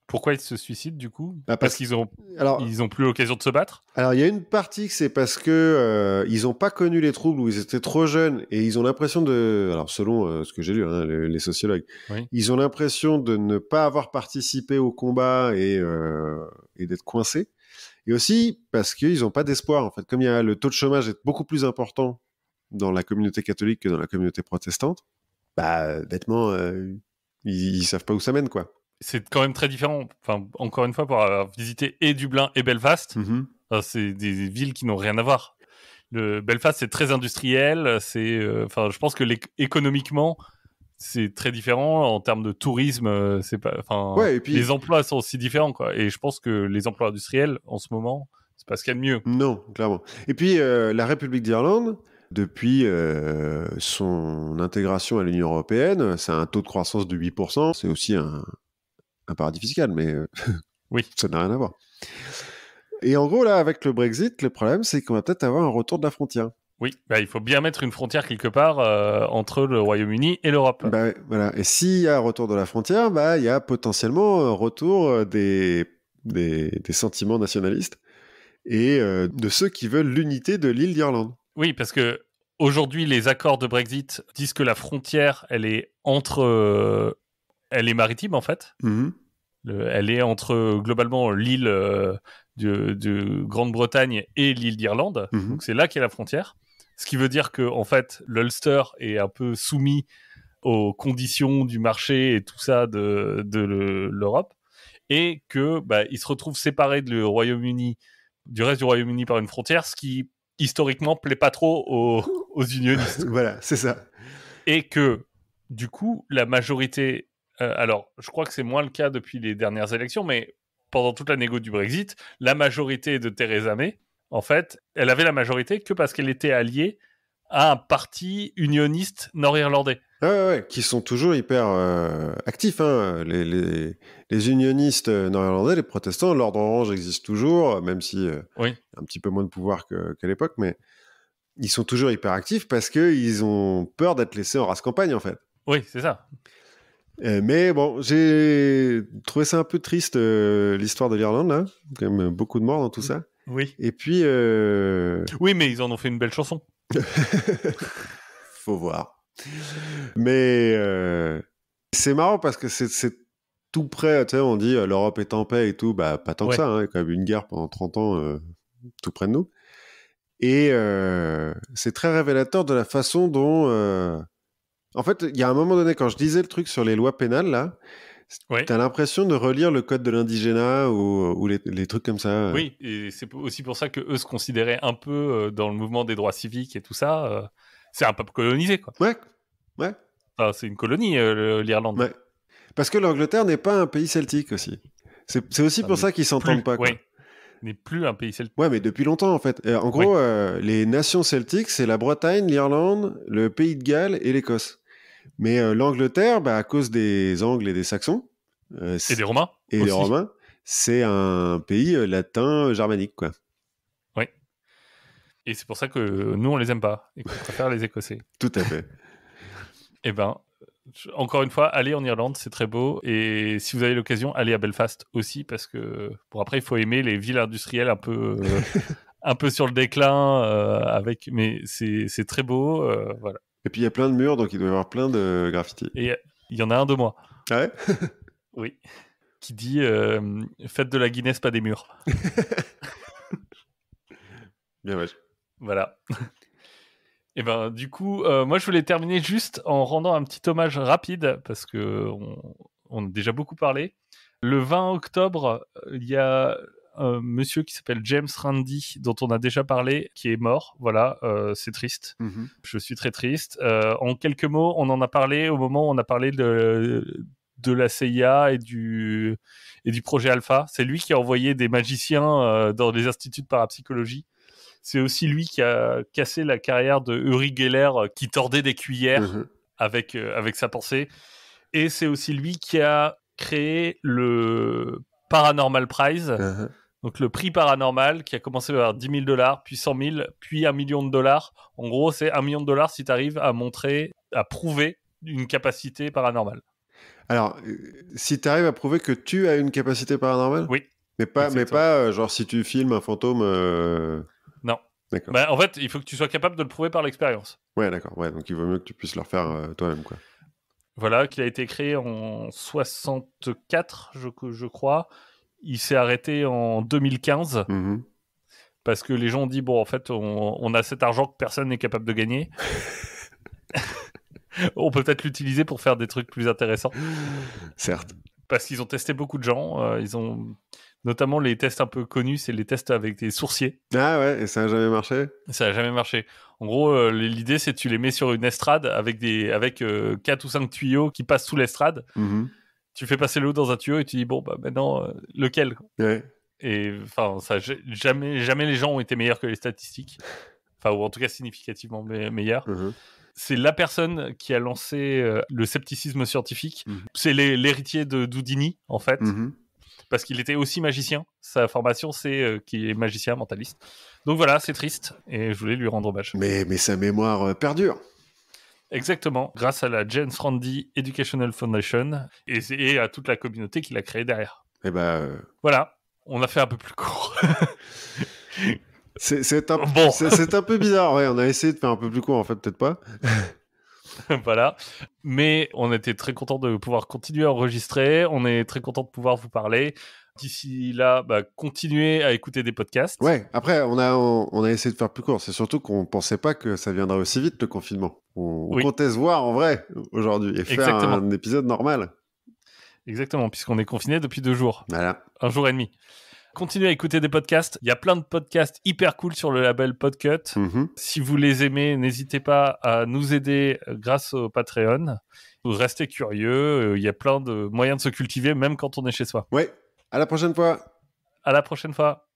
pourquoi ils se suicident du coup ? Parce qu'ils ont plus l'occasion de se battre ? Alors il y a une partie que c'est parce que ils n'ont pas connu les troubles, où ils étaient trop jeunes et ils ont l'impression alors selon ce que j'ai lu, les sociologues, ils ont l'impression de ne pas avoir participé au combat et d'être coincés. Et aussi parce qu'ils n'ont pas d'espoir, en fait. Comme le taux de chômage est beaucoup plus important dans la communauté catholique que dans la communauté protestante, bêtement, ils savent pas où ça mène, quoi. c'est quand même très différent. Enfin, encore une fois, pour avoir visité et Dublin et Belfast, c'est des villes qui n'ont rien à voir. Belfast, c'est très industriel. Je pense que économiquement, c'est très différent en termes de tourisme. C'est pas, Ouais, et puis les emplois sont aussi différents, quoi. Et je pense que les emplois industriels, en ce moment, c'est pas ce qu'il y a de mieux. non, clairement. Et puis la République d'Irlande, depuis son intégration à l'Union européenne, c'est un taux de croissance de 8%. C'est aussi un paradis fiscal, mais Oui. ça n'a rien à voir. Et en gros, là, avec le Brexit, le problème, c'est qu'on va peut-être avoir un retour de la frontière. Oui, il faut bien mettre une frontière quelque part entre le Royaume-Uni et l'Europe. Voilà. Et s'il y a un retour de la frontière, il y a potentiellement un retour des sentiments nationalistes et de ceux qui veulent l'unité de l'île d'Irlande. Oui, parce que aujourd'hui, les accords de Brexit disent que la frontière, elle est elle est maritime, en fait. Elle est entre, globalement, l'île de Grande-Bretagne et l'île d'Irlande. Donc, c'est là qu'est la frontière. Ce qui veut dire que, en fait, l'Ulster est un peu soumis aux conditions du marché et tout ça de l'Europe. Et que, il se retrouve séparé du reste du Royaume-Uni par une frontière, ce qui, historiquement, plaît pas trop aux unionistes. Voilà, c'est ça. Et que, du coup, la majorité... alors, je crois que c'est moins le cas depuis les dernières élections, mais pendant toute la négo du Brexit, la majorité de Theresa May, en fait, elle avait la majorité que parce qu'elle était alliée à un parti unioniste nord-irlandais. Ouais, qui sont toujours hyper actifs. Hein. Les unionistes nord-irlandais, les protestants, l'ordre orange existe toujours, même si un petit peu moins de pouvoir qu'à l'époque, mais ils sont toujours hyper actifs parce qu'ils ont peur d'être laissés en race campagne, en fait. Oui, c'est ça. Mais bon, j'ai trouvé ça un peu triste, l'histoire de l'Irlande, là. Quand même beaucoup de morts dans tout ça. Oui. Et puis... Oui, mais ils en ont fait une belle chanson. Faut voir. Mais c'est marrant parce que c'est tout près, tu sais, on dit l'Europe est en paix et tout, pas tant que ça, hein, il y a quand même eu une guerre pendant 30 ans tout près de nous. Et c'est très révélateur de la façon dont... En fait, il y a un moment donné, quand je disais le truc sur les lois pénales, là, t'as l'impression de relire le code de l'indigénat ou les trucs comme ça. Oui, et c'est aussi pour ça qu'eux se considéraient un peu dans le mouvement des droits civiques et tout ça. C'est un peuple colonisé, quoi. Ouais. Enfin, c'est une colonie, l'Irlande. Ouais. Parce que l'Angleterre n'est pas un pays celtique aussi. C'est aussi pour ça qu'ils s'entendent pas, quoi. Oui, n'est plus un pays celtique. Ouais, mais depuis longtemps, en fait. En gros, les nations celtiques, c'est la Bretagne, l'Irlande, le Pays de Galles et l'Écosse. Mais l'Angleterre, à cause des Angles et des Saxons... et des Romains. Et des Romains, c'est un pays latin germanique, quoi. Oui. Et c'est pour ça que nous, on les aime pas et qu'on préfère les Écossais. Tout à fait. Eh ben, encore une fois, allez en Irlande, c'est très beau. Et si vous avez l'occasion, allez à Belfast aussi, parce que pour après, il faut aimer les villes industrielles un peu, un peu sur le déclin, mais c'est très beau, voilà. Et puis il y a plein de murs, donc il doit y avoir plein de graffitis. Et il y en a un de moi. Ah ouais? Oui. Qui dit faites de la Guinness, pas des murs. Bien ouais. Voilà. Et ben du coup, moi je voulais terminer juste en rendant un petit hommage rapide parce que on a déjà beaucoup parlé. Le 20 octobre, il y a un monsieur qui s'appelle James Randi dont on a déjà parlé qui est mort. Voilà, c'est triste. Mm-hmm. Je suis très triste. En quelques mots, on en a parlé au moment où on a parlé de la CIA et du projet Alpha. C'est lui qui a envoyé des magiciens dans les instituts de parapsychologie. C'est aussi lui qui a cassé la carrière de Uri Geller qui tordait des cuillères avec sa pensée. Et c'est aussi lui qui a créé le Paranormal Prize, donc le prix paranormal qui a commencé par $10,000, puis 100 000, puis $1 million. En gros, c'est $1 million si tu arrives à prouver une capacité paranormale. Alors, si tu arrives à prouver que tu as une capacité paranormale? Oui. Mais pas genre si tu filmes un fantôme... Non. D'accord. En fait, il faut que tu sois capable de le prouver par l'expérience. Ouais, d'accord. Ouais, donc il vaut mieux que tu puisses le refaire toi-même, quoi. Voilà, qu'il a été créé en 64, je crois. Il s'est arrêté en 2015 parce que les gens ont dit bon, en fait, on a cet argent que personne n'est capable de gagner. On peut peut-être l'utiliser pour faire des trucs plus intéressants. Certes. parce qu'ils ont testé beaucoup de gens. Ils ont notamment les tests un peu connus, c'est les tests avec des sourciers. Ah ouais, et ça a jamais marché? Ça a jamais marché. En gros, l'idée, c'est que tu les mets sur une estrade avec 4 ou 5 tuyaux qui passent sous l'estrade. Tu fais passer l'eau dans un tuyau et tu dis, bon, bah maintenant, lequel? Ouais. Et enfin, jamais les gens ont été meilleurs que les statistiques. Enfin, ou en tout cas significativement meilleurs. C'est la personne qui a lancé le scepticisme scientifique. C'est l'héritier de Houdini, en fait. Parce qu'il était aussi magicien. Sa formation, c'est qu'il est magicien, mentaliste. Donc voilà, c'est triste. Et je voulais lui rendre hommage. Mais sa mémoire perdure. Exactement. Grâce à la James Randi Educational Foundation et à toute la communauté qu'il a créée derrière. Et Voilà. On a fait un peu plus court. C'est un peu bizarre, ouais. On a essayé de faire un peu plus court, en fait, peut-être pas. Voilà. Mais on était très content de pouvoir continuer à enregistrer. On est très content de pouvoir vous parler. D'ici là, continuez à écouter des podcasts. Ouais, après, on a essayé de faire plus court. C'est surtout qu'on pensait pas que ça viendrait aussi vite, le confinement. On comptait se voir en vrai aujourd'hui et faire un épisode normal. Exactement, puisqu'on est confiné depuis 2 jours. Voilà. 1 jour et demi. Continuez à écouter des podcasts. Il y a plein de podcasts hyper cool sur le label Podcut. Si vous les aimez, n'hésitez pas à nous aider grâce au Patreon. Restez curieux. Il y a plein de moyens de se cultiver, même quand on est chez soi. Ouais. À la prochaine fois. À la prochaine fois.